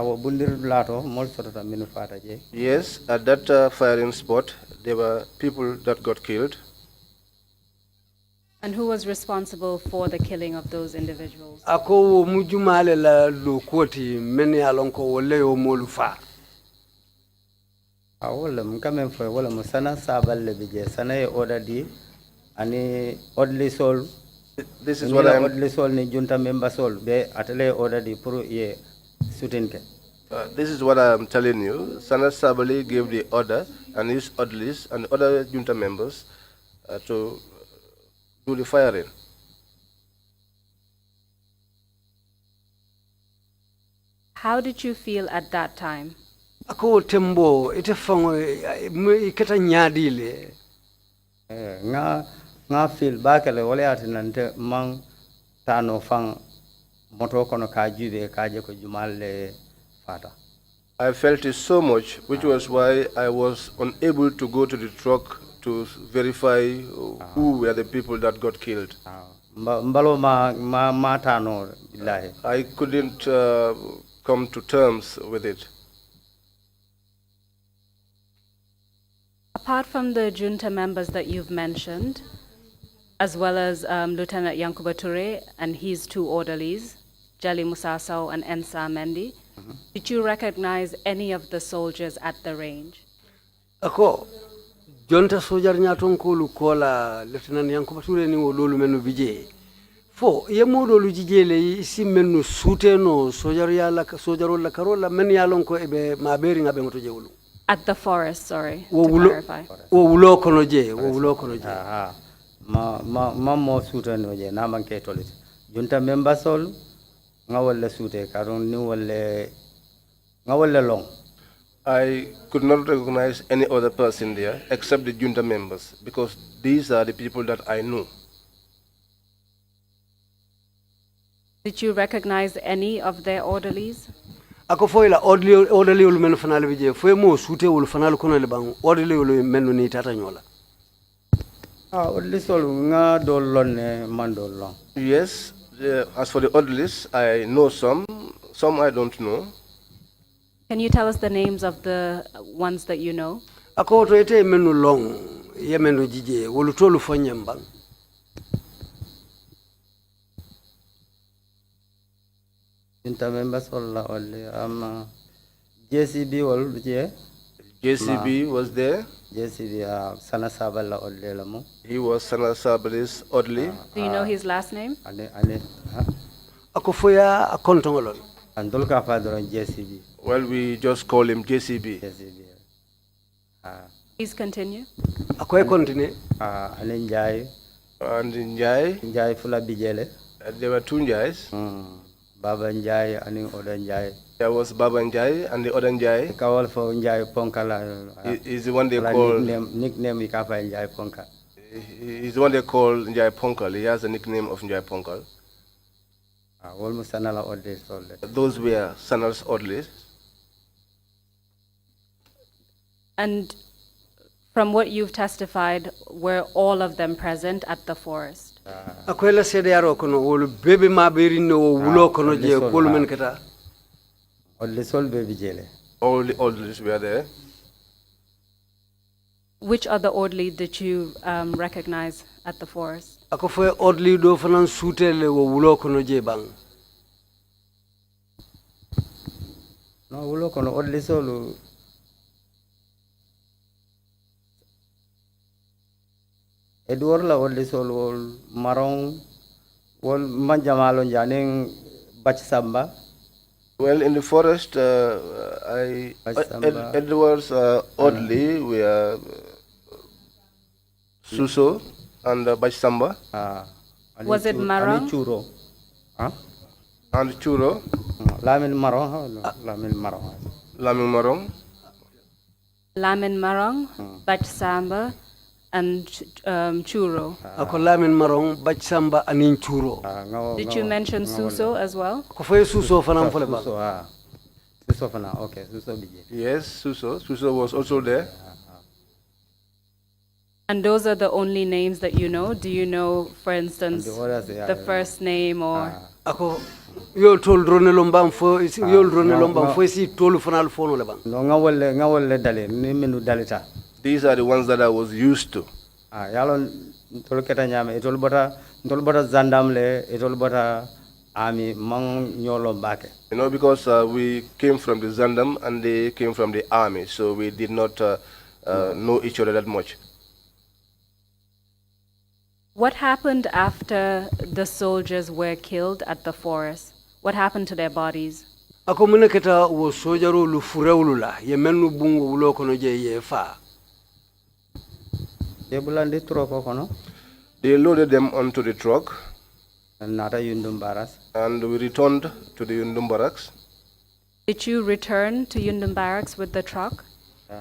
Wo bundiro lato molu sotonda menu fata je. Yes, at that firing spot, there were people that got killed. And who was responsible for the killing of those individuals? Ako mujumale la lo koti meni alonko wole o molu fa. Wala mkame mfwe wala musana saballe bije sana ye order di ani odli sol. This is what I'm. Odli sol ni junta member sol be atele order di puru ye sutinke. This is what I am telling you. Sana Sabali gave the order and his orderlies and other junta members to do the firing. How did you feel at that time? Ako tembo ite fango iketa nyadile. Nga feel bakale wale atinante mang tano fang moto kono kajube kaje ko jumalle fata. I felt it so much, which was why I was unable to go to the truck to verify who were the people that got killed. Mbalo ma tano billahi. I couldn't come to terms with it. Apart from the junta members that you've mentioned, as well as Lieutenant Yankuba Toure and his two orderlies, Jali Musasau and Ensa Mendy, did you recognize any of the soldiers at the range? Ako jonta sojar nyaton ko lu kola Lieutenant Yankuba Toure ni wololu menu bije. Fo ye modolu jijele isi menu suteno sojar ya la sojaro la karola men yalon ko ebe maberi ngabe ngoto jewulu. At the forest, sorry, to clarify. Wo wulo kono je. Ma mo suteno je na manke tolit. Junta member sol nga wala sute karon ni wala long. I could not recognize any other person there except the junta members because these are the people that I knew. Did you recognize any of their orderlies? Ako foila orderly ul menu fanale bije foy mo sute ul fanal kono le bang orderly ul menu ni tata nyola. Orderly sol nga dolone man dolon. Yes, as for the orderlies, I know some I don't know. Can you tell us the names of the ones that you know? Ako to ete menu long ye menu jije wolu tolu fonyembang. Junta members all JCB all je. JCB was there. JCB Sana Sabala all He was Sana Sabali's orderly. Do you know his last name? Ako foya akontongolon. Andolka father on JCB. Well, we just call him JCB. Please continue. Ako continue. And Njai. Njai Fula Bijele. There were two Njais. Baba Njai ani Oda Njai. There was Baba Njai and the other Njai. Kawal for Njai Ponkala. Is the one they call nickname Ikapa Njai Ponka. He's the one they call Njai Ponkal. He has the nickname of Njai Ponkal. Almost Sanala Odlis. Those were Sanal's Odlis. And from what you've testified, were all of them present at the forest? Akwela sede yaro kono wolu bebe mabiri no wulo kono je kolu men kata. Odlisol baby jele. All the Odlis were there. Which other orderly did you recognize at the forest? Ako fo orderly do fanan sutele wo wulo kono je bang. No wulo kono odlisolu. Edward la odlisol wol marong wol manjamalo janing bach samba. Well, in the forest, Edward's Audley were Suso and Bachsamba. Was it Marong? And Churo. Huh? And Churo. Lamin Marong. Lamin Marong. Lamin Marong. Lamin Marong, Bachsamba, and Churo. Ako Lamin Marong, Bachsamba, and Churo. Did you mention Suso as well? Ko fo Suso fanam fole ba. Suso fana, okay, Suso bije. Yes, Suso. Suso was also there. And those are the only names that you know? Do you know, for instance, the first name or? Ako yol tol drone lombam fo yol drone lombam fo si tolu fanal fono le bang. No ngawole dale ni menu dalita. These are the ones that I was used to. Yalon tol keta nyame etol bota zandam le etol bota army mang nyolo bake. You know, because we came from the Zandam and they came from the army, so we did not know each other that much. What happened after the soldiers were killed at the forest? What happened to their bodies? Ako mune keta wo sojaru lu furewulu la ye menu bungo wulo kono je ye fa. They loaded them onto the truck. And we returned to the Yundum barracks. Did you return to Yundum barracks with the truck?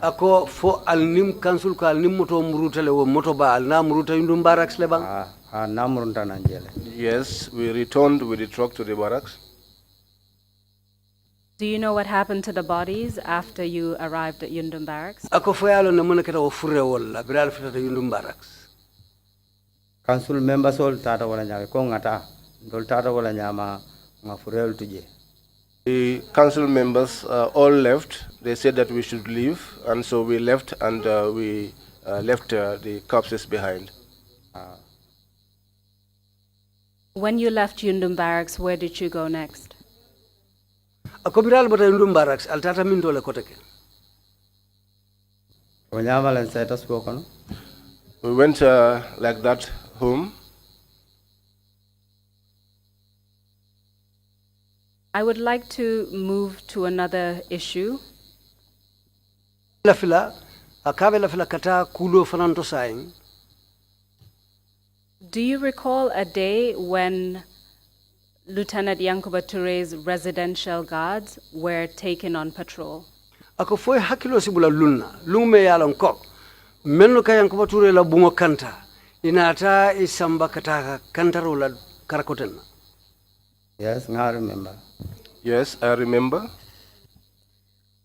Ako fo al nim council ko al nim moto murutale wo moto ba al na muruta Yundum barracks le bang. Yes, we returned with the truck to the barracks. Do you know what happened to the bodies after you arrived at Yundum barracks? Ako fo yalo na mune keta wo furewol la biral fitata Yundum barracks. Council members all tata wala nyama ko ngata dol tata wala nyama nga furewol tuje. The council members all left. They said that we should leave, and so we left, and we left the corpses behind. When you left Yundum barracks, where did you go next? Ako biral bata Yundum barracks al tata min dole koteke. We went like that home. I would like to move to another issue. La fila akabe la fila kata kulo fananto saing. Do you recall a day when Lieutenant Yankuba Toure's residential guards were taken on patrol? Ako foy hakilo sibula lunna lume yalon ko menno ka Yankuba Toure la bungo kanta inata isamba kata kantaro la karakoten. Yes, I remember. Yes, I remember.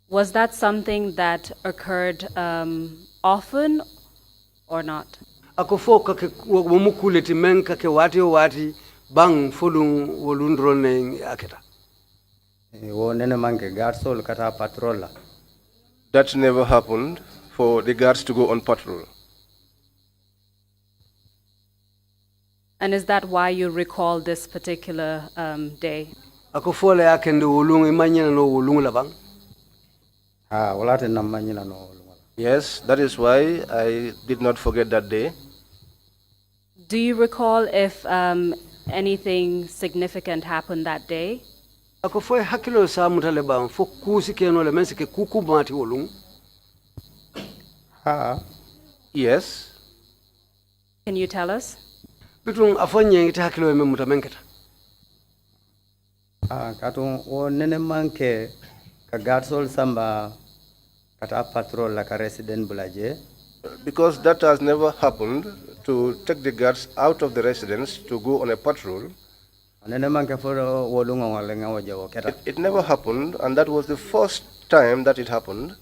Was that something that occurred often or not? Ako fo ka ke mukuleti men ka ke wati bang folung wolundrone aketa. Wo nene manke guardsol kata patrol. That never happened for the guards to go on patrol. And is that why you recall this particular day? Ako fo le akende wolung imanyina no wolung la bang. Walate na manyina no wolung. Yes, that is why I did not forget that day. Do you recall if anything significant happened that day? Ako fo hakilo sa mutale bang fo kusi keno le mense ke kuku mati wolung. Yes. Can you tell us? Bitung afonye ngita hakilo me mutamenketa. Katong o nene manke ka gatsol samba kata patrol la ka resident bulaje. Because that has never happened, to take the guards out of the residence to go on a patrol. Nene manke for wolunga wala nga wajawo keta. It never happened, and that was the first time that it happened.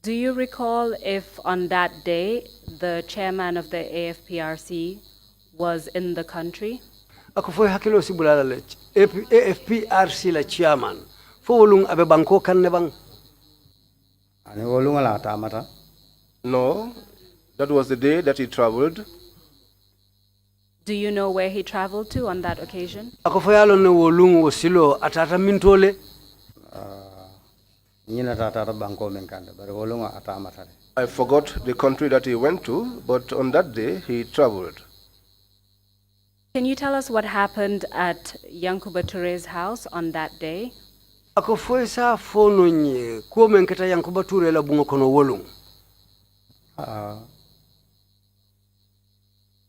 Do you recall if on that day the chairman of the AFPRC was in the country? Ako foy hakilo si bulala le AFPRC la chairman fo wolung abe banko kan ne bang. Ani wolunga la tamata. No, that was the day that he traveled. Do you know where he traveled to on that occasion? Ako foy alo ne wolung wo silo atata mintole. Nina tata banko menkanda bari wolunga atamata. I forgot the country that he went to, but on that day he traveled. Can you tell us what happened at Yankuba Toure's house on that day? Ako foy sa fono nye ko men kata Yankuba Toure la bungo kono wolung.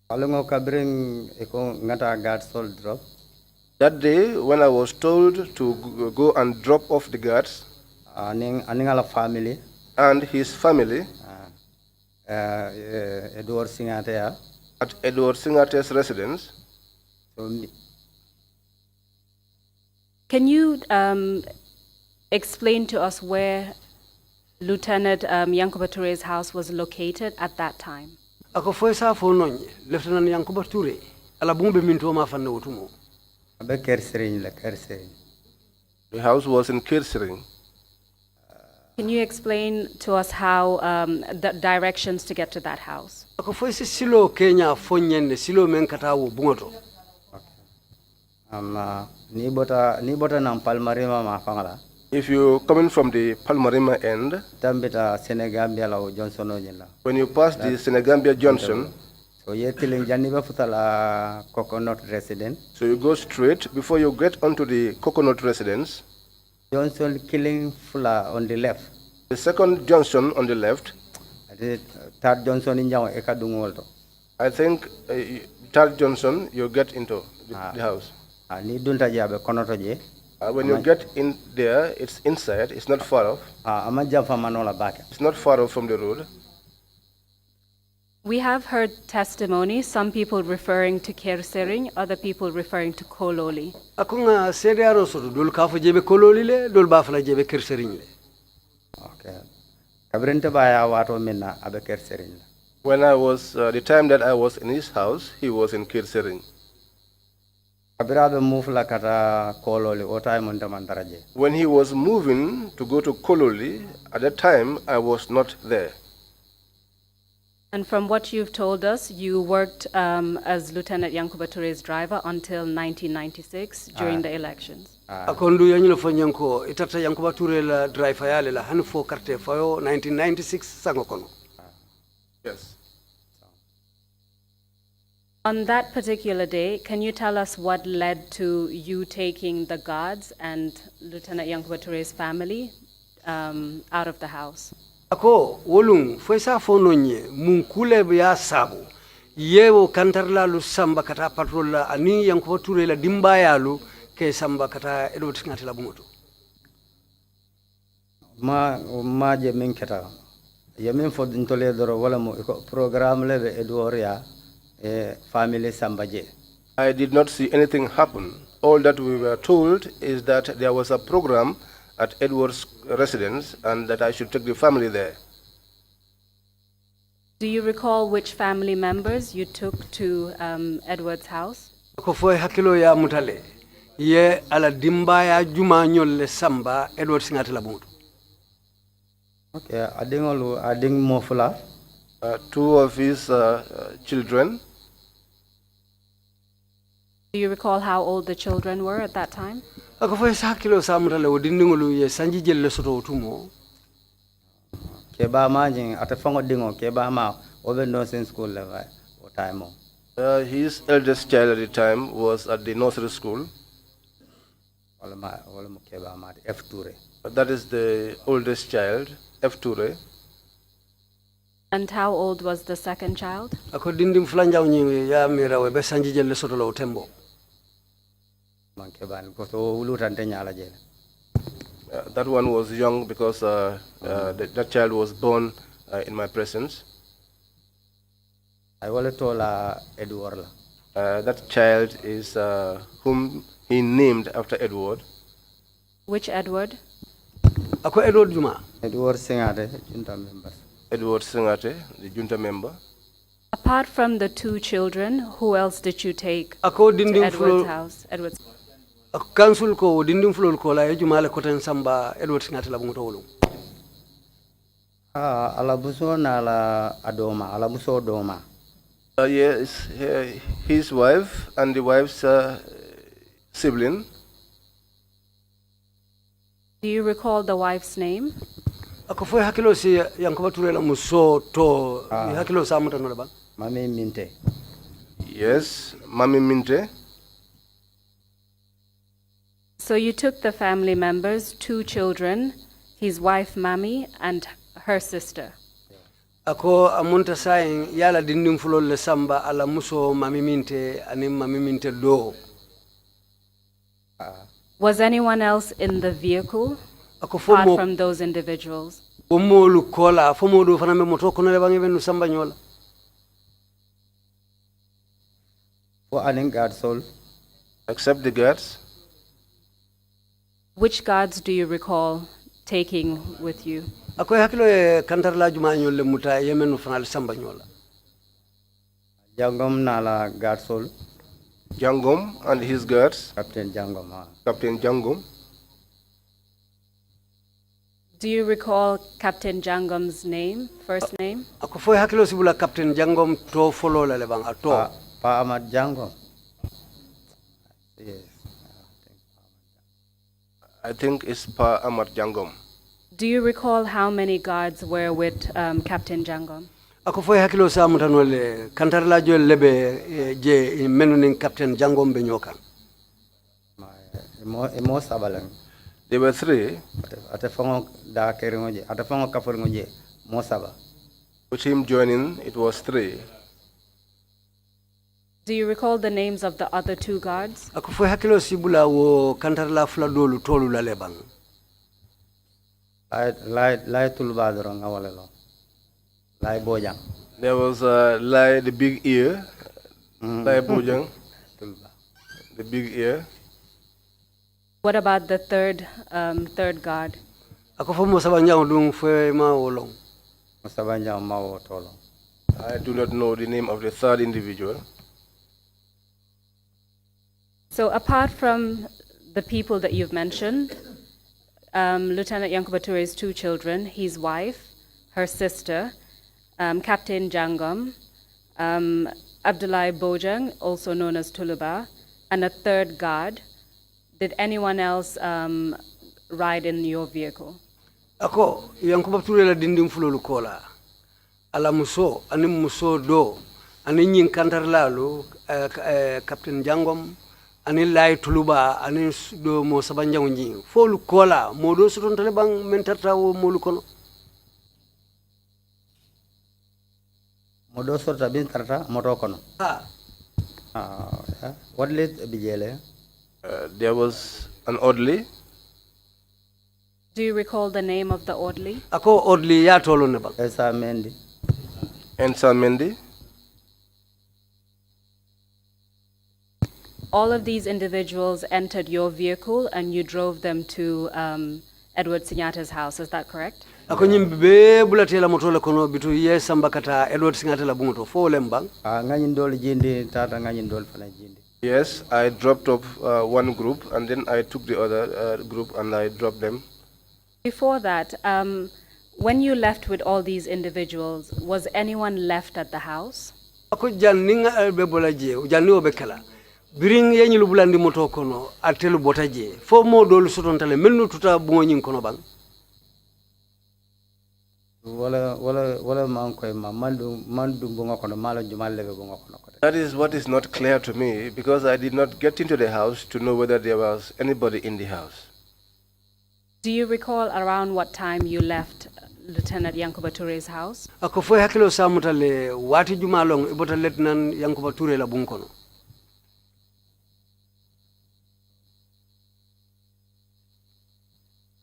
Alungo kabring eko ngata guard sol drop. That day, when I was told to go and drop off the guards Aningala family and his family Edward Singatea at Edward Singate's residence, Can you explain to us where Lieutenant Yankuba Toure's house was located at that time? Ako foy sa fono nye Lieutenant Yankuba Toure ala bungo be minto ma fanne wotumo. abe kersirin la kersirin. the house was in Kirsering. Can you explain to us how the directions to get to that house? Ako foy si silo Kenya fonyenne silo men kata wo bungoto. Ni bota nam Palmarima ma fangala. If you're coming from the Palmarima end, Tambita Senegambia la Johnson ojila. when you pass the Senegambia Junction, So ye killing Janiba futala coconut resident. so you go straight before you get onto the coconut residence. Johnson killing Fula on the left. The second junction on the left, Third Johnson in Jawa Ekadungolto. I think third junction, you get into the house. Ni dunta jabe konotoje. When you get in there, it's inside, it's not far off. Amajam famanola back. It's not far off from the road. We have heard testimony, some people referring to Kersering, other people referring to Kololi. Ako nga CDRO soto dol kafo jebe kololi le dol bafala jebe kersering le. Okay. Kabrente baya wato minna abe kerserin. When I was, the time that I was in his house, he was in Kirsering. Kabirabe mufla kata kololi o time on tamantaraje. When he was moving to go to Kololi, at that time, I was not there. And from what you've told us, you worked as Lieutenant Yankuba Toure's driver until 1996 during the elections. Ako ndu yanyilo fanyanko itata Yankuba Toure la driver yale la hanfo karte fayo 1996 sango kono. Yes. On that particular day, can you tell us what led to you taking the guards and Lieutenant Yankuba Toure's family out of the house? Ako wolung foi sa fono nye mun kule ya sabu yewo kantarla lu samba kata patrol la ani Yankuba Toure la dimba yalu ke samba kata Edward Ngati la bungoto. Ma je min keta. Yamin fo dintole doro wala mo program lebe Edward ya family sambaje. I did not see anything happen. All that we were told is that there was a program at Edward's residence and that I should take the family there. Do you recall which family members you took to Edward's house? Ko foi hakilo ya mutale ye ala dimba ya juma nyolle samba Edward Ngati la bungoto. Okay, ading mofula. Two of his children. Do you recall how old the children were at that time? Ako foi sa hakilo sa mutale o dindingolu ye sanji jelle soto tumo. Keba majin ate fango dingo keba ma obe nursing school level o time. His eldest child at the time was at the nursery school. Wala keba ma F Toure. That is the oldest child, F. Toure. And how old was the second child? Ako dindim flanjaw nyi ya mira we be sanji jelle soto lo tembo. manke ban ko to wulutante nyala jele. That one was young because that child was born in my presence. I wala to la Edward la. That child is whom he named after Edward. Which Edward? Ako Edward Juma. Edward Singate, junta member. Edward Singate, the junta member. Apart from the two children, who else did you take Ako to dinding Edward's floor. house? Edward's. Council ko dinding floor ko la Juma le koten samba Edward Singate la bungoto wolu. Ala buso na ala adoma, ala buso doma. Yes, his wife and the wife's sibling. Do you recall the wife's name? Ako foi hakilo si yankoba ture la muso to hakilo sa muta no ba. Mami Minte. Yes, Mami Minte. So you took the family members, two children, his wife Mami and her sister. Ako amunta sayin yala dinding floor le samba ala muso Mami Minte ani Mami Minte do. Was anyone else in the vehicle Ako apart fomo from those individuals? omolu kola fomo do fana me moto kono le bangi benu samba nyola. For aning guard soul. Except the guards. Which guards do you recall taking with you? Ako hakilo e kantar la juma nyole muta yemenu fana le samba nyola. Jangom na la guard soul. Jangom and his guards. Captain Jangom. Captain Jangom. Do you recall Captain Jangom's name, first name? Ako foi hakilo sibula Captain Jangom to follow le bang ato. Pa Ahmad Jangom. Yes. I think it's Pa Ahmad Jangom. Do you recall how many guards were with Captain Jangom? Ako foi hakilo sa muta no le kantar la jol lebe je menu ning Captain Jangom be nyokan. Mo sabalang. There were three. Ate fango da keringoje. Ate fango kafuringoje. Mo saba. With him joining, it was three. Do you recall the names of the other two guards? Ako foi hakilo sibula wo kantar la fla dolu tolu la lebang. Lai tulba dorong awalelo. Lai bojang. There was Lai, the big ear. Lai Bojang, Tulba. the big ear. What about the third guard? Ako fo mo sabanya dum foi ma wolong. Mo sabanja mawo tolo. I do not know the name of the third individual. So apart from the people that you've mentioned, Lieutenant Yankubature's two children, his wife, her sister, Captain Jangom, Abdullah Bojang, also known as Tuluba, and a third guard, did anyone else ride in your vehicle? Ako yankuba ture la dinding fulolu kola. Ala muso ani muso do ani nyin kantar lalu Captain Jangom ani Lai Tuluba ani do mo sabanja nyi folu kola modo soton tale bang mentarta wo molu kono. Modo sorta bin tarta moto kono. What lit bijele? There was an orderly. Do you recall the name of the orderly? Ako orderly ya tolo ne bang. Esa Mendi. Ensa Mendy. All of these individuals entered your vehicle and you drove them to Edward Sinyata's house, is that correct? Ako nyim be bulatela moto le kono bitu ye samba kata Edward Singate la bungoto fo lembang. Ngani ndol jindi tata ngani ndol fana jindi. Yes, I dropped off one group and then I took the other group and I dropped them. Before that, when you left with all these individuals, was anyone left at the house? Ako janninga be bolaje janni obekala. Biring ye nyilu bulandi moto kono atelu botaje fo mo dolu soton tale mennu tuta bungo nyin kono bang. Wala man koy ma mandu bungo kono malo jumal lebe bungo kono. That is what is not clear to me because I did not get into the house to know whether there was anybody in the house. Do you recall around what time you left Lieutenant Yankuba Toure's house? Ako foi hakilo samutale wati jumalong ibota Lieutenant Yankuba Toure la bunkono.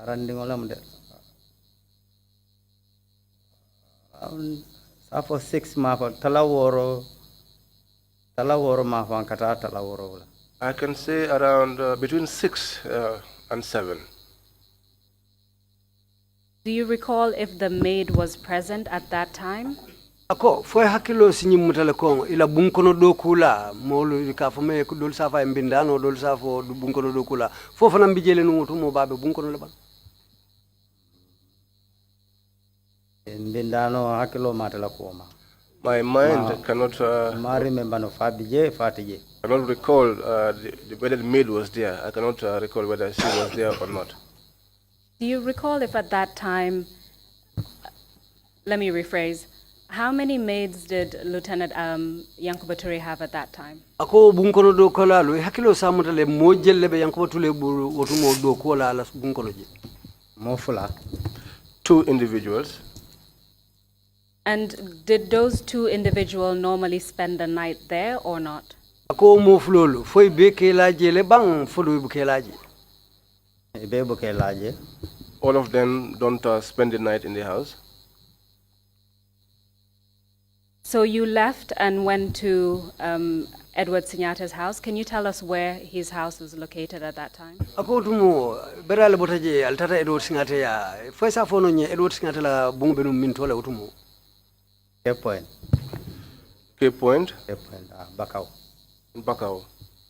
Randingolam de. For 6 months, Talaworo Mafan Kata Talaworo. I can say around between 6 and 7. Do you recall if the maid was present at that time? Ako foi hakilo sinyi mutale ko ila bunkono do kula molu ka fama ko dol safa mbindano dol safo bunkono do kula fofu nam bijele no to mo babe bunkono le ban Mbindano hakilo matala ko ma. My mind cannot cannot recall whether the maid was there. I cannot recall whether she was there or not. Do you recall if at that time, let me rephrase, how many maids did Lieutenant Yankuba Toure have at that time? Ako bunkono do kola lo hakilo samutale mo jelle be Yankuba Toure bu wotumo do kola la bunkono ji. Mo fula. 2 individuals. And did those 2 individuals normally spend the night there or not? Ako mo fulolo foi be kelaje le bang fulu bu kelaje. Be bu kelaje. All of them don't spend the night in the house. So you left and went to Edward Sinyata's house. Can you tell us where his house was located at that time? Ako tumo berale botaje altata Edward Sinyata ya foi sa fono nye Edward Sinyata la bungbe no min tole utumo. Cape Point. Cape Point? Cape Point, Bakau. Bakau.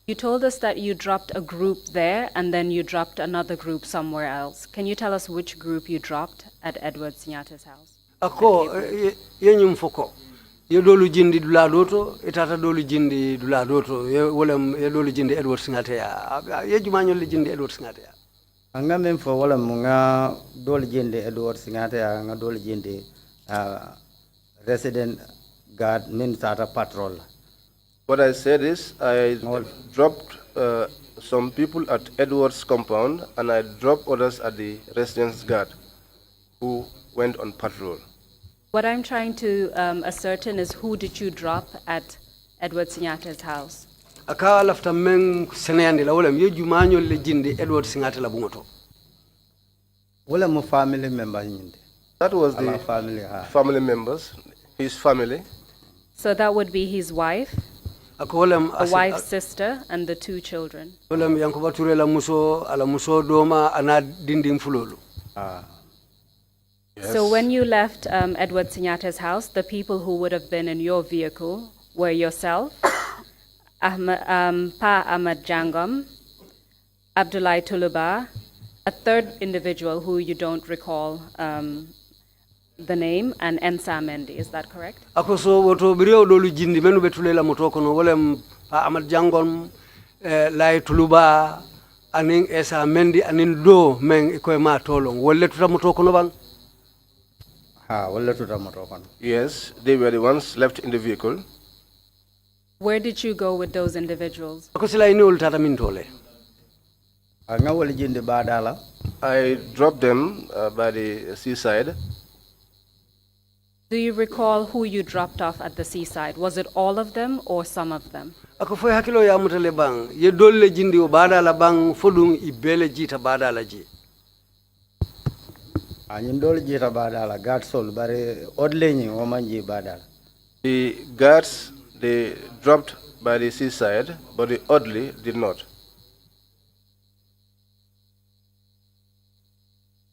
You told us that you dropped a group there and then you dropped another group somewhere else. Can you tell us which group you dropped at Edward Sinyata's house? Ako yenyum foko. Ye dolu jindi dula doto itata dolu jindi dula doto wala ye dolu jindi Edward Sinyata ya ye jumanyo le jindi Edward Sinyata ya. Anga mem fo wala nga dolu jindi Edward Sinyata ya nga dolu jindi resident guard Minnesota patrol. What I said is I dropped some people at Edward's compound and I dropped others at the residence guard who went on patrol. What I'm trying to ascertain is who did you drop at Edward Sinyata's house? Aka lafta men seneyandi la wala ye jumanyo le jindi Edward Sinyata la bungoto. Wala mo family member nyinde. That was the family members, his family. So that would be his wife, a wife's sister, and the 2 children. Yankuba Toure la muso ala muso doma ana dindim fulolu. Yes. So when you left Edward Sinyata's house, the people who would have been in your vehicle were yourself, Pa Ahmad Jangom, Abdullahi Tuluba, a 3rd individual who you don't recall the name, and Ensa Mendy. Is that correct? Ako so woto biriyo dolu jindi menu betulela motoko no wolem Pa Ahmad Jangom Lai Tuluba aning Ensa Mendy anin do men ikoy ma tolong wolle tuta motoko no bang. Yes, they were the ones left in the vehicle. Where did you go with those individuals? Ako sila ini ultata min tole. I dropped them by the seaside. Do you recall who you dropped off at the seaside? Was it all of them or some of them? Ako foi hakilo ya mutale bang ye dolle jindi o badala bang fodung ibele jita badala ji. The guards, they dropped by the seaside, but the oddly did not.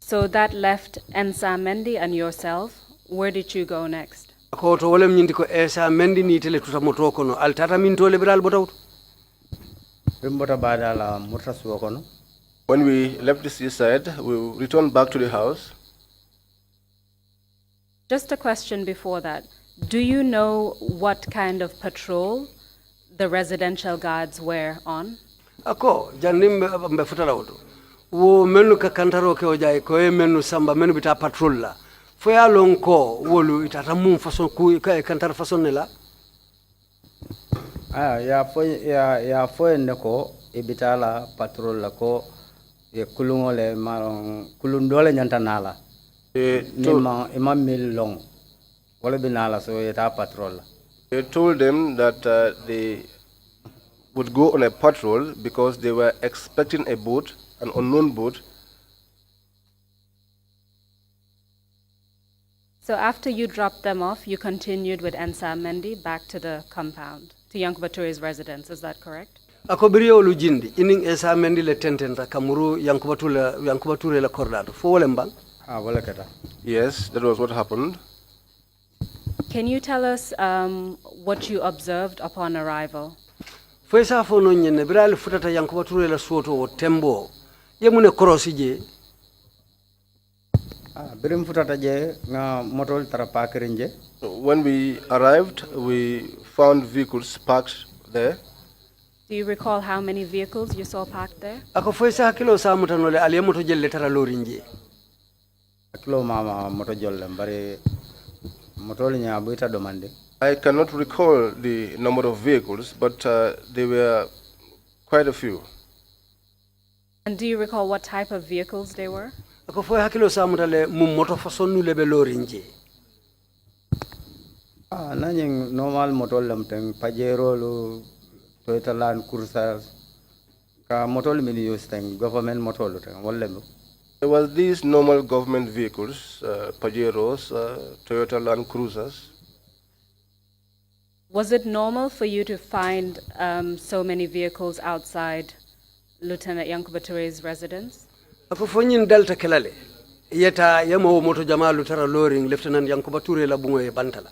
So that left Ensa Mendy and yourself. Where did you go next? Ako to wolem nyindi ko Ensa Mendy ni tele tuta motoko no altata min tole biral botawto. When we left the seaside, we returned back to the house. Just a question before that. Do you know what kind of patrol the residential guards were on? Ako jannim mbe futalawto. Wo menu ka kantaro ke ojay ko e menu samba menu bita patrol la. Fo ya lon ko wolu itata mum façon ku ka kantar façon ne la. Ya fo ne ko e bitala patrol la ko e kulungole maron kulundole nyanta nala. They told them that they would go on a patrol because they were expecting a boat, an unknown boat, So after you dropped them off, you continued with Ensa Mendy back to the compound, to Yankuba Toure's residence. Is that correct? Ako biriyo lu jindi ining Ensa Mendy le tententa kamuru Yankuba Toure la kordado fo wole mbang. Wala kata. Yes, that was what happened. Can you tell us what you observed upon arrival? Fo sa fo no nyenne biral futata Yankuba Toure la soto o tembo yemune cross je. Birim futata je nga motol tara pakirinje. When we arrived, we found vehicles parked there. Do you recall how many vehicles you saw parked there? Ako fo sa kilo sa mutanole ali moto jelle tara lorinje. Kilo mama moto jolle bare motol nya buita domande. I cannot recall the number of vehicles, but there were quite a few. And do you recall what type of vehicles they were? Ako fo hakilo sa mutale mum moto façon nu lebe lorinje. Nanyeng normal motol lam teng Pajero lu Toyota Land Cruiser ka motol mini use teng government motol teng wolle. There were these normal government vehicles, Pajeros, Toyota Land Cruisers. Was it normal for you to find so many vehicles outside Lieutenant Yankuba Toure's residence? Ako fo nyin dalta kelale yeta yamo moto jamalu tara loring Lieutenant Yankuba Toure la bungo e bantala.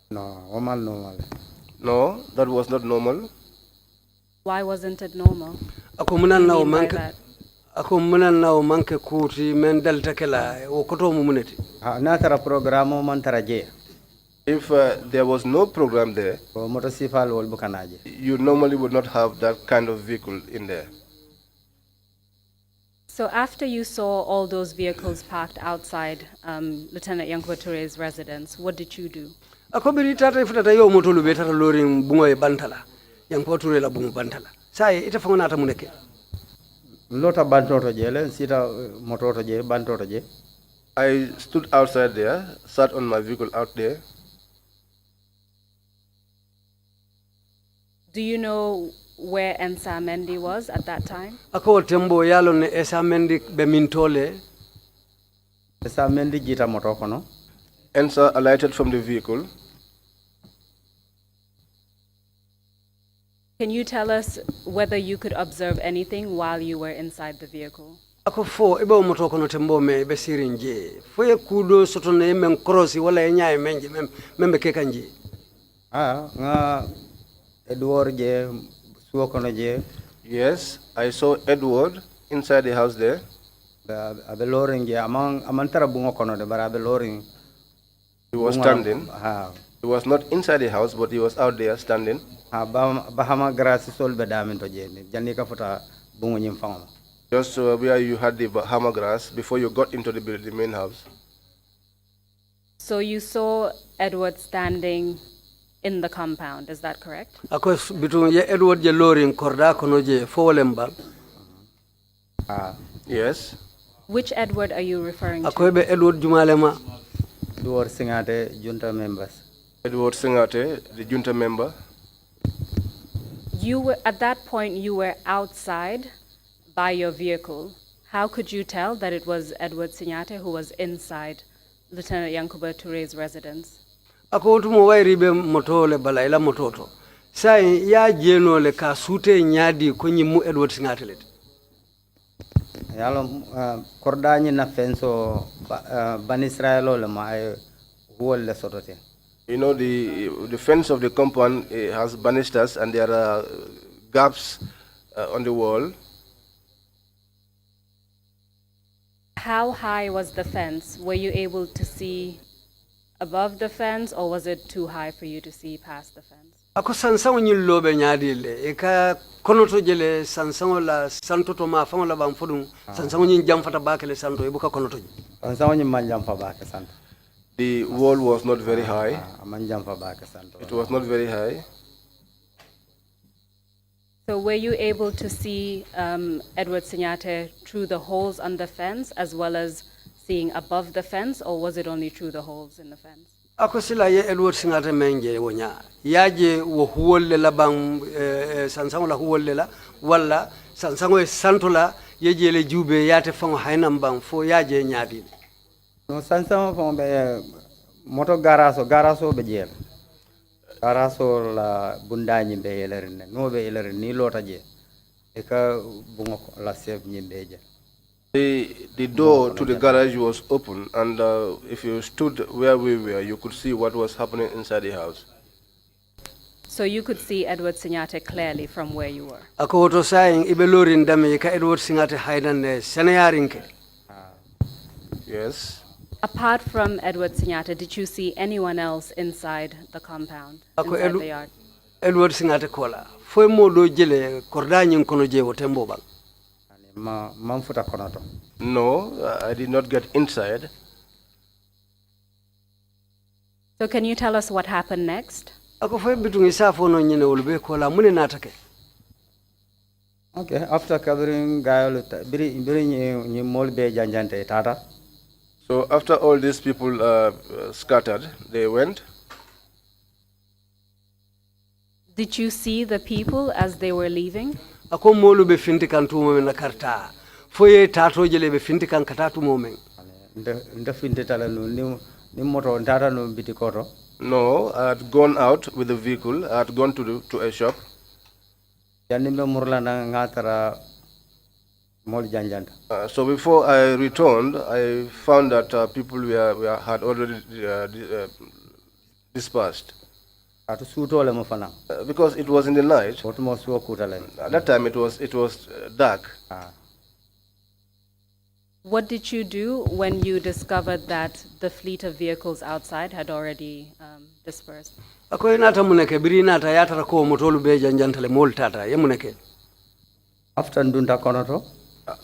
No, normal. No, that was not normal. Why wasn't it normal? Ako munan What do you naw mean by manke that? ako munan naw manke kuti men dalta kela o koto mu muneti. Na tara programo man tara je. If there was no program there, Ko moto sifal wol bukanaje. you normally would not have that kind of vehicle in there. So after you saw all those vehicles parked outside Lieutenant Yankuba Toure's residence, what did you do? Ako biri tata futata yo moto lu betara loring bungo e bantala. Yankuba Toure la bungo bantala. Sai ita fangona ta muneke. Lota bantoto je le sita mototo je bantoto je. I stood outside there, sat on my vehicle out there. Do you know where Ensa Mendy was at that time? Ako tembo yalo ne Ensa Mendy be mintole. Sa mendi jita moto kono. Ensa alighted from the vehicle. Can you tell us whether you could observe anything while you were inside the vehicle? Ako fo ebe o moto kono tembo me be sirinje. Fo ye kudo soto ne men crossi wala e nyaay menje membe ke kanje. Nga Edward je suo kono je. Yes, I saw Edward inside the house there. Abe loring je amang tara bungo kono de bara abe loring. He was standing. He was not inside the house, but he was out there standing. Bahama grassi sol be damin to je ni janni ka futa bungo nyim fangoma. Just where you had the Bahama grass before you got into the main house. So you saw Edward standing in the compound, is that correct? Ako bitu ye Edward je loring korda kono je fo wolemba. Yes. Which Edward are you referring to? Ako be Edward Jumalema. Edward Singate junta members. Edward Singate, the junta member. You were at that point you were outside by your vehicle. How could you tell that it was Edward Sinyate who was inside Lieutenant Yankuba Toure's residence? Ako tumo wairi be moto le bala ila mototo. Sai ya jeno le ka sute nyadi ko nyimu Edward Singate le. Yalo kordani na fenso ban Israelo le ma huol le sotote. You know, the fence of the compound has banisters and there are gaps on the wall. How high was the fence? Were you able to see above the fence, or was it too high for you to see past the fence? Ako sansango lobe nyadi le eka konoto jele sansango la santo to ma fango la bamfodun sansango nyi jamfata bakele santo ibuka konoto ji. Sansango nyi manjamfa bake santo. The wall was not very high. Manjamfa bake santo. It was not very high. So were you able to see Edward Sinyate through the holes on the fence as well as seeing above the fence, or was it only through the holes in the fence? Ako sila ye Edward Singate menje wonya yaje wo huwolle la bang sansango la huwolle la wala sansango e santo la yeje le jube yate fango hainam bang fo yaje nyadi. No sansango fo be moto garaso be jeel garaso la bundañi be yelerine no be yelerin ni lota je e ka bungo la sef nyimbe je. The door to the garage was open, and if you stood where we were, you could see what was happening inside the house. So you could see Edward Sinyate clearly from where you were. Ako woto saying ibe lorin dame ka Edward Singate haydan seneyarinke. Yes. Apart from Edward Sinyate, did you see anyone else inside the compound, Ako inside the yard? Edward Singate kola foy mo do jele kordañin kono je wo tembo bang. Mamfuta konato. No, I did not get inside. So can you tell us what happened next? Ako foy bitungi safo no nyene wolbe kola mune natake. Okay, after covering gayol biri ni molbe janjante tata. So after all these people scattered, they went. Did you see the people as they were leaving? Ako molu be finti kan tumo men na karta foye tato jele be finti kan katatu momen. Nda finti tala no ni moto tata no biti koto. No, I had gone out with the vehicle. I had gone to a shop. Janimbe murlana ngatara mol janjanta. So before I returned, I found that people had already dispersed. Because it was in the night. At that time it was dark. What did you do when you discovered that the fleet of vehicles outside had already dispersed? Ako inata muneke biri nata yatara ko motolu be janjantale mol tata yemuneke. After ndunta konoto.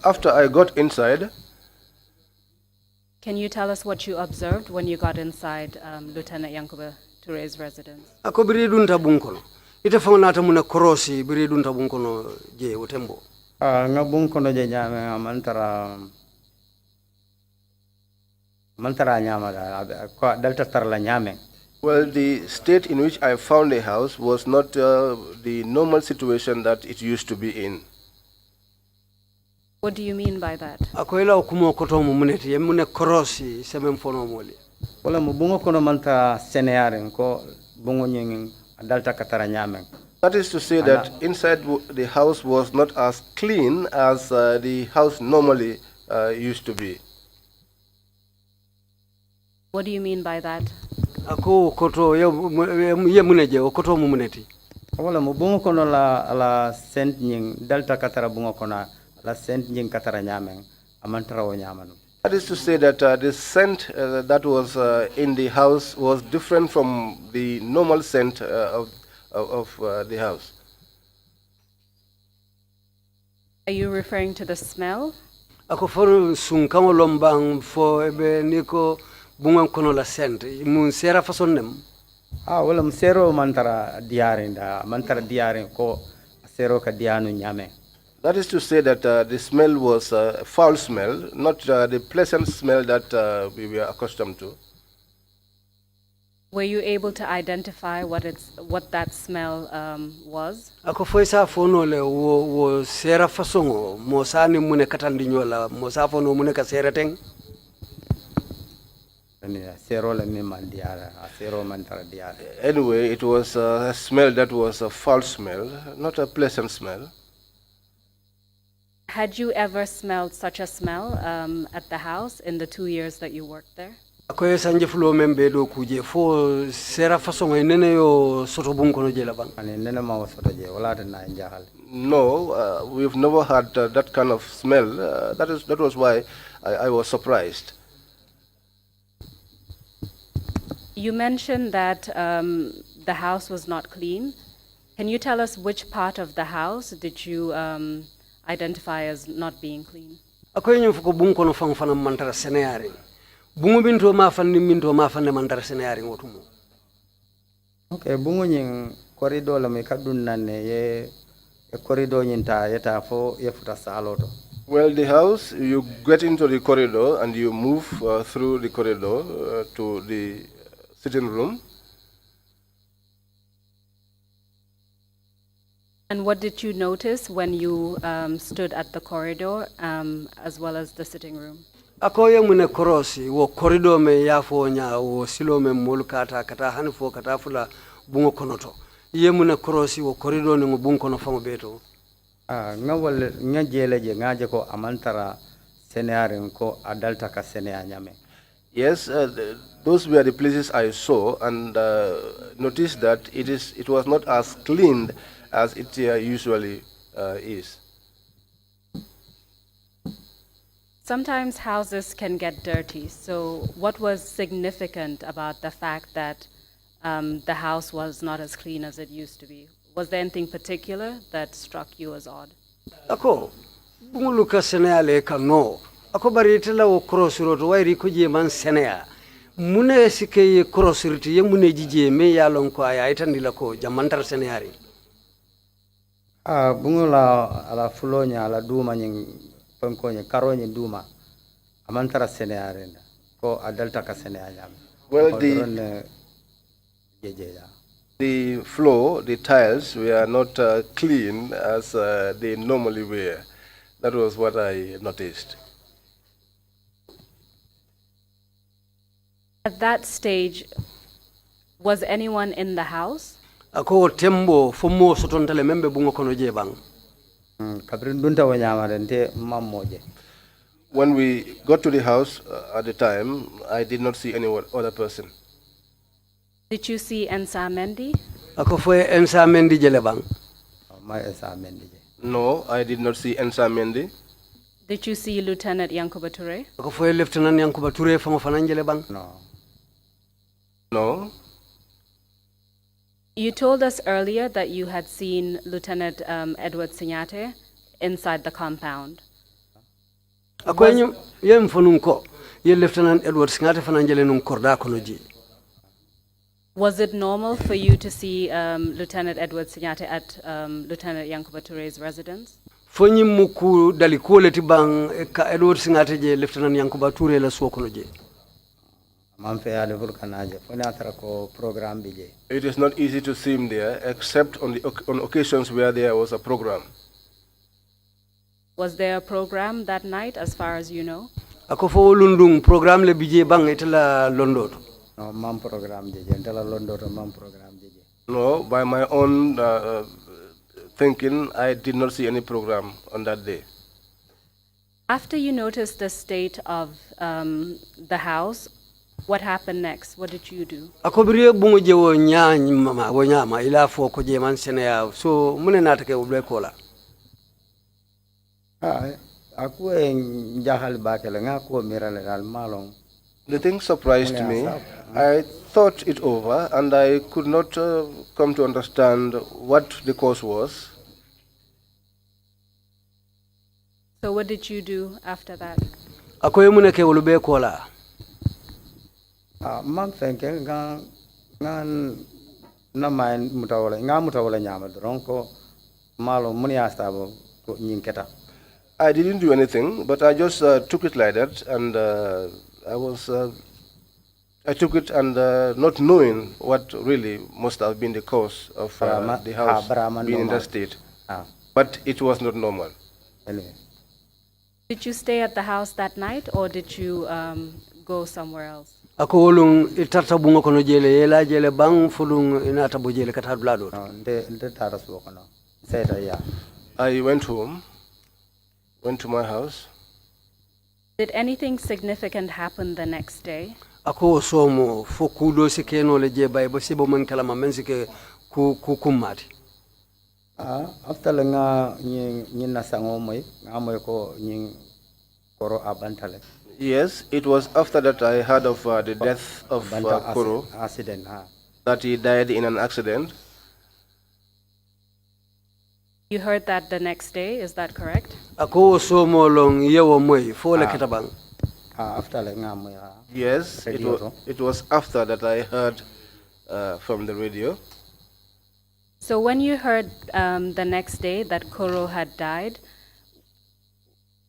After I got inside. Can you tell us what you observed when you got inside Lieutenant Yankuba Toure's residence? Ako biri dunta bunkono. Ite fawnata mune korosi biri dunta bunkono je wotembo. Nga bunkono je nyame mantara nyama ko delta tarla nyame. Well, the state in which I found a house was not the normal situation that it used to be in. What do you mean by that? Ako ila okumo koto mu muneti yemune korosi semem fono moli. Wala mu bungo kono manta seneyaren ko bungo nyeng dalta katara nyame. That is to say that inside the house was not as clean as the house normally used to be. What do you mean by that? Ako koto yemuneje koto mu muneti. Wala mu bungo kono la sent nyeng dalta katara bungo kono la sent nyeng katara nyame amantara wo nyamanu. That is to say that the scent that was in the house was different from the normal scent of the house. Are you referring to the smell? Ako for sunkango lombang fo ebe niko bungan kono la scent mun sera fason nem. Wala msero mantara diarin ko sero ka dianu nyame. That is to say that the smell was a foul smell, not the pleasant smell that we were accustomed to. Were you able to identify what that smell was? Ako foisa fono le wo sera fasongo mo sani mune katandi nyola mo sa fono mune ka sera teng. Anyway, it was a smell that was a foul smell, not a pleasant smell. Had you ever smelled such a smell at the house in the 2 years that you worked there? Ako sanje fulo membe do kuje fo sera façon nene yo soto bun kono je laban. Nene ma soto je wala tan na njahal. No, we've never had that kind of smell. That was why I was surprised. You mentioned that the house was not clean. Can you tell us which part of the house did you identify as not being clean? Ako nyum fuko bun kono fang fana mantara seneyari. Bungu binto ma fanni minto ma fanne mantara seneyari ngotumo. Okay, bungu nyin corridor la me kadun nanne ye corridor nyinta yeta fo ye futa saloto. Well, the house, you get into the corridor and you move through the corridor to the sitting room. And what did you notice when you stood at the corridor as well as the sitting room? ako ye mune korosi wo corridor me yafo nya wo silo me mol kata kata hanfo kata fula bungo konoto ye mune korosi wo corridor ngo bungo kono fango beto nga wala nga jele je nga je ko amantara seneare ko adalta ka senea nyame. Yes, those were the places I saw and noticed that it was not as cleaned as it usually is. Sometimes houses can get dirty. So, what was significant about the fact that the house was not as clean as it used to be? Was there anything particular that struck you as odd? ako bungulu ka senea le ka no ako bari tela wo cross road wayri ko je man senea mune sike ye cross road ye mune jije me yalon ko ay itandila ko jamantar seneari bungula ala fulonya ala duma nyin pankonya karonya duma amantara seneare ko adalta ka senea nyame. Well, the floor, the tiles were not clean as they normally were. That was what I noticed. At that stage, was anyone in the house? ako tembo fomo sotontale membe bungo kono je bang kabrin dunta wanyama dente mammoje. When we got to the house at the time, I did not see any other person. Did you see Ensa Mendy? ako fo ensa mendi jele bang Ma esa mendi je. No, I did not see Ensa Mendy. Did you see Lieutenant Yankuba Toure? ako fo lieutenant yankuba touré fango fanan jele bang No. No. You told us earlier that you had seen Lieutenant Edward Signate inside the compound. ako yem fonun ko ye lieutenant edward singate fanan jele nun korda kono ji Was it normal for you to see Lieutenant Edward Signate at Lieutenant Yankuba Toure's residence? fonyi muku dali koleti bang ka edward singate je lieutenant yankuba touré la so kono je Man fe ale vulkanaje fona tara ko program bije. It is not easy to see him there, except on occasions where there was a program. Was there a program that night, as far as you know? ako fo lundung programme le bije bang itala londoto No man program je entala londo to man program je. No, by my own thinking, I did not see any program on that day. After you noticed the state of the house, what happened next? What did you do? ako bire bungo je wo nyama ila fo ko je man senea so mune natake oble kola Aku jahal bakela nga ko mirale dal malong. The thing surprised me. I thought it over and I could not come to understand what the cause was. So what did you do after that? ako yemune ke wolbe kola Man fenke nga na main mutawala nyama doron ko malo muni astabo ko nyinketa. I didn't do anything, but I just took it like that, and I took it and not knowing what really must have been the cause of the house being in that state. But it was not normal. Anyway. Did you stay at the house that night, or did you go somewhere else? ako wolung itarta bungo kono jele yela jele bang fulung inata bo jele kata blado Nde taras bokono. Seta ya. I went home, went to my house. Did anything significant happen the next day? ako somo fo kudo sikeno le je bay bo sibo man kala man sike ku kummati After nga nyin na sango moy nga moy ko nyin koro abantale. Yes, it was after that I heard of the death of Koro, accident. that he died in an accident. You heard that the next day, is that correct? ako somo long yewo moy fo le ketabang After nga moy Yes, it was after that I heard from the radio. So when you heard the next day that Koro had died,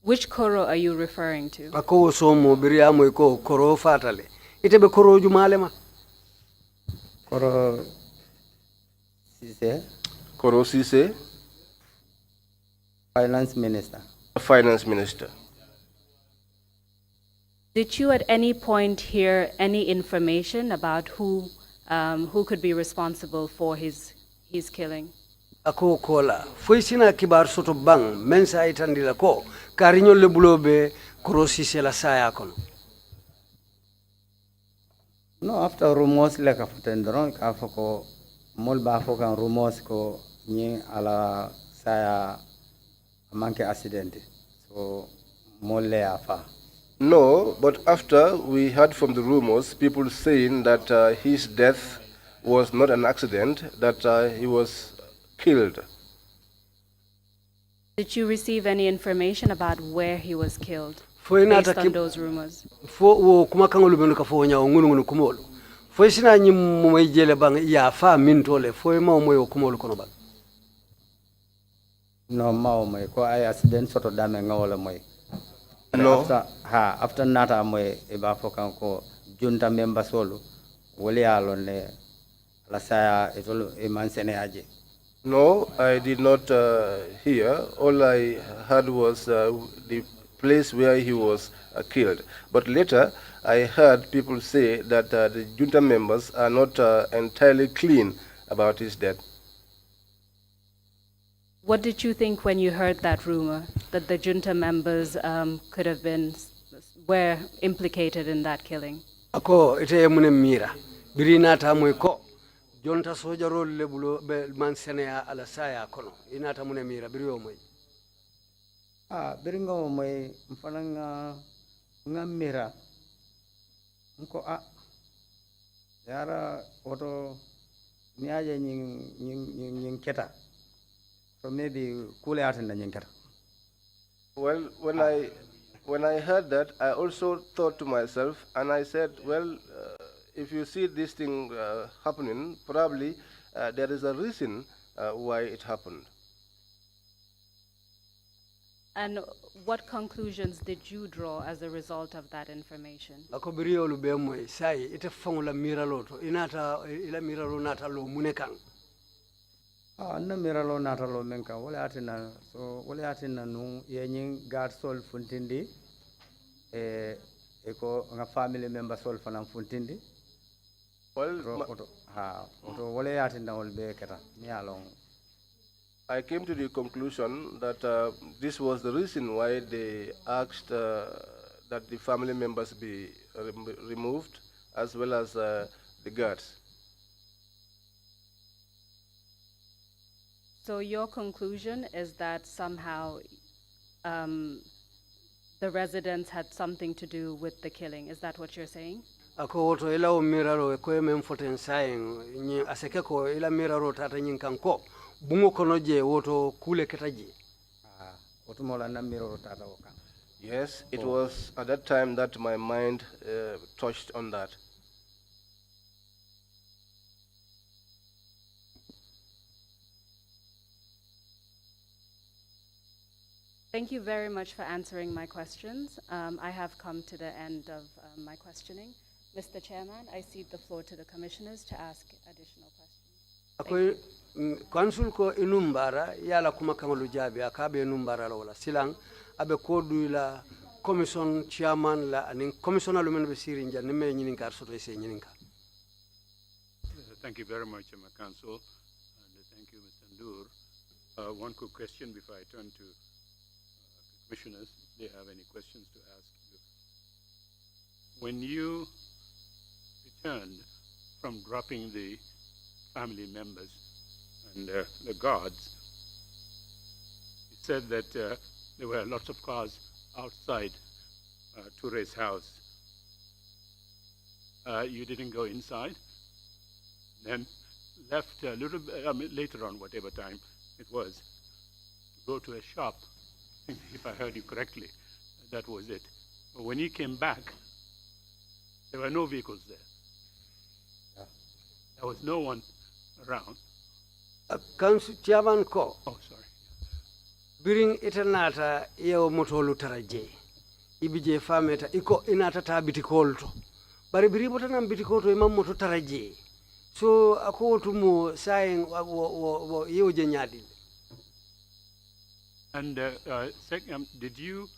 which Koro are you referring to? ako somo biriya moy ko koro fatale itebe koro jumale ma Koro Sise, Koro Sise, finance minister. finance minister. Did you at any point hear any information about who could be responsible for his killing? Ako kola foy sina kibar soto bang mensa itandila ko kariñol le bulobe korosi sela saya kono. No, after rumors like after ka foko mol ba fokan rumors ko ni ala saya manke accident. So mol le afa. No, but after we heard from the rumors, people saying that his death was not an accident, that he was killed. Did you receive any information about where he was killed Based on those rumors? Fo wo kuma kangolu benu ka fo nyaaw ngunu ngunu kumolu. Fo sina nyim moy jele bang ya fa min tole fo ma moy kumolu kono bang. No mao moy ko ay accident soto dame ngawala moy. No. After nata moy e ba fokan ko junta member solo wole alone la saya etolo e mansene aje. No, I did not hear. All I heard was the place where he was killed. But later, I heard people say that the junta members are not entirely clean about his death. What did you think when you heard that rumor that the junta members were implicated in that killing? Ako ite mune mira birina ta moy ko jonta sojarol le bulo be man senea ala saya kono inata mune mira biriyo moy. Biringo moy mfananga ngamira nko yara oto niaje nyin keta. So maybe kule atinda nyin keta. Well, when I heard that, I also thought to myself, and I said, well, if you see this thing happening, probably there is a reason why it happened. And what conclusions did you draw as a result of that information? Ako biriyo lu be moy sai ite fangula mira loto inata ila mira lo nata lo mune kan. Anna miralo natalo menka wole atina so wole atina nu yenyin guard sol funtindi eko nga family member sol fanam funtindi. Well, oto wole atina wol be keta mi along. I came to the conclusion that this was the reason why they asked that the family members be removed, as well as the guards. So your conclusion is that somehow the residents had something to do with the killing. Is that what you're saying? Ako woto ila o miraro ko men foten sayen ni aseke ko ila miraro tata nyin kanko bungo kono je woto kule ketaji. Oto mola na miraro tata okan. Yes, it was at that time that my mind touched on that. Thank you very much for answering my questions. I have come to the end of my questioning. Mr. Chairman, I cede the floor to the commissioners to ask additional questions. Council ko inumbara yala kuma kamalu jabi akabe inumbara la wala silang abe kodu la commission chairman la anin commissioner lu men be sirinja ne me nyinin kar soto ese nyinin ka. Thank you very much, my council, and thank you, Mr. Ndure. One quick question before I turn to commissioners, if they have any questions to ask you. When you returned from dropping the family members and the guards, you said that there were lots of cars outside Toure's house. You didn't go inside, then left a little bit, later on, whatever time it was, to go to a shop. If I heard you correctly, that was it. But when you came back, there were no vehicles there. Yeah. There was no one around. Council chairman ko. Oh, sorry. Biring itanata yeo motolu taraje. Ibije fameta iko inata ta bitikolto. Bari biri botana bitikolto imam moto taraje. So ako tumo saying wo yeo je nyadi. And did you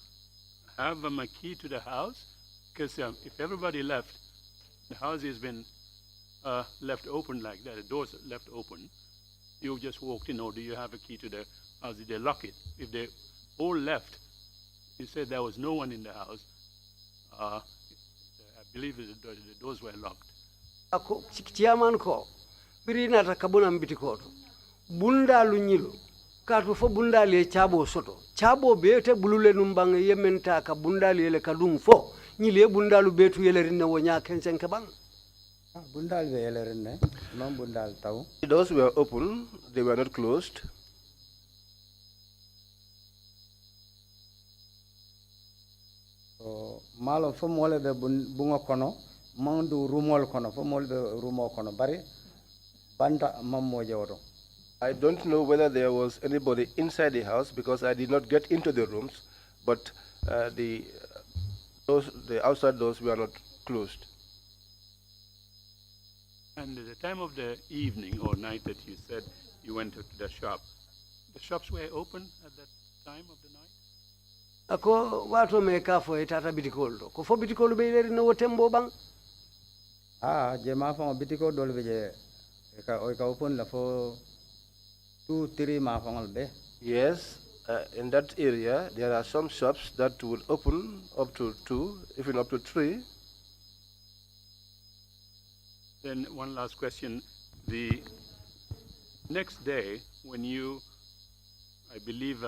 have a key to the house Because if everybody left, the house has been left open like that, the doors left open, you just walked in, or do you have a key to the house? Did they lock it? If they all left, you said there was no one in the house, I believe the doors were locked. Ako chairman ko birina ta kabuna mbiti koto bunda lunyilu katu fo bunda le chabo soto chabo bete bulule numbang yementa ka bunda le kadung fo nyile bunda lu betu yele rinne wonya kensen ke bang bunda le yele rinne non bunda taw. The doors were open, they were not closed. So malo fo mole be bunga kono mandu rumol kono fo mole be rumo kono bari banda mammo jawdo. I don't know whether there was anybody inside the house because I did not get into the rooms, but the outside doors were not closed. And at the time of the evening or night that you said you went to the shop, the shops were open at that time of the night? Ako watu meka fo etata bitikolo ko fo bitikolo be yele rinne wotembo bang je ma fa bitiko dol be je ka open la fo 2-3 ma fa be. Yes, in that area there are some shops that would open up to 2, even up to 3. Then one last question. The next day, when you, I believe,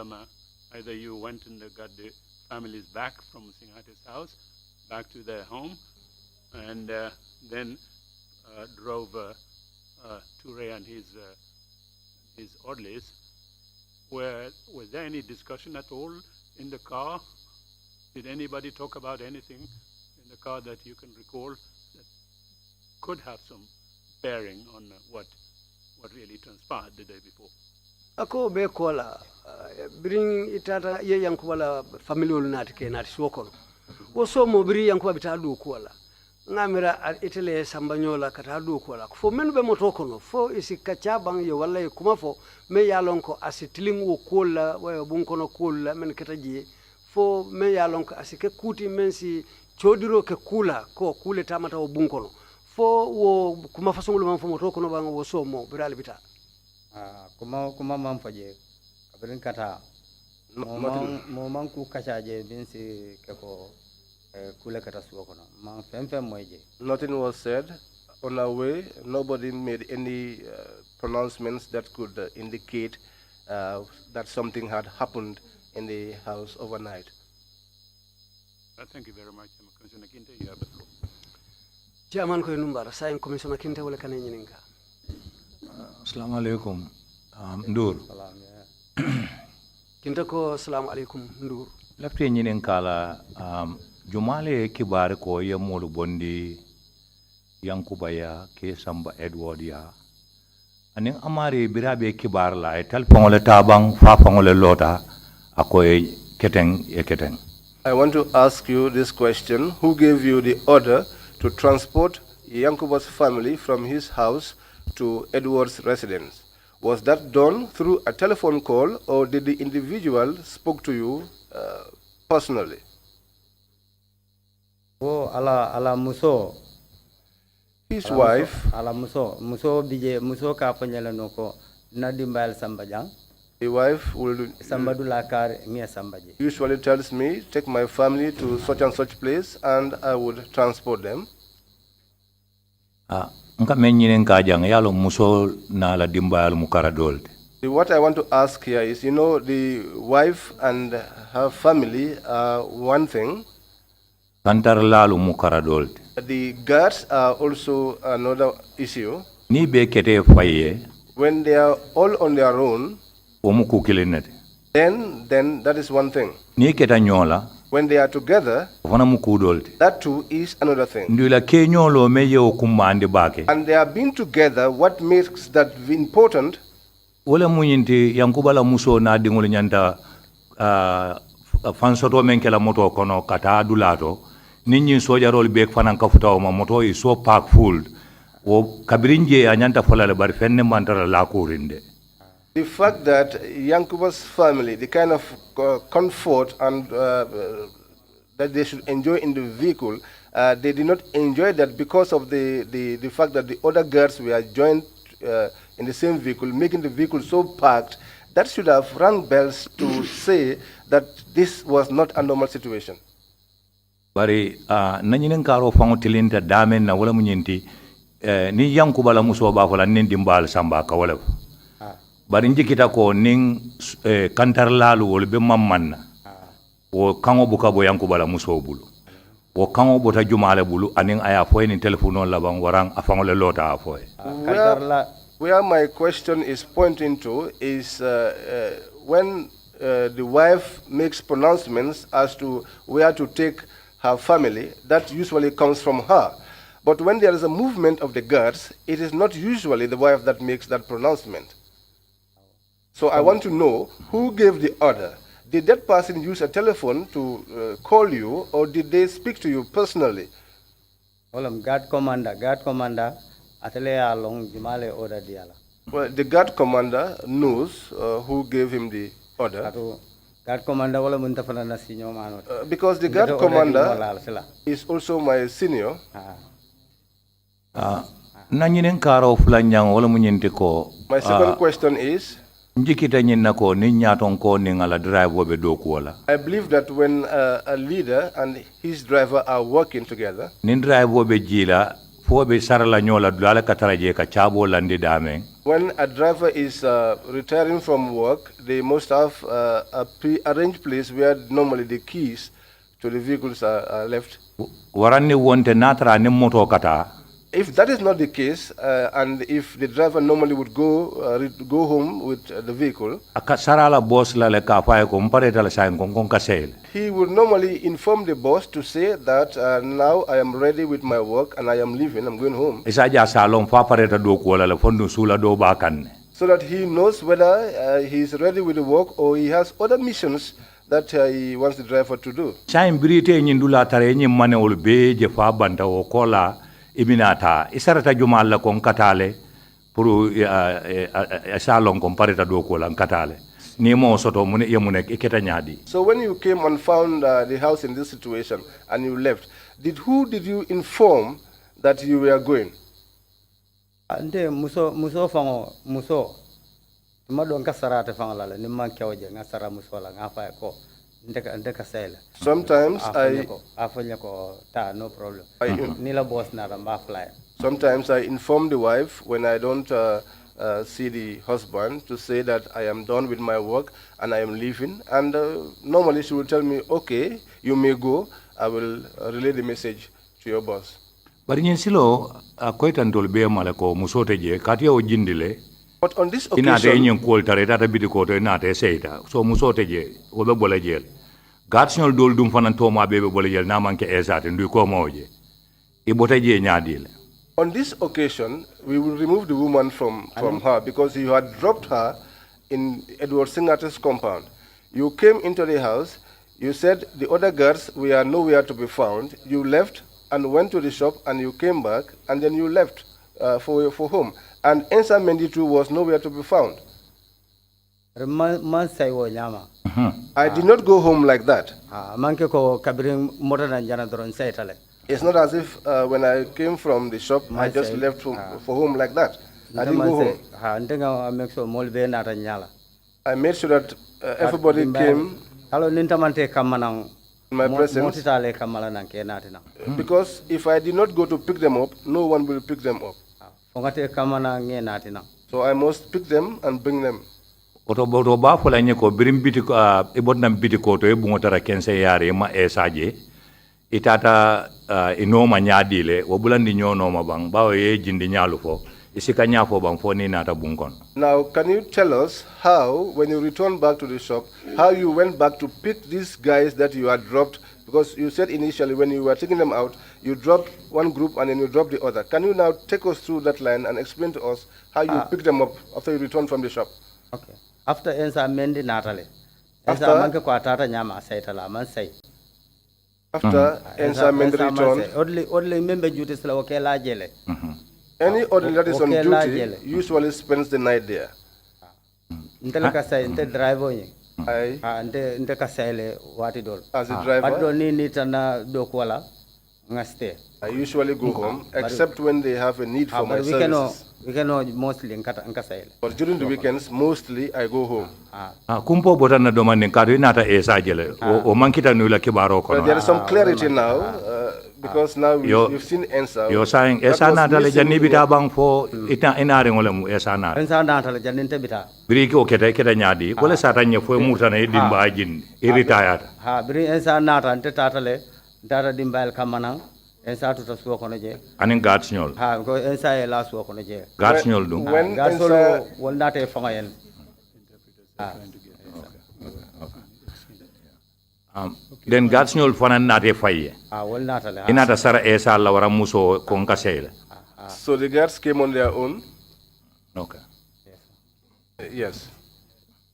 either you went and got the families back from Singhate's house, back to their home, and then drove Ndure and his orderlies. Was there any discussion at all in the car? Did anybody talk about anything in the car that you can recall that could have some bearing on what really transpired the day before? Ako be kola bring itata ye yankubala family ol nati ke nati sokon wo so mo biri yankuba bitadu kola ngamira itele sambanyola katadu kola fo menu be moto kono fo isi kachabang ye walla kuma fo me yalon ko asitiling wo kola wa bun kono kola men kataji fo me yalon ko asike kuti mensi chodiro ke kula ko kule tamata wo bun kono fo wo kuma fasongulu man fo moto kono bang wo so mo birali bita kuma man faje kabrin kata mo man ku kachaje binsi keko kule kata suokono man femfe moje. Nothing was said on our way. Nobody made any pronouncements that could indicate that something had happened in the house overnight. Thank you very much, Commissioner Kinte. You have the floor. Chairman ko numbara sayin Commissioner Kinte wala kana nyininga. Assalamu alaikum, Ndure. Kinta ko assalamu alaikum Ndure. Lafte nyinin kala jumale kibar ko ya molu bondi yankubaya ke samba Edward ya anin amari birabe kibar la e telefon le tabang fa fangole lota akoy keteng e keteng. I want to ask you this question: who gave you the order to transport Yankuba's family from his house to Edward's residence? Was that done through a telephone call, or did the individual spoke to you personally? Oh, ala muso. His wife. Ala muso bije muso ka fanyala noko na dimbal sambajang. The wife will usually tells me, take my family to such and such place, and I would transport them. Nka menyinen kajang yalo muso na la dimbal mukaradol. What I want to ask here is, the wife and her family are one thing. Kantar lalu mukaradol. The guards are also another issue. Ni be kete faye. When they are all on their own, then that is one thing. Ni keta nyola. When they are together, that too is another thing. And they are being together, what makes that important? Wala munyinti yankubala muso na dingul nyanta fansoto menkela moto kono kata dulato ninyi soja rol bek fanan kafuta o moto is so pack full wo kabirinje anyanta folale bar fenne mantara la kurinde. The fact that Yankuba's family, the kind of comfort and that they should enjoy in the vehicle, they did not enjoy that because of the fact that the other guards were joined in the same vehicle, making the vehicle so packed. That should have rung bells to say that this was not a normal situation. Bari nanyinen karo fango tilinta damen na wala munyenti ni yankuba la muso ba fola nin dimbal samba ka wala bari njikita ko nin kantar lalu wol be mammanna wo kango buka bo yankuba la muso bulu wo kango bota jumale bulu anin aya foy ni telephone la bang warang afango le lota foy where my question is pointing to is when the wife makes pronouncements as to where to take her family, that usually comes from her. But when there is a movement of the guards, it is not usually the wife that makes that pronouncement. So I want to know who gave the order. Did that person use a telephone to call you, or did they speak to you personally? Guard commander, atele along jumale order diala. Well, the guard commander knows who gave him the order. Guard commander wala muntafana na senior man. Because the guard commander is also my senior. Nanyinen karo fulanyang wala munyente ko. My second question is, njikita nyina ko ni nyaton ko ni ngala drive wobe doku wala. I believe that when a leader and his driver are working together, nin drive wobe jila fobe sarala nyola dala kataraje ka chabo landi dame. When a driver is retiring from work, they must have a pre-arranged place where normally the keys to the vehicles are left. Warani wonte natra ni moto kata. If that is not the case, and if the driver normally would go home with the vehicle, he would normally inform the boss to say that now I am ready with my work and I am leaving, I'm going home. So that he knows whether he is ready with the work or he has other missions that he wants the driver to do. Ibinata isarata jumala kon katale puru salon kon pareta do ko lan katale ni mo soto mun yemune iketa nyadi. So when you came and found the house in this situation and you left, who did you inform that you were going? Ande muso fango muso mado nkasarate fango la ni mankewje ngasara muso la ngafa ko. Sometimes no problem. Sometimes I inform the wife when I don't see the husband to say that I am done with my work and I am leaving. And normally she will tell me, okay, you may go. I will relay the message to your boss. But in silo akoitantol be malako musote je katia o jindile. But on this occasion, so musote je obe bola jel garçon dol dum fanan to ma bebe bola jel na manke esate ndu ko moje e bota je nyaadile. On this occasion, we will remove the woman from her because you had dropped her in Edward Singate's compound. You came into the house, you said the other guards were nowhere to be found. You left and went to the shop and you came back and then you left for home. And Ensa Menditu was nowhere to be found. I did not go home like that. It's not as if when I came from the shop, I just left for home like that. I didn't go home. I made sure that everybody came in my presence. Because if I did not go to pick them up, no one will pick them up. So I must pick them and bring them. Oto ba fola nyeko birim bitiko ibotnam bitiko to e bungotara kense yare ma esaje itata inoma nyadile wobulandi nyono mabang bawo ye jindi nyalu fo isika nyafo bang fo ni nata bunkon. Now can you tell us how, when you return back to the shop, how you went back to pick these guys that you had dropped? Because you said initially when you were taking them out, you dropped one group and then you dropped the other. Can you now take us through that line and explain to us how you picked them up after you returned from the shop? Okay. After Ensa Mendi Natale. After Ensa Mendi returned. Only member duties la okela jele. Any orderly that is on duty usually spends the night there. Nteleka say inte drive onye. nte ka sayle wati dol. As a driver? But do ni tana do wala nga stay. I usually go home, except when they have a need for my but services. we cannot mostly nka sayle. But during the weekends, mostly I go home. Kumpo bota na domani kadu inata esa jele. O mankita nula kibaro kono. But there is some clarity now, because now we've seen ENSA. You're saying esa nata le jani bita bang fo ina ringolemu esa nata. Ensa nata le jani nte bita. Biri ko keta nyadi. Kole sata nye fo muta na dimba ajin. Iritayata. Biri ensa nata nte tata le data dimba el kamanang. Ensa tuta suwa kono je. Anin guards nyol. Ko ensa e la suwa kono je. Guards nyol du. When guards solo wol nata e fanga yen. Then guards nyol fana nate faye. Wol nata le. Inata sara esa la wara muso konka sele. So the guards came on their own? Okay. Yes.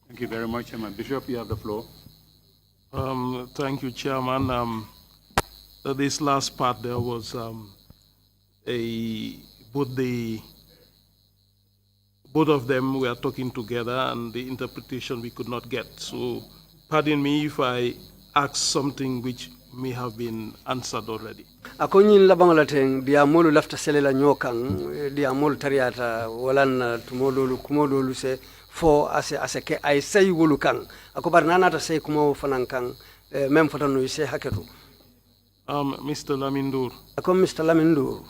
Thank you very much, Chairman. Bishop, you have the floor. Thank you, Chairman. This last part there was both of them were talking together and the interpretation we could not get. So pardon me if I ask something which may have been answered already. Akonyin labangola teng dia molu lafta selela nyokang dia molu tariata walan tumodolu kumodolu se fo ase ke ay say wolu kang akobar nanata say kumo fanan kang mem fotano ise haketu. Mr. Lamin Ndure. Mr. Lamin Ndure.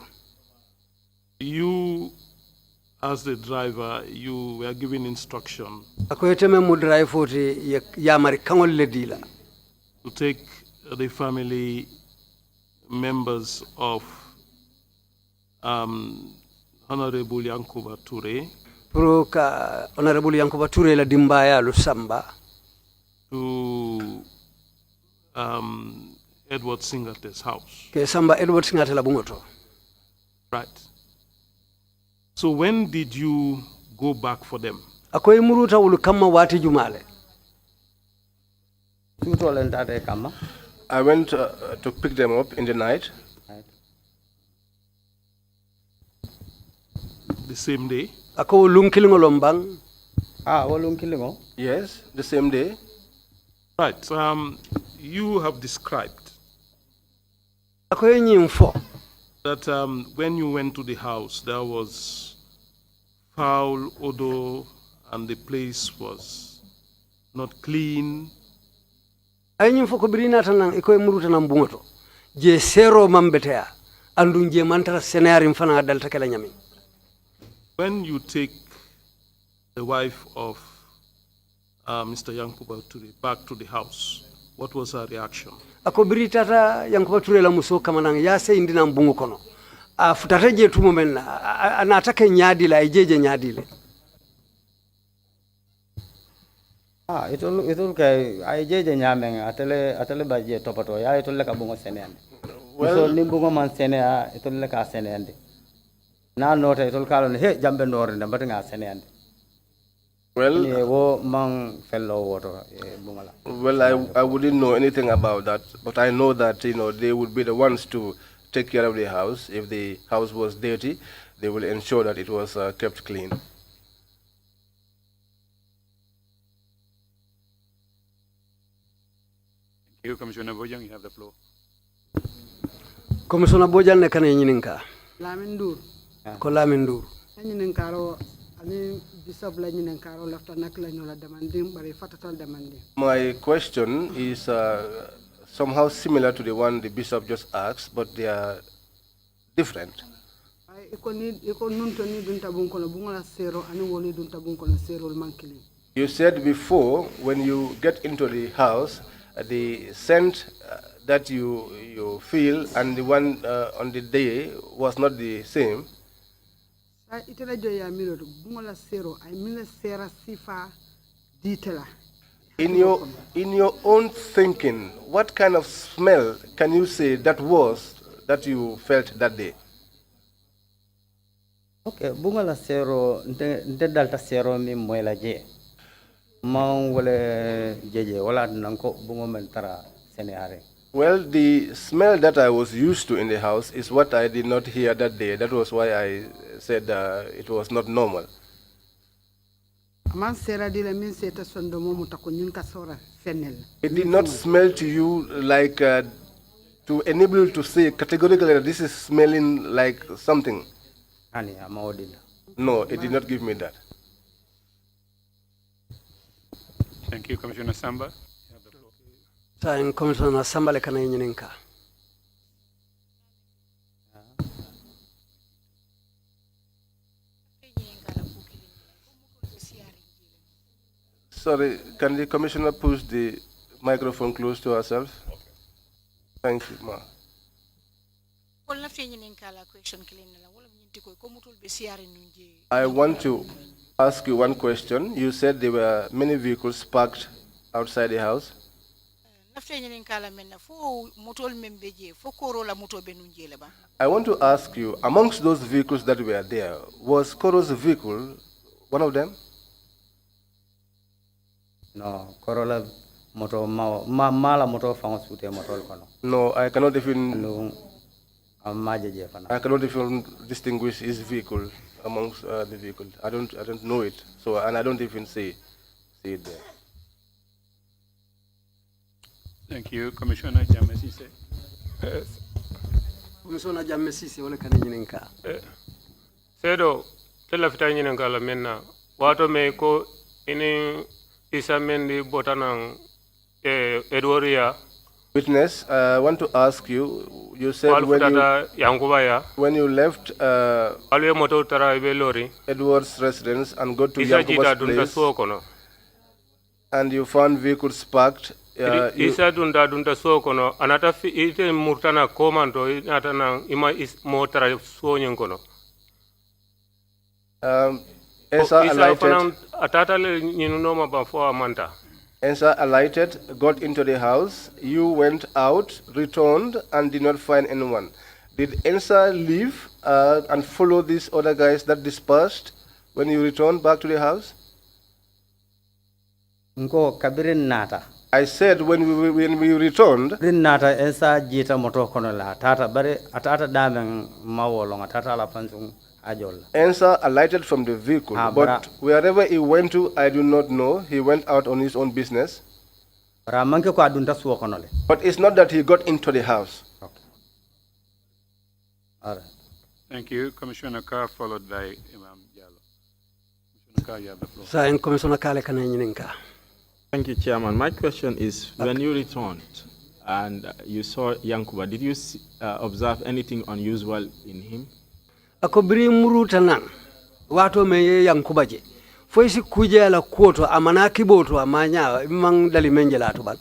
You, as the driver, you were given instruction to take the family members of Honorable Yankuba Toure Honorable Yankuba Toure la dimbaya lusamba to Edward Singate's house. Ke samba Edward Singate la bungoto. Right. So when did you go back for them? Akoy muruta ulu kama wati jumale. I went to pick them up in the night. The same day? Ako lungkilingo lombang. Lungkilingo? Yes, the same day. Right. You have described that when you went to the house, there was foul odor and the place was not clean. When you take the wife of Mr. Yankuba Toure back to the house, what was her reaction? Ako biritata Yankuba Toure la muso kamanang yase indina mbungu kono. Futataje tu momenna anataka nyadi la ijeje nyadi le. Itul kay ijeje nyameng atele baje topato ya itul ka bungo senende. So nimbungo man senea itul ka senende. Na nota itul kalon he jambe ndore ndambata nga senende. Well, I wouldn't know anything about that, but I know that they would be the ones to take care of the house. If the house was dirty, they will ensure that it was kept clean. Thank you, Commissioner Bojang. You have the floor. Commissioner Bojang ne kana nyininka. Lamin Ndure. Ko Lamin Ndure. Nyininka ani Bishop la nyininka lafta nak la nyola demanding bari fatatal demanding. My question is somehow similar to the one the Bishop just asked, but they are different. You said before, when you get into the house, the scent that you feel and the one on the day was not the same. In your own thinking, what kind of smell can you say that was that you felt that day? Okay, bungala sero nte dalta sero mi moela je. Maung wale jeje wala nanko bungo mentara seneare. Well, the smell that I was used to in the house is what I did not hear that day. That was why I said it was not normal. Man sera di la min seta sondo mo mutako nyinka sora fenel. It did not smell to you like to enable you to say categorically that this is smelling like something. Ani amaodila. No, it did not give me that. Thank you, Commissioner Samba. You have the floor. Saying Commissioner Samba le kana nyininka. Sorry, can the commissioner push the microphone close to herself? Okay. Thank you, ma. I want to ask you one question. You said there were many vehicles parked outside the house. I want to ask you, amongst those vehicles that were there, was Koro's vehicle one of them? No, Corolla motor mala motor fango sute motor kono. No, I cannot even. No, I cannot even distinguish his vehicle amongst the vehicles. I don't know it. So, and I don't even see it there. Thank you, Commissioner Jamesise. Commissioner Jamesise wala kana nyininka. Sedo tela fita nyininka la menna wato me ko ini isa mendi botanang Edwaria. Witness, I want to ask you, you said when you left Edward's residence and got to Yankuba's place, and you found vehicles parked, isa dunta sokono anata ite murtana komando atana ima is motara sonyen kono Ensa alighted. Ensa alighted, got into the house. You went out, returned, and did not find anyone. Did Ensa leave and follow these other guys that dispersed when you returned back to the house? I said when we returned. Ensa alighted from the vehicle, but wherever he went to, I do not know. He went out on his own business. But it's not that he got into the house. Okay. All right. Thank you, Commissioner Carr, followed by Imam Jallo. Commissioner Carr, you have the floor. Thank you, Chairman. My question is, when you returned and you saw Yankuba, did you observe anything unusual in him? Ako biri muruta nan wato me Yankuba je fo isi kuje la kuoto amana kiboto amanya mang dali menjela to bal.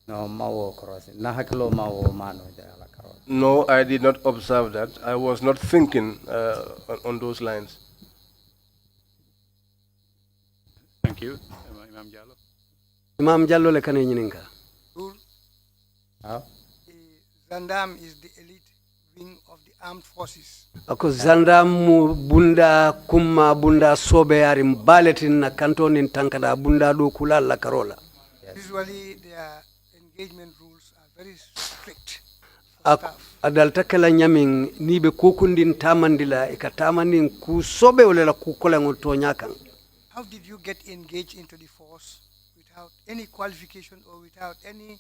No, mawo cross na hakilo mawo mano la karot. No, I did not observe that. I was not thinking on those lines. Thank you, Imam Jallo. Imam Jallo le kane nyininka. Zandam is the elite wing of the armed forces. Ako Zandam bunda kuma bunda sobe ari mbaletin na kantonin tankada bunda do kula la karola. Usually their engagement rules are very strict. Adal takala nyaming nibe kukundin tamandila ikatamandin ku sobe olela kukola ngoto nyakan. How did you get engaged into the force without any qualification or without any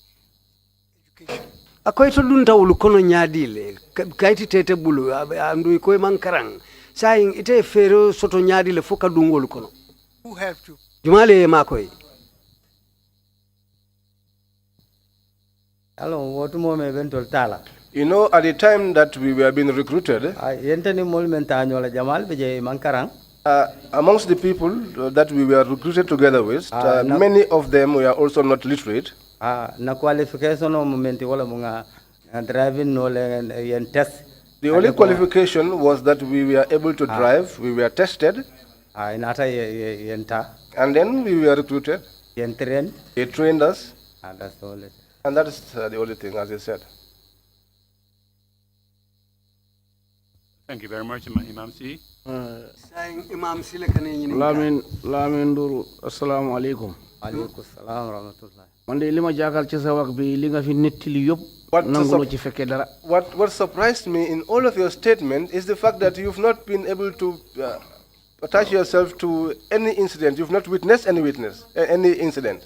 education? Akoy to dunta ulukono nyadile kaiti tete bulu andu ikoy mankarang saying ite fero soto nyadile foka dungo ulukono. Who helped you? Jumale makoy. Hello, what more me eventual tala? You know, at the time that we were being recruited, amongst the people that we were recruited together with, many of them were also not literate. Na qualification moment wala mga driving no test. The only qualification was that we were able to drive, we were tested, and then we were recruited. They trained us, that's all. And that is the only thing, as I said. Thank you very much, Imam C. Imam C lekane Lamin Ndure, assalamu alaikum. Alaikum salam rahmatullah. Mande lima jakal ci sa wax bi li nga fi nettali yop nangulo ci fekke dara. What surprised me in all of your statement is the fact that you've not been able to attach yourself to any incident. You've not witnessed any incident.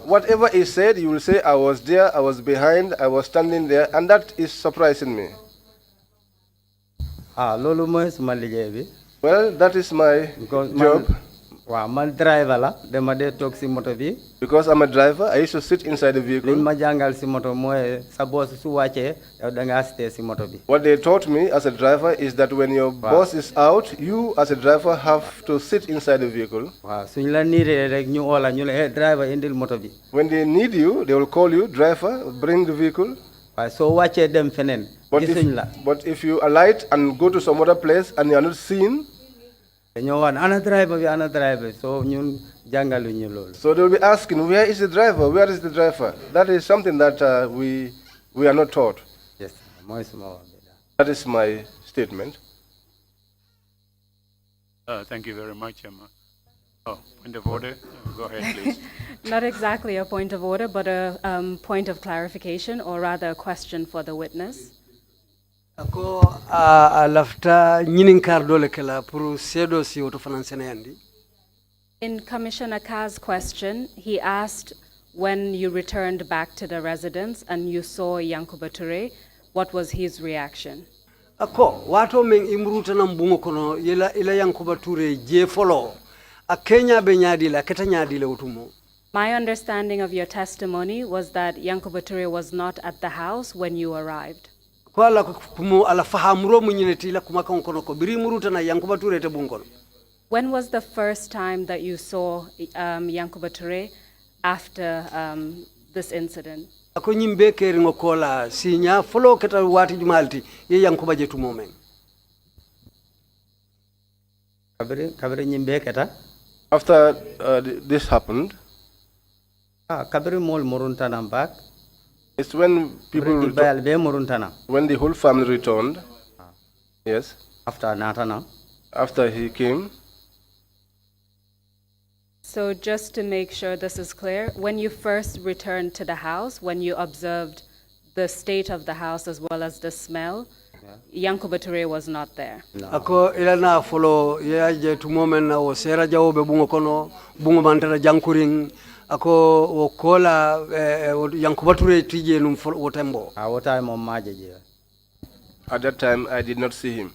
Whatever is said, you will say, I was there, I was behind, I was standing there, and that is surprising me. Well, that is my job. Because I'm a driver, I used to sit inside the vehicle. What they taught me as a driver is that when your boss is out, you as a driver have to sit inside the vehicle. When they need you, they will call you, driver, bring the vehicle. But if you alight and go to some other place and you are not seen, so they will be asking, where is the driver? Where is the driver? That is something that we are not taught. Yes, that is my statement. Thank you very much, Emma. Oh, point of order? Go ahead, please. Not exactly a point of order, but a point of clarification, or rather a question for the witness. Ako lafta nyinin dole kala pour sedo si auto financene yandi. In Commissioner Ka's question, he asked when you returned back to the residence and you saw Yankuba Toure, what was his reaction? Ako wato men imruta na mbungo kono ila Yankuba Toure je follow a Kenya be nyadi la keta nyadi le utumo. My understanding of your testimony was that Yankuba Toure was not at the house when you arrived. When was the first time that you saw Yankuba Toure after this incident? After this happened, it's when people when the whole family returned. Yes. After he came. So just to make sure this is clear, when you first returned to the house, when you observed the state of the house as well as the smell, Yankuba Toure was not there. Ako ilana follow ya je tu moment na o sera jawo be bungo kono bungo mantara jankuring ako o kola Yankuba Toure tije num wotembo. At that time I did not see him.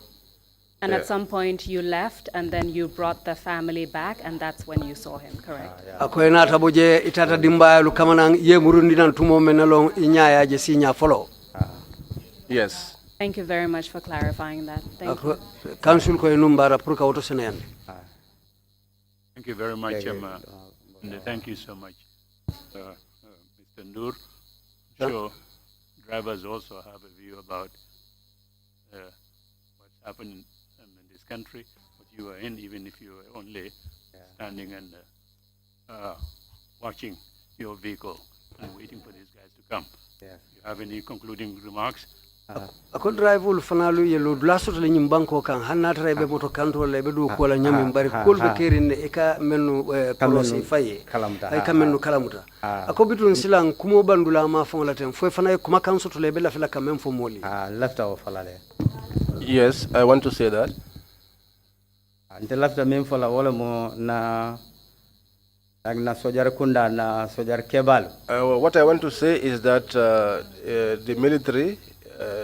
And at some point you left and then you brought the family back and that's when you saw him, correct? Ako enata boje itata dimba lu kamanang ye murundi nan tumo menalong inyaya je sinya follow. Yes. Thank you very much for clarifying that. Thank you. Council ko enumbara pour ka auto senayande. Thank you very much, Emma. And thank you so much, Mr. Ndure. I'm sure drivers also have a view about what's happened in this country, what you are in, even if you are only standing and watching your vehicle and waiting for these guys to come. Yeah. You have any concluding remarks? Ako drive ul fanalu yelo dulasoto le nyimbanko kan hanna trebe moto kanto le bedu ko la nyami bari kol be kerin e ka menu polosi faye ay ka menu kalamuta ako bitun silang kumo bandula ma fon la tem foi fana kuma kan soto le be la fela kam fo moli lafta o falale. Yes, I want to say that. Ante lafta mem fola wala mo na sojar kunda na sojar kebal. What I want to say is that the military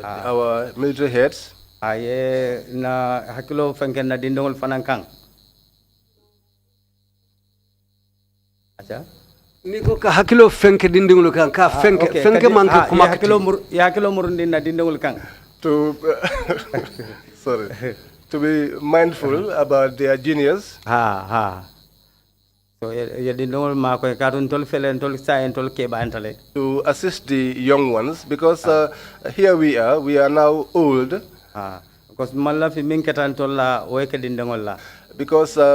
our military heads aye na hakilo fenken na dindongol fanankang acha niko ka hakilo fenke dindingol kan ka fenke manke kuma hakilo murundi na dindongol kan to sorry to be mindful about their genius. So to assist the young ones, because here we are now old. Because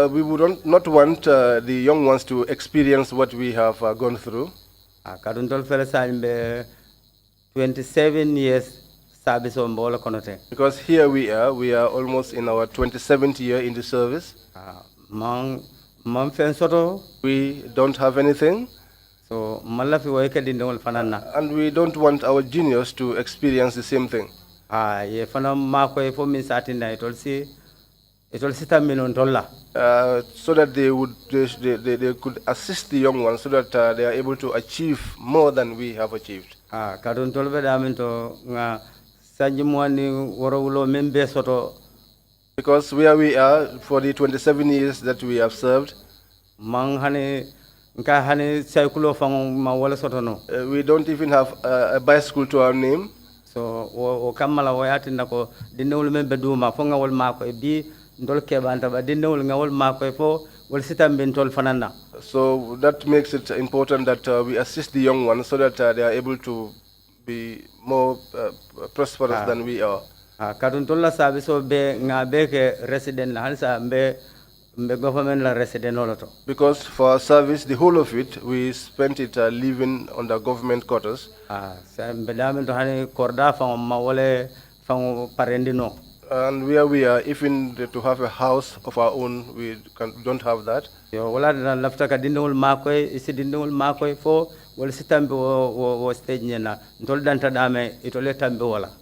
we would not want the young ones to experience what we have gone through. 27 years service on Bola Konote. Because here we are almost in our 27th year in the service. We don't have anything. So and we don't want our juniors to experience the same thing. ye fana mako e fo min satina itol sita million dollar. So that they could assist the young ones so that they are able to achieve more than we have achieved. Kadon tolbe daminto nga sanjimwani worowulo membe soto. Because where we are for the 27 years that we have served, we don't even have a bicycle to our name. So o kamala wayati nako dinewul membe duma fo ngawol mako e bi ndol kebanta ba dinewul ngawol mako e fo wol sitam ben tol fanana. So that makes it important that we assist the young ones so that they are able to be more prosperous than we are. Kadun tolla sabi so be ngabe ke resident la hansa mbe government la resident oloto. Because for our service, the whole of it, we spent it living under government quarters. And where we are, even to have a house of our own, we don't have that.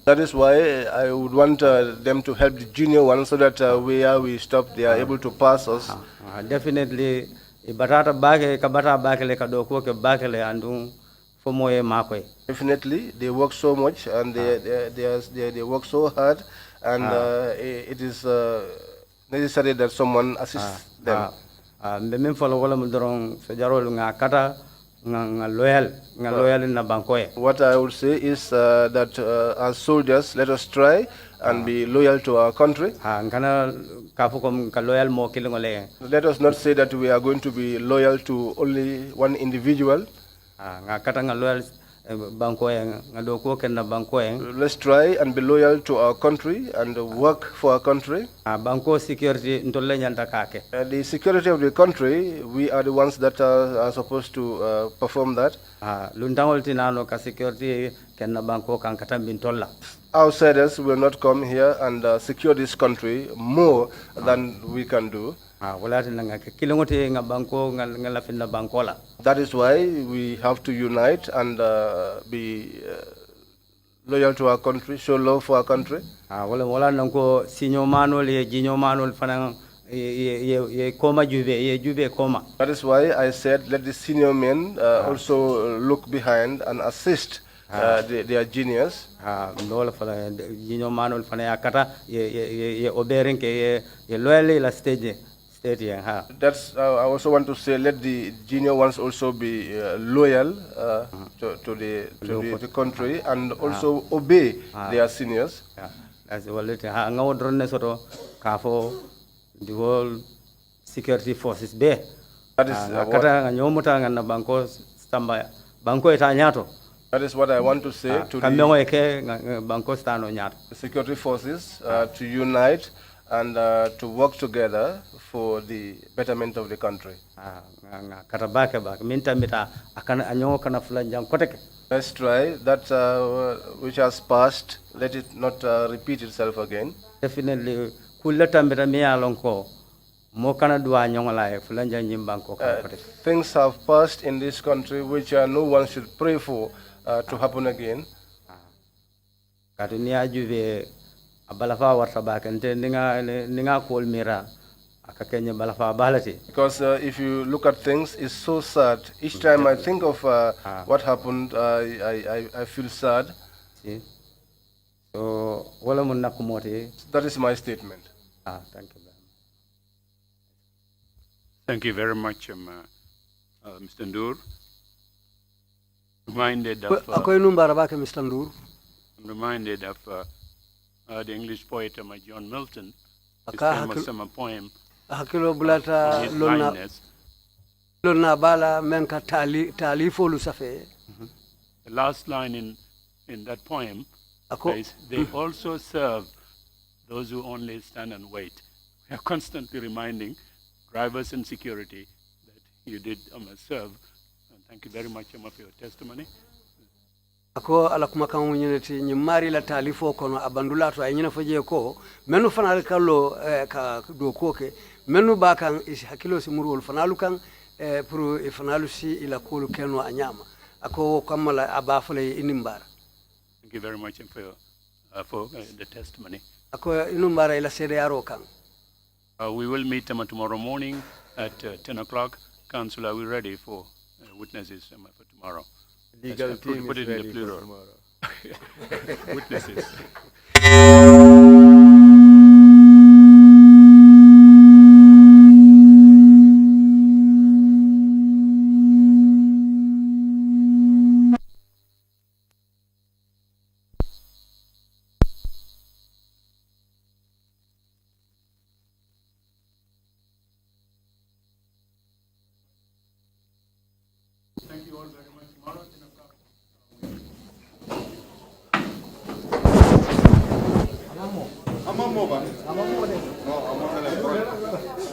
That is why I would want them to help the junior ones so that where we stop, they are able to pass us. Definitely, Definitely, they work so much and they work so hard, and it is necessary that someone assists them. What I would say is that as soldiers, let us try and be loyal to our country. Let us not say that we are going to be loyal to only one individual. Let's try and be loyal to our country and work for our country. The security of the country, we are the ones that are supposed to perform that. Outsiders will not come here and secure this country more than we can do. That is why we have to unite and be loyal to our country, show love for our country. That is why I said let the senior men also look behind and assist their juniors. That's I also want to say let the junior ones also be loyal to the country and also obey their seniors. That's the whole security forces be. That is what I want to say to the security forces to unite and to work together for the betterment of the country. Let's try that which has passed, let it not repeat itself again. Definitely, things have passed in this country which no one should pray for to happen again. Because if you look at things, it's so sad. Each time I think of what happened, I feel sad. So, that is my statement. Thank you. Thank you very much, Mr. Ndure. Reminded of the English poet John Milton, his famous summer poem. The last line in that poem is, they also serve those who only stand and wait. We are constantly reminding drivers and security that you did serve. And thank you very much for your testimony. Ako ala kuma kan munyinati nyimari la talifo kono abandulato ay nyina faje ko menu fanal kallo ka do koke menu bakan isi hakilo si murul fanalu kan pour fanalu si ila kolu kenno anyama ako kamala abafale inimbar. Thank you very much for your for the testimony. Ako inumbara ila sede arokan. We will meet tomorrow morning at 10 o'clock. Council, are we ready for witnesses for tomorrow? Legal Let's team put is it in ready the for plural. tomorrow. Witnesses. Thank you all very much. Tomorrow, 10 o'clock. I'm a mobile. No, I'm a